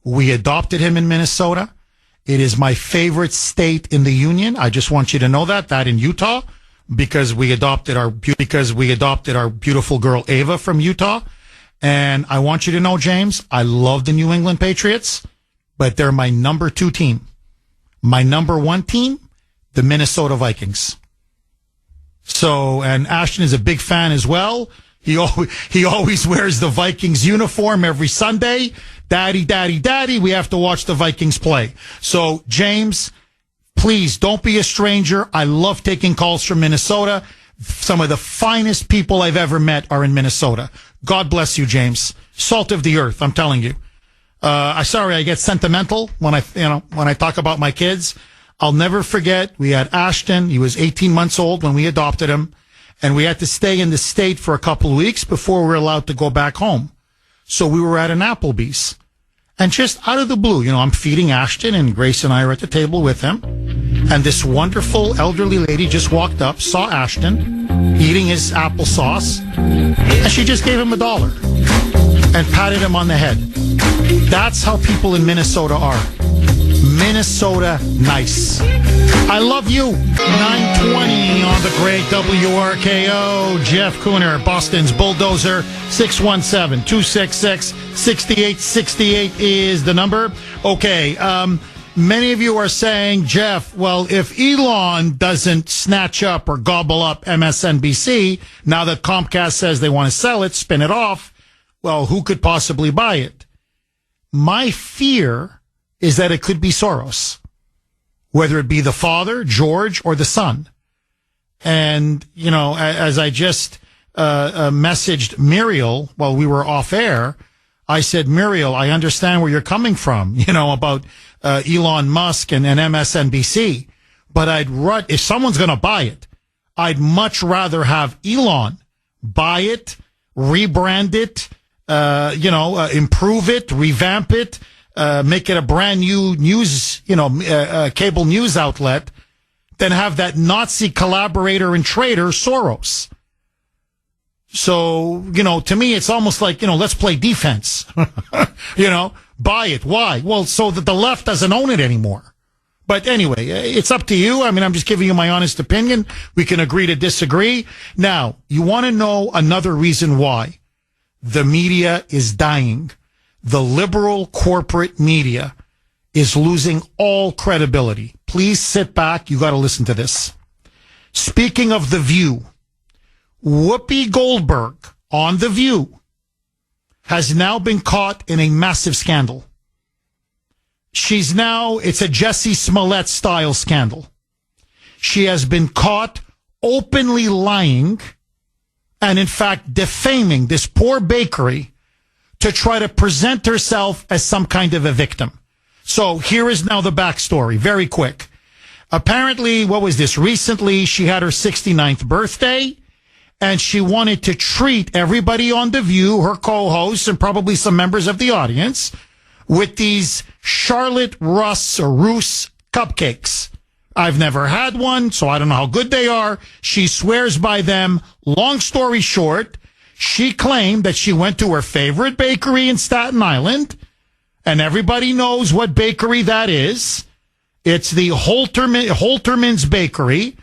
We adopted him in Minnesota. It is my favorite state in the union. I just want you to know that in Utah, because we adopted our beautiful girl Ava from Utah. And I want you to know, James, I love the New England Patriots, but they're my number 2 team. My number 1 team, the Minnesota Vikings. So, and Ashton is a big fan as well. He always wears the Vikings uniform every Sunday. Daddy, we have to watch the Vikings play. So, James, please don't be a stranger. I love taking calls from Minnesota. Some of the finest people I've ever met are in Minnesota. God bless you, James. Salt of the earth, I'm telling you. Sorry, I get sentimental when I talk about my kids. I'll never forget, we had Ashton. He was 18 months old when we adopted him, and we had to stay in the state for a couple of weeks before we were allowed to go back home. So we were at an Applebee's, and just out of the blue, I'm feeding Ashton, and Grace and I are at the table with him, and this wonderful elderly lady just walked up, saw Ashton eating his applesauce, and she just gave him $1 and patted him on the head. That's how people in Minnesota are. Minnesota nice. I love you. 920 on the great WRKO. Jeff Kuhner, Boston's Bulldozer. 617-266-6868 is the number. Okay, many of you are saying, Jeff, well, if Elon doesn't snatch up or gobble up MSNBC, now that Comcast says they want to sell it, spin it off, well, who could possibly buy it? My fear is that it could be Soros, whether it be the father, George, or the son. And, as I just messaged Muriel while we were off air, I said, Muriel, I understand where you're coming from, about Elon Musk and MSNBC. But if someone's going to buy it, I'd much rather have Elon buy it, rebrand it, improve it, revamp it, make it a brand new news, cable news outlet, than have that Nazi collaborator and traitor, Soros. So, to me, it's almost like, let's play defense. Buy it. Why? Well, so that the left doesn't own it anymore. But anyway, it's up to you. I mean, I'm just giving you my honest opinion. We can agree to disagree. Now, you want to know another reason why the media is dying. The liberal corporate media is losing all credibility. Please sit back. You got to listen to this. Speaking of The View, Whoopi Goldberg on The View has now been caught in a massive scandal. It's a Jussie Smollett style scandal. She has been caught openly lying and, in fact, defaming this poor bakery to try to present herself as some kind of a victim. So here is now the backstory, very quick. Apparently, what was this? Recently, she had her 69th birthday, and she wanted to treat everybody on The View, her co-hosts, and probably some members of the audience, with these Charlotte Russe cupcakes. I've never had one, so I don't know how good they are. She swears by them. Long story short, she claimed that she went to her favorite bakery in Staten Island, and everybody knows what bakery that is. It's the Holterman's Bakery.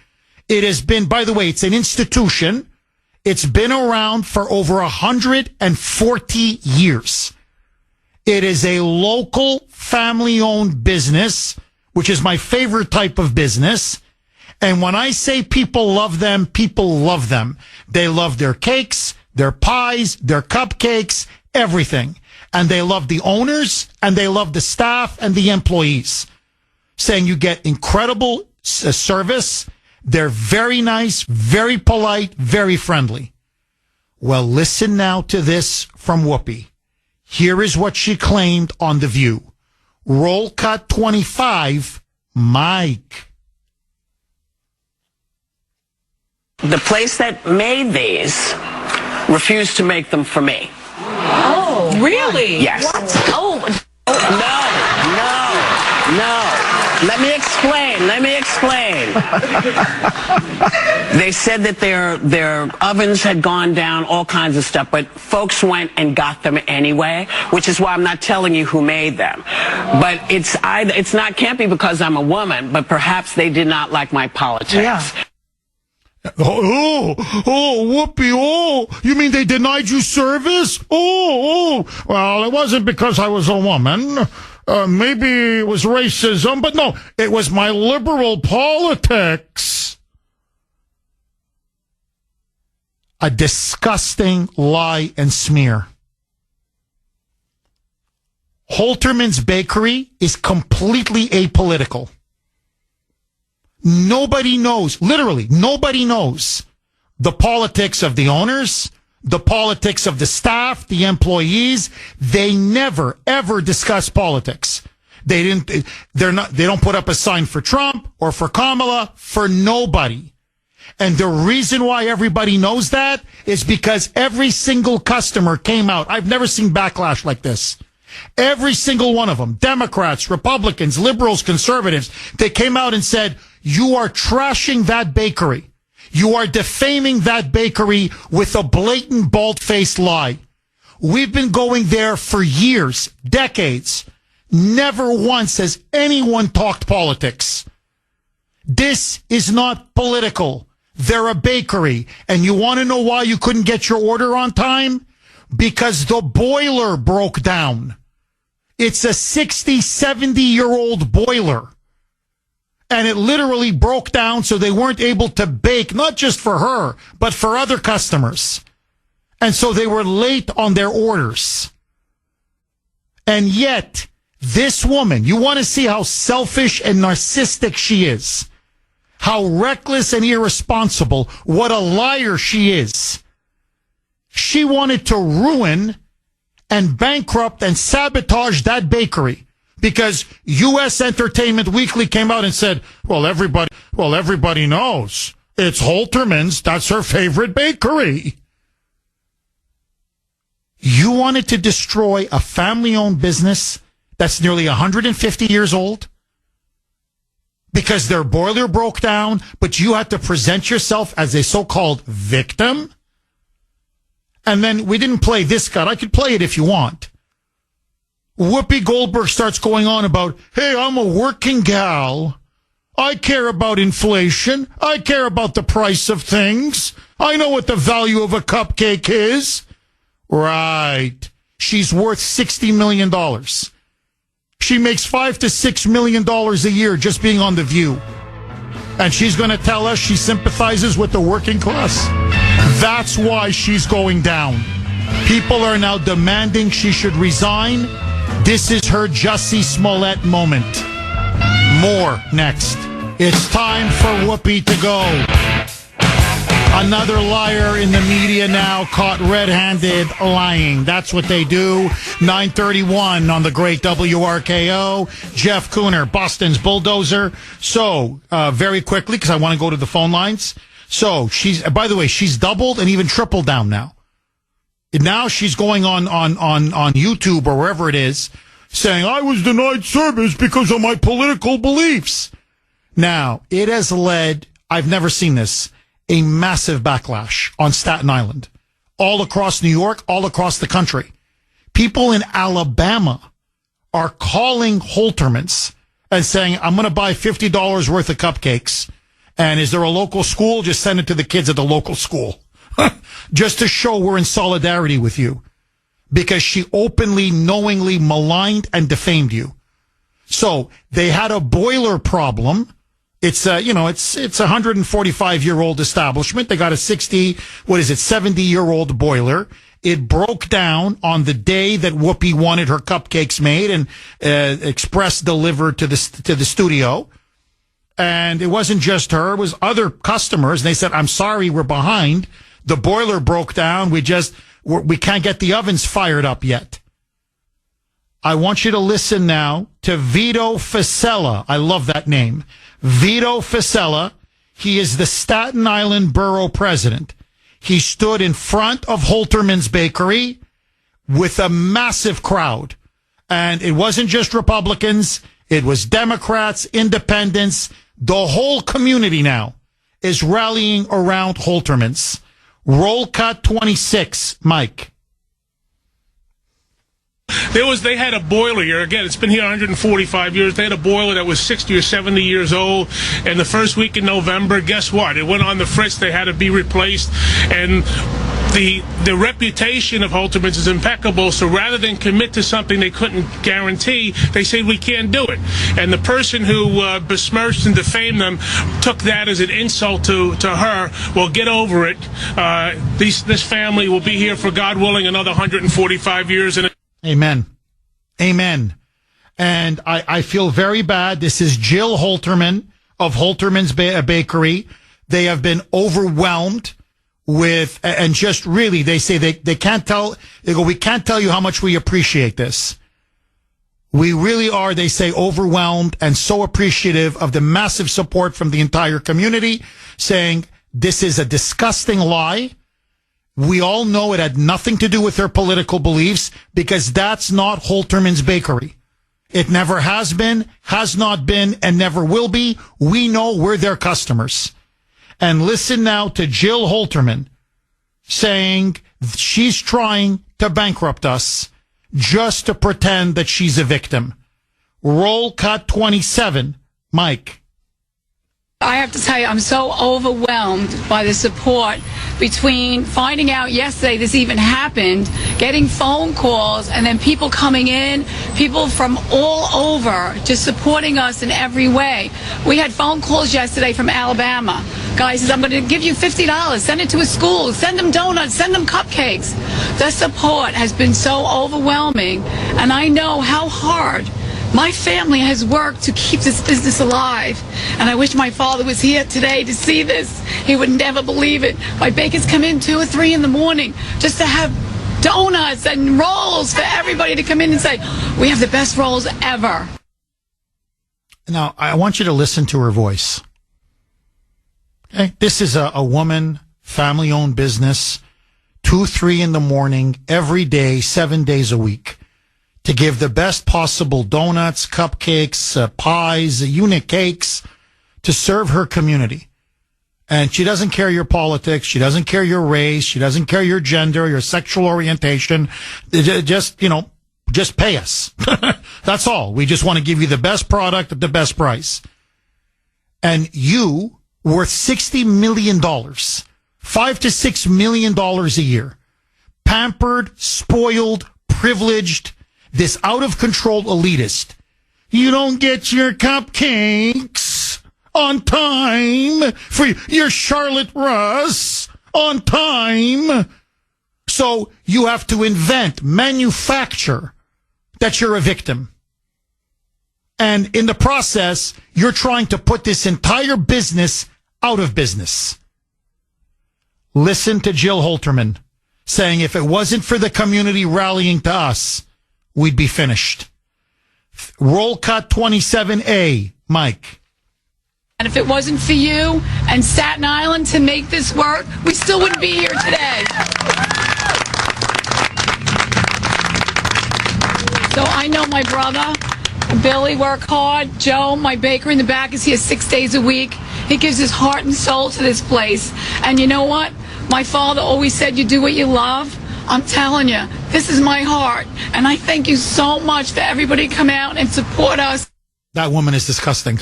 It has been, by the way, it's an institution. It's been around for over 140 years. It is a local family-owned business, which is my favorite type of business. And when I say people love them, people love them. They love their cakes, their pies, their cupcakes, everything. And they love the owners, and they love the staff and the employees, saying you get incredible service. They're very nice, very polite, very friendly. Well, listen now to this from Whoopi. Here is what she claimed on The View. Roll cut 25, Mike. The place that made these refused to make them for me. Oh, really? Yes. What? Oh. No. Let me explain. Let me explain. They said that their ovens had gone down, all kinds of stuff, but folks went and got them anyway, which is why I'm not telling you who made them. But can't be because I'm a woman, but perhaps they did not like my politics. Yeah. Whoopi, you mean they denied you service? Well, it wasn't because I was a woman. Maybe it was racism, but no, it was my liberal politics. A disgusting lie and smear. Holterman's Bakery is completely apolitical. Nobody knows, literally, nobody knows the politics of the owners, the politics of the staff, the employees. They never, ever discuss politics. They don't put up a sign for Trump or for Kamala, for nobody. And the reason why everybody knows that is because every single customer came out. I've never seen backlash like this. Every single one of them, Democrats, Republicans, liberals, conservatives, they came out and said, you are trashing that bakery. You are defaming that bakery with a blatant, bald-faced lie. We've been going there for years, decades. Never once has anyone talked politics. This is not political. They're a bakery. And you want to know why you couldn't get your order on time? Because the boiler broke down. It's a 60, 70-year-old boiler. And it literally broke down, so they weren't able to bake, not just for her, but for other customers. And so they were late on their orders. And yet, this woman, you want to see how selfish and narcissistic she is, how reckless and irresponsible, what a liar she is. She wanted to ruin and bankrupt and sabotage that bakery because U.S. Entertainment Weekly came out and said, well, everybody knows it's Holterman's. That's her favorite bakery. You wanted to destroy a family-owned business that's nearly 150 years old because their boiler broke down, but you had to present yourself as a so-called victim? And then we didn't play this cut. I could play it if you want. Whoopi Goldberg starts going on about, hey, I'm a working gal. I care about inflation. I care about the price of things. I know what the value of a cupcake is. Right. She's worth $60 million. She makes $5 to $6 million a year just being on The View. And she's going to tell us she sympathizes with the working class. That's why she's going down. People are now demanding she should resign. This is her Jussie Smollett moment. More next. It's time for Whoopi to go. Another liar in the media now caught red-handed lying. That's what they do. 9:31 on the great WRKO. Jeff Kuhner, Boston's bulldozer. So, very quickly, because I want to go to the phone lines. So, by the way, she's doubled and even tripled down now. Now she's going on YouTube or wherever it is, saying, I was denied service because of my political beliefs. Now, it has led, I've never seen this, a massive backlash on Staten Island, all across New York, all across the country. People in Alabama are calling Holterman's and saying, I'm going to buy $50 worth of cupcakes. And is there a local school? Just send it to the kids at the local school. Just to show we're in solidarity with you. Because she openly, knowingly maligned and defamed you. So they had a boiler problem. It's a 145-year-old establishment. They got a 70-year-old boiler. It broke down on the day that Whoopi wanted her cupcakes made and express delivered to the studio. And it wasn't just her; it was other customers. They said, "I'm sorry, we're behind. The boiler broke down. We can't get the ovens fired up yet." I want you to listen now to Vito Fasella. I love that name. Vito Fasella. He is the Staten Island Borough President. He stood in front of Holterman's Bakery with a massive crowd. And it wasn't just Republicans. It was Democrats, independents, The whole community now is rallying around Holterman's. Roll cut 26, Mike. They had a boiler here. Again, it's been here 145 years. They had a boiler that was 60 or 70 years old. And the first week in November, guess what? It went on the fritz. They had to be replaced. And the reputation of Holterman's is impeccable. So rather than commit to something they couldn't guarantee, they said we can't do it. And the person who besmirched and defamed them took that as an insult to her. Well, get over it. This family will be here for, God willing, another 145 years. Amen. Amen. And I feel very bad. This is Jill Holterman of Holterman's Bakery. They have been overwhelmed with, and just really, they say they can't tell, they go, we can't tell you how much we appreciate this. We really are, they say, overwhelmed and so appreciative of the massive support from the entire community, saying this is a disgusting lie. We all know it had nothing to do with their political beliefs, because that's not Holterman's Bakery. It never has been, has not been, and never will be. We know we're their customers. And listen now to Jill Holterman saying she's trying to bankrupt us just to pretend that she's a victim. Roll cut 27, Mike. I have to tell you, I'm so overwhelmed by the support between finding out yesterday this even happened, getting phone calls, and then people coming in, people from all over just supporting us in every way. We had phone calls yesterday from Alabama. Guy says, I'm going to give you $50, send it to a school, send them donuts, send them cupcakes. The support has been so overwhelming, and I know how hard my family has worked to keep this business alive, and I wish my father was here today to see this. He would never believe it. My bakers come in 2 or 3 in the morning just to have donuts and rolls for everybody to come in and say, we have the best rolls ever. Now, I want you to listen to her voice. Okay? This is a woman, family-owned business, 2, 3 in the morning, every day, 7 days a week, to give the best possible donuts, cupcakes, pies, unit cakes, to serve her community. And she doesn't care your politics. She doesn't care your race. She doesn't care your gender, your sexual orientation. Just pay us. That's all. We just want to give you the best product at the best price. And you, worth $60 million, $5 to $6 million a year, pampered, spoiled, privileged, this out-of-control elitist. You don't get your cupcakes on time for your Charlotte Russ on time. So you have to invent, manufacture that you're a victim. And in the process, you're trying to put this entire business out of business. Listen to Jill Holterman saying if it wasn't for the community rallying to us, we'd be finished. Roll cut 27A, Mike. And if it wasn't for you and Staten Island to make this work, we still wouldn't be here today. So I know my brother, Billy, work hard. Joe, my baker in the back, is here 6 days a week. He gives his heart and soul to this place. And you know what? My father always said, you do what you love. I'm telling you, this is my heart. And I thank you so much for everybody come out and support us. That woman is disgusting.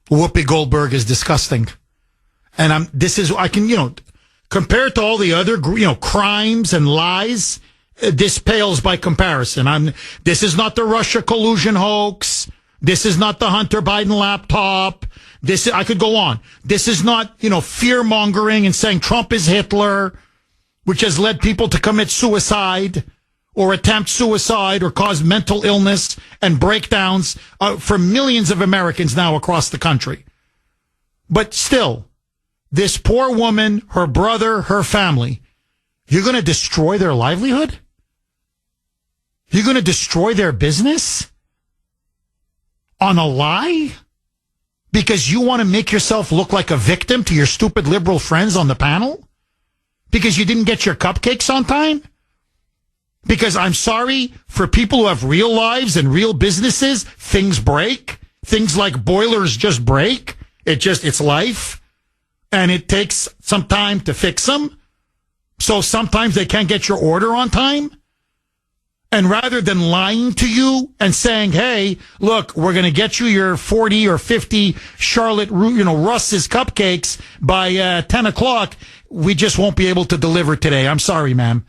Whoopi Goldberg is disgusting. And compared to all the other, crimes and lies, this pales by comparison. This is not the Russia collusion hoax. This is not the Hunter Biden laptop. I could go on. This is not, fear mongering and saying Trump is Hitler, which has led people to commit suicide or attempt suicide or cause mental illness and breakdowns for millions of Americans now across the country. But still, this poor woman, her brother, her family, you're going to destroy their livelihood? You're going to destroy their business? On a lie? Because you want to make yourself look like a victim to your stupid liberal friends on the panel? Because you didn't get your cupcakes on time? Because I'm sorry, for people who have real lives and real businesses, things break. Things like boilers just break. It's life, and it takes some time to fix them. So sometimes they can't get your order on time. And rather than lying to you and saying, hey, look, we're going to get you your 40 or 50 Charlotte, Russ's cupcakes by 10 o'clock, we just won't be able to deliver today. I'm sorry, ma'am.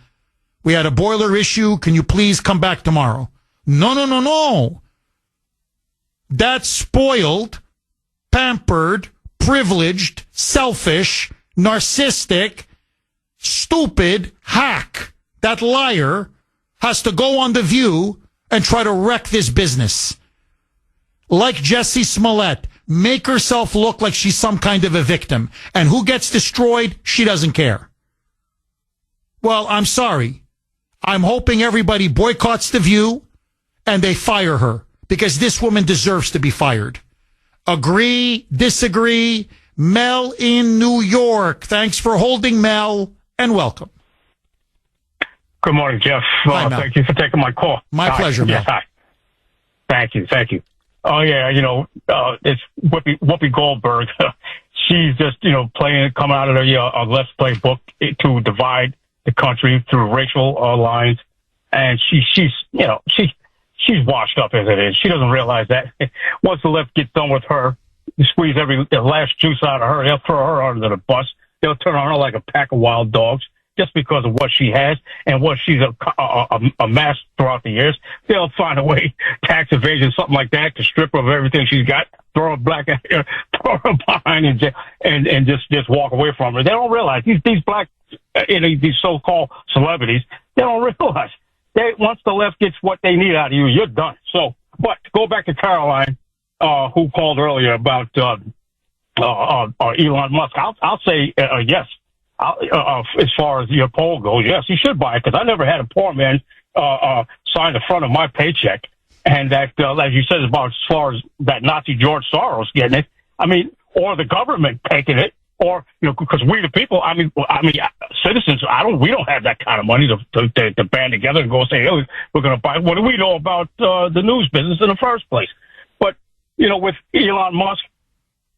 We had a boiler issue. Can you please come back tomorrow? No. That's spoiled, pampered, privileged, selfish, narcissistic, stupid hack. That liar has to go on The View and try to wreck this business. Like Jussie Smollett, make herself look like she's some kind of a victim. And who gets destroyed, she doesn't care. Well, I'm sorry. I'm hoping everybody boycotts The View and they fire her, because this woman deserves to be fired. Agree, disagree. Mel in New York. Thanks for holding, Mel, and welcome. Good morning, Jeff. Thank you for taking my call. My pleasure, Mel. Yes, hi. Thank you. Oh, yeah, it's Whoopi Goldberg. She's just, coming out of the Let's Play book to divide the country through racial lines. And she's washed up as it is. She doesn't realize that. Once the left gets done with her, you squeeze the last juice out of her, they'll throw her under the bus. They'll turn on her like a pack of wild dogs. Just because of what she has and what she's amassed throughout the years, they'll find a way, tax evasion, something like that, to strip her of everything she's got, throw her behind and just walk away from her. They don't realize these black, these so-called celebrities, they don't realize once the left gets what they need out of you, you're done. So, but to go back to Caroline, who called earlier about Elon Musk, I'll say yes. As far as your poll goes, yes, you should buy it, because I never had a poor man sign the front of my paycheck. And that, as you said, about as far as that Nazi George Soros getting it, or the government taking it, or, because we the people, citizens, we don't have that kind of money to band together and go say, hey, we're going to buy. What do we know about the news business in the first place? But, with Elon Musk,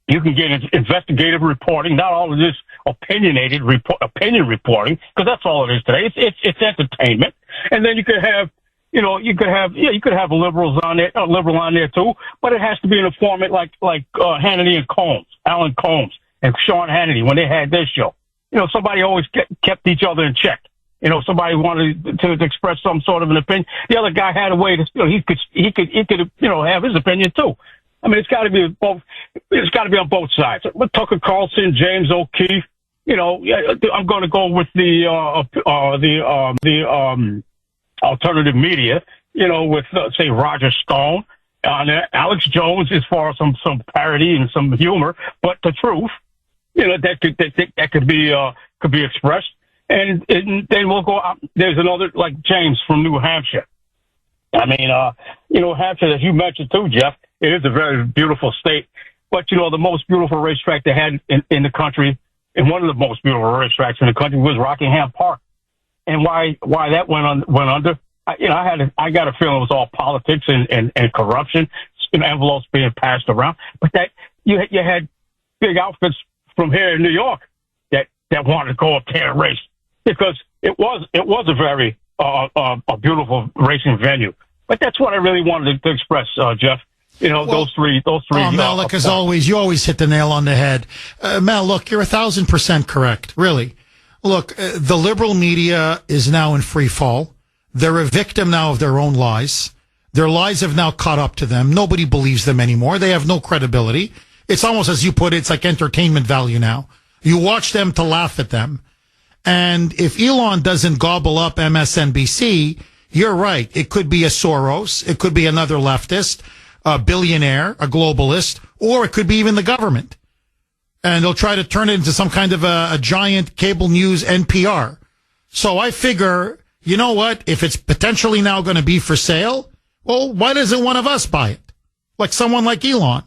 you can get investigative reporting, not all of this opinion reporting, because that's all it is today. It's entertainment. And then you could have, you could have liberals on there, a liberal on there too, but it has to be in a format like Hannity and Combs, Alan Combs and Sean Hannity when they had their show. Somebody always kept each other in check. Somebody wanted to express some sort of an opinion. The other guy had a way to, he could have his opinion too. It's got to be both. It's got to be on both sides. With Tucker Carlson, James O'Keefe, I'm going to go with the alternative media. With say Roger Stone, Alex Jones, as far as some parody and some humor, but the truth, that could be expressed. And then we'll go out. There's another, like James from New Hampshire. Hampshire, as you mentioned too, Jeff, it is a very beautiful state. But, the most beautiful racetrack they had in the country, and one of the most beautiful racetracks in the country, was Rockingham Park. And why that went under, I got a feeling it was all politics and corruption, envelopes being passed around. But that you had big outfits from here in New York that wanted to go up there and race, because it was a very a beautiful racing venue. But that's what I really wanted to express, Jeff. Those three. Oh, Mel, look, as always, you always hit the nail on the head. Mel, look, you're 1,000% correct. Really. Look, the liberal media is now in free fall. They're a victim now of their own lies. Their lies have now caught up to them. Nobody believes them anymore. They have no credibility. It's almost, as you put it, it's like entertainment value now. You watch them to laugh at them. And if Elon doesn't gobble up MSNBC, you're right. It could be a Soros. It could be another leftist, a billionaire, a globalist, or it could be even the government. And they'll try to turn it into some kind of a giant cable news NPR. So I figure, you know what? If it's potentially now going to be for sale, well, why doesn't one of us buy it? Like someone like Elon,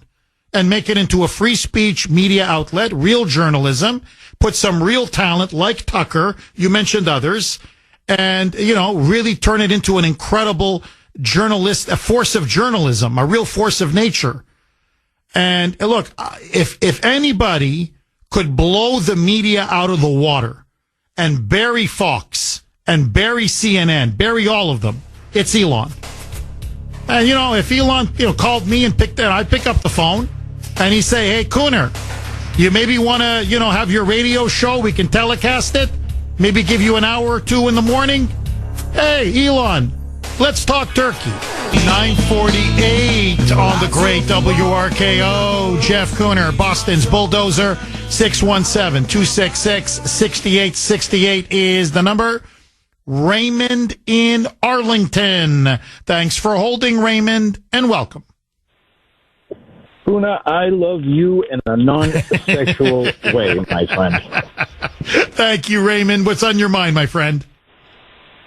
and make it into a free speech media outlet, real journalism, put some real talent like Tucker, you mentioned others, and, really turn it into an incredible journalist, a force of journalism, a real force of nature. And look, if anybody could blow the media out of the water and bury Fox and bury CNN, bury all of them, it's Elon. And, if Elon, called me and I'd pick up the phone and he'd say, hey, Kuhner, you maybe want to, have your radio show. We can telecast it. Maybe give you an hour or two in the morning. Hey, Elon, let's talk turkey. 9:48 on the great WRKO. Jeff Kuhner, Boston's Bulldozer. 617-266-6868 is the number. Raymond in Arlington. Thanks for holding, Raymond, and welcome. Kuhner, I love you in a non-sexual way, my friend. Thank you, Raymond. What's on your mind, my friend?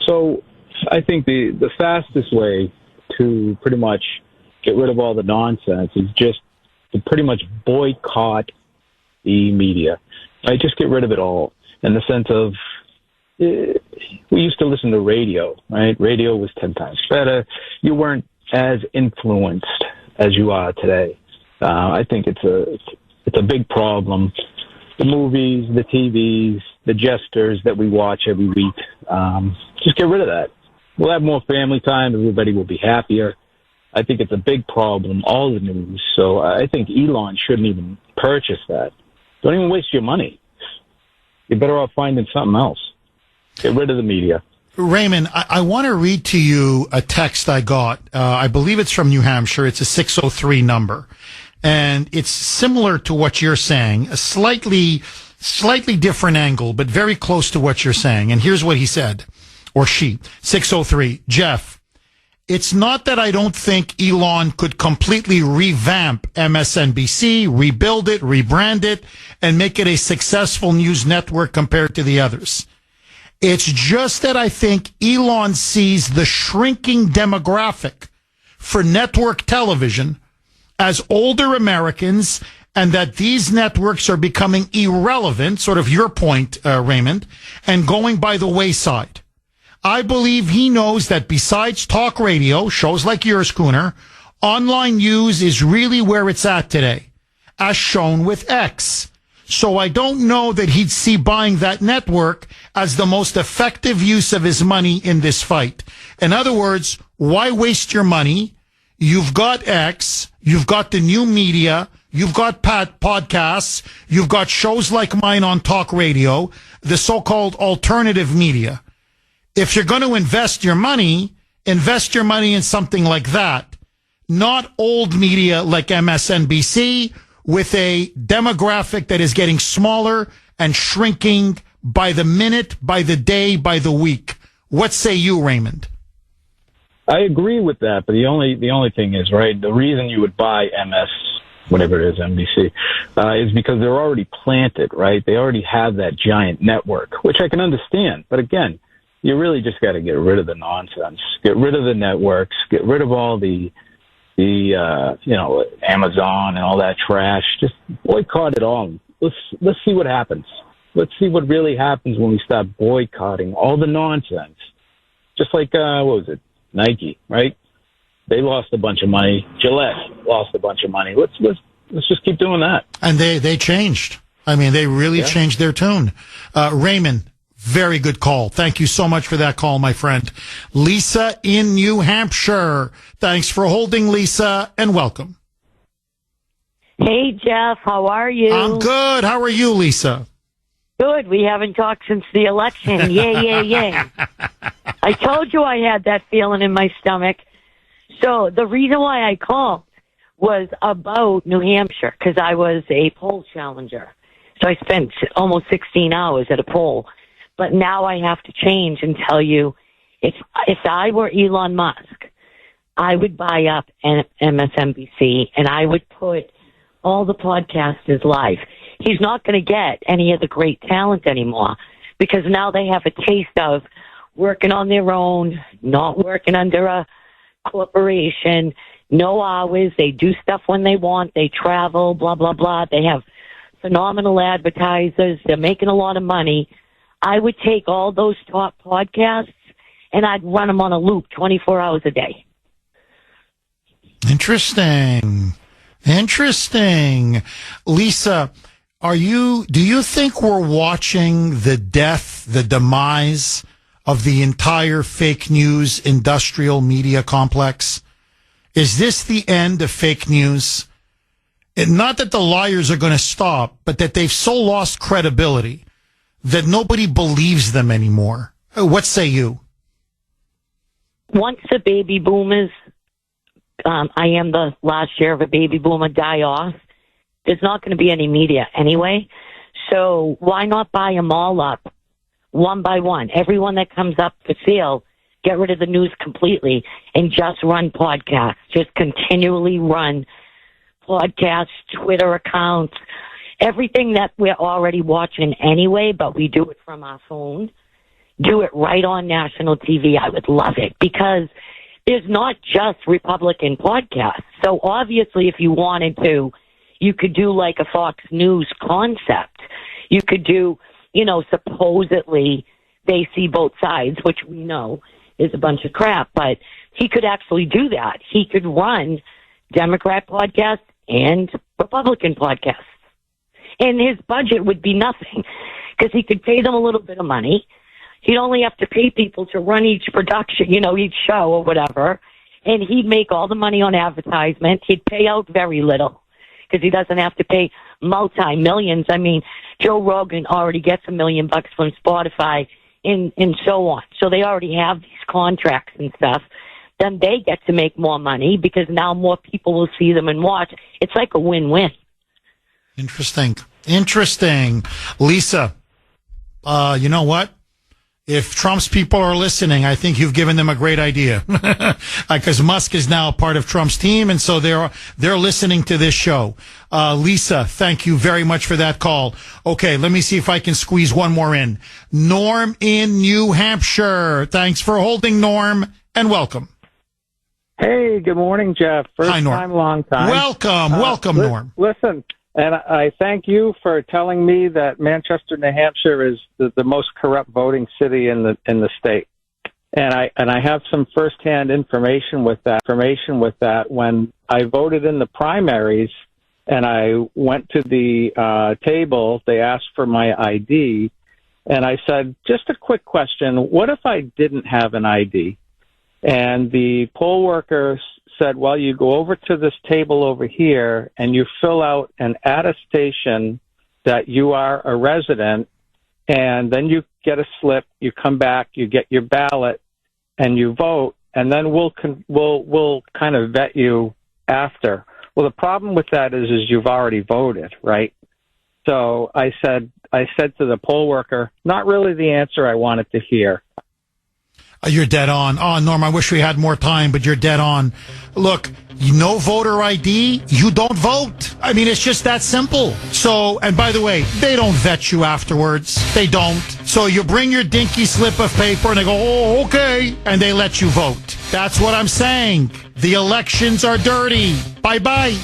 So I think the fastest way to pretty much get rid of all the nonsense is just to pretty much boycott the media. Right? Just get rid of it all in the sense of we used to listen to radio, right? Radio was 10 times better. You weren't as influenced as you are today. I think it's a big problem. The movies, the TVs, the gestures that we watch every week, just get rid of that. We'll have more family time. Everybody will be happier. I think it's a big problem, all the news. So I think Elon shouldn't even purchase that. Don't even waste your money. You're better off finding something else. Get rid of the media. Raymond, I want to read to you a text I got. I believe it's from New Hampshire. It's a 603 number. And it's similar to what you're saying, a slightly different angle, but very close to what you're saying. And here's what he said, or she, 603, Jeff, it's not that I don't think Elon could completely revamp MSNBC, rebuild it, rebrand it, and make it a successful news network compared to the others. It's just that I think Elon sees the shrinking demographic for network television as older Americans, and that these networks are becoming irrelevant, sort of your point, Raymond, and going by the wayside. I believe he knows that besides talk radio, shows like yours, Kuhner, online news is really where it's at today, as shown with X. So I don't know that he'd see buying that network as the most effective use of his money in this fight. In other words, why waste your money? You've got X, you've got the new media, you've got podcasts, you've got shows like mine on talk radio, the so-called alternative media. If you're going to invest your money in something like that, not old media like MSNBC with a demographic that is getting smaller and shrinking by the minute, by the day, by the week. What say you, Raymond? I agree with that, but the only thing is, right, the reason you would buy whatever it is, NBC, is because they're already planted, right? They already have that giant network, which I can understand. But again, you really just got to get rid of the nonsense, get rid of the networks, get rid of all the Amazon and all that trash. Just boycott it all. Let's see what happens. Let's see what really happens when we start boycotting all the nonsense. Just like, what was it? Nike, right? They lost a bunch of money. Gillette lost a bunch of money. Let's just keep doing that. And they changed. I mean, they really changed their tune. Raymond, very good call. Thank you so much for that call, my friend. Lisa in New Hampshire. Thanks for holding, Lisa, and welcome. Hey, Jeff. How are you? I'm good. How are you, Lisa? Good. We haven't talked since the election. Yay. I told you I had that feeling in my stomach. So the reason why I called was about New Hampshire, because I was a poll challenger. So I spent almost 16 hours at a poll. But now I have to change and tell you, if I were Elon Musk, I would buy up MSNBC and I would put all the podcasters live. He's not going to get any of the great talent anymore because now they have a taste of working on their own, not working under a corporation, no hours. They do stuff when they want. They travel, blah, blah, blah. They have phenomenal advertisers. They're making a lot of money. I would take all those top podcasts and I'd run them on a loop 24 hours a day. Interesting. Interesting. Lisa, do you think we're watching the death, the demise of the entire fake news industrial media complex? Is this the end of fake news? And not that the liars are going to stop, but that they've so lost credibility that nobody believes them anymore. What say you? Once the baby boomers, I am the last year of a baby boomer, die off, there's not going to be any media anyway. So why not buy them all up one by one? Everyone that comes up for sale, get rid of the news completely and just run podcasts. Just continually run podcasts, Twitter accounts, everything that we're already watching anyway, but we do it from our phone. Do it right on national TV. I would love it because there's not just Republican podcasts. So obviously if you wanted to, you could do like a Fox News concept. You could do, supposedly they see both sides, which we know is a bunch of crap, but he could actually do that. He could run Democrat podcasts and Republican podcasts. And his budget would be nothing because he could pay them a little bit of money. He'd only have to pay people to run each production, each show or whatever. And he'd make all the money on advertisement. He'd pay out very little because he doesn't have to pay multi-millions. I mean, Joe Rogan already gets $1 million from Spotify and so on. So they already have these contracts and stuff. Then they get to make more money because now more people will see them and watch. It's like a win-win. Interesting. Lisa, you know what? If Trump's people are listening, I think you've given them a great idea because Musk is now part of Trump's team. And so they're listening to this show. Lisa, thank you very much for that call. Okay. Let me see if I can squeeze one more in. Norm in New Hampshire. Thanks for holding, Norm, and welcome. Hey, good morning, Jeff. First Hi, Norm. time, long time. Welcome, Norm. Listen, and I thank you for telling me that Manchester, New Hampshire is the most corrupt voting city in the state. And I have some firsthand information with that. When I voted in the primaries and I went to the table, they asked for my ID, and I said, just a quick question, what if I didn't have an ID? And the poll worker said, well, you go over to this table over here and you fill out an attestation that you are a resident, and then you get a slip, you come back, you get your ballot, and you vote, and then we'll kind of vet you after. Well, the problem with that is you've already voted, right? So I said to the poll worker, not really the answer I wanted to hear. You're dead on. Oh, Norm, I wish we had more time, but you're dead on. Look, no voter ID, you don't vote. I mean, it's just that simple. So, and by the way, they don't vet you afterwards. They don't. So you bring your dinky slip of paper and they go, oh, okay. And they let you vote. That's what I'm saying. The elections are dirty. Bye-bye.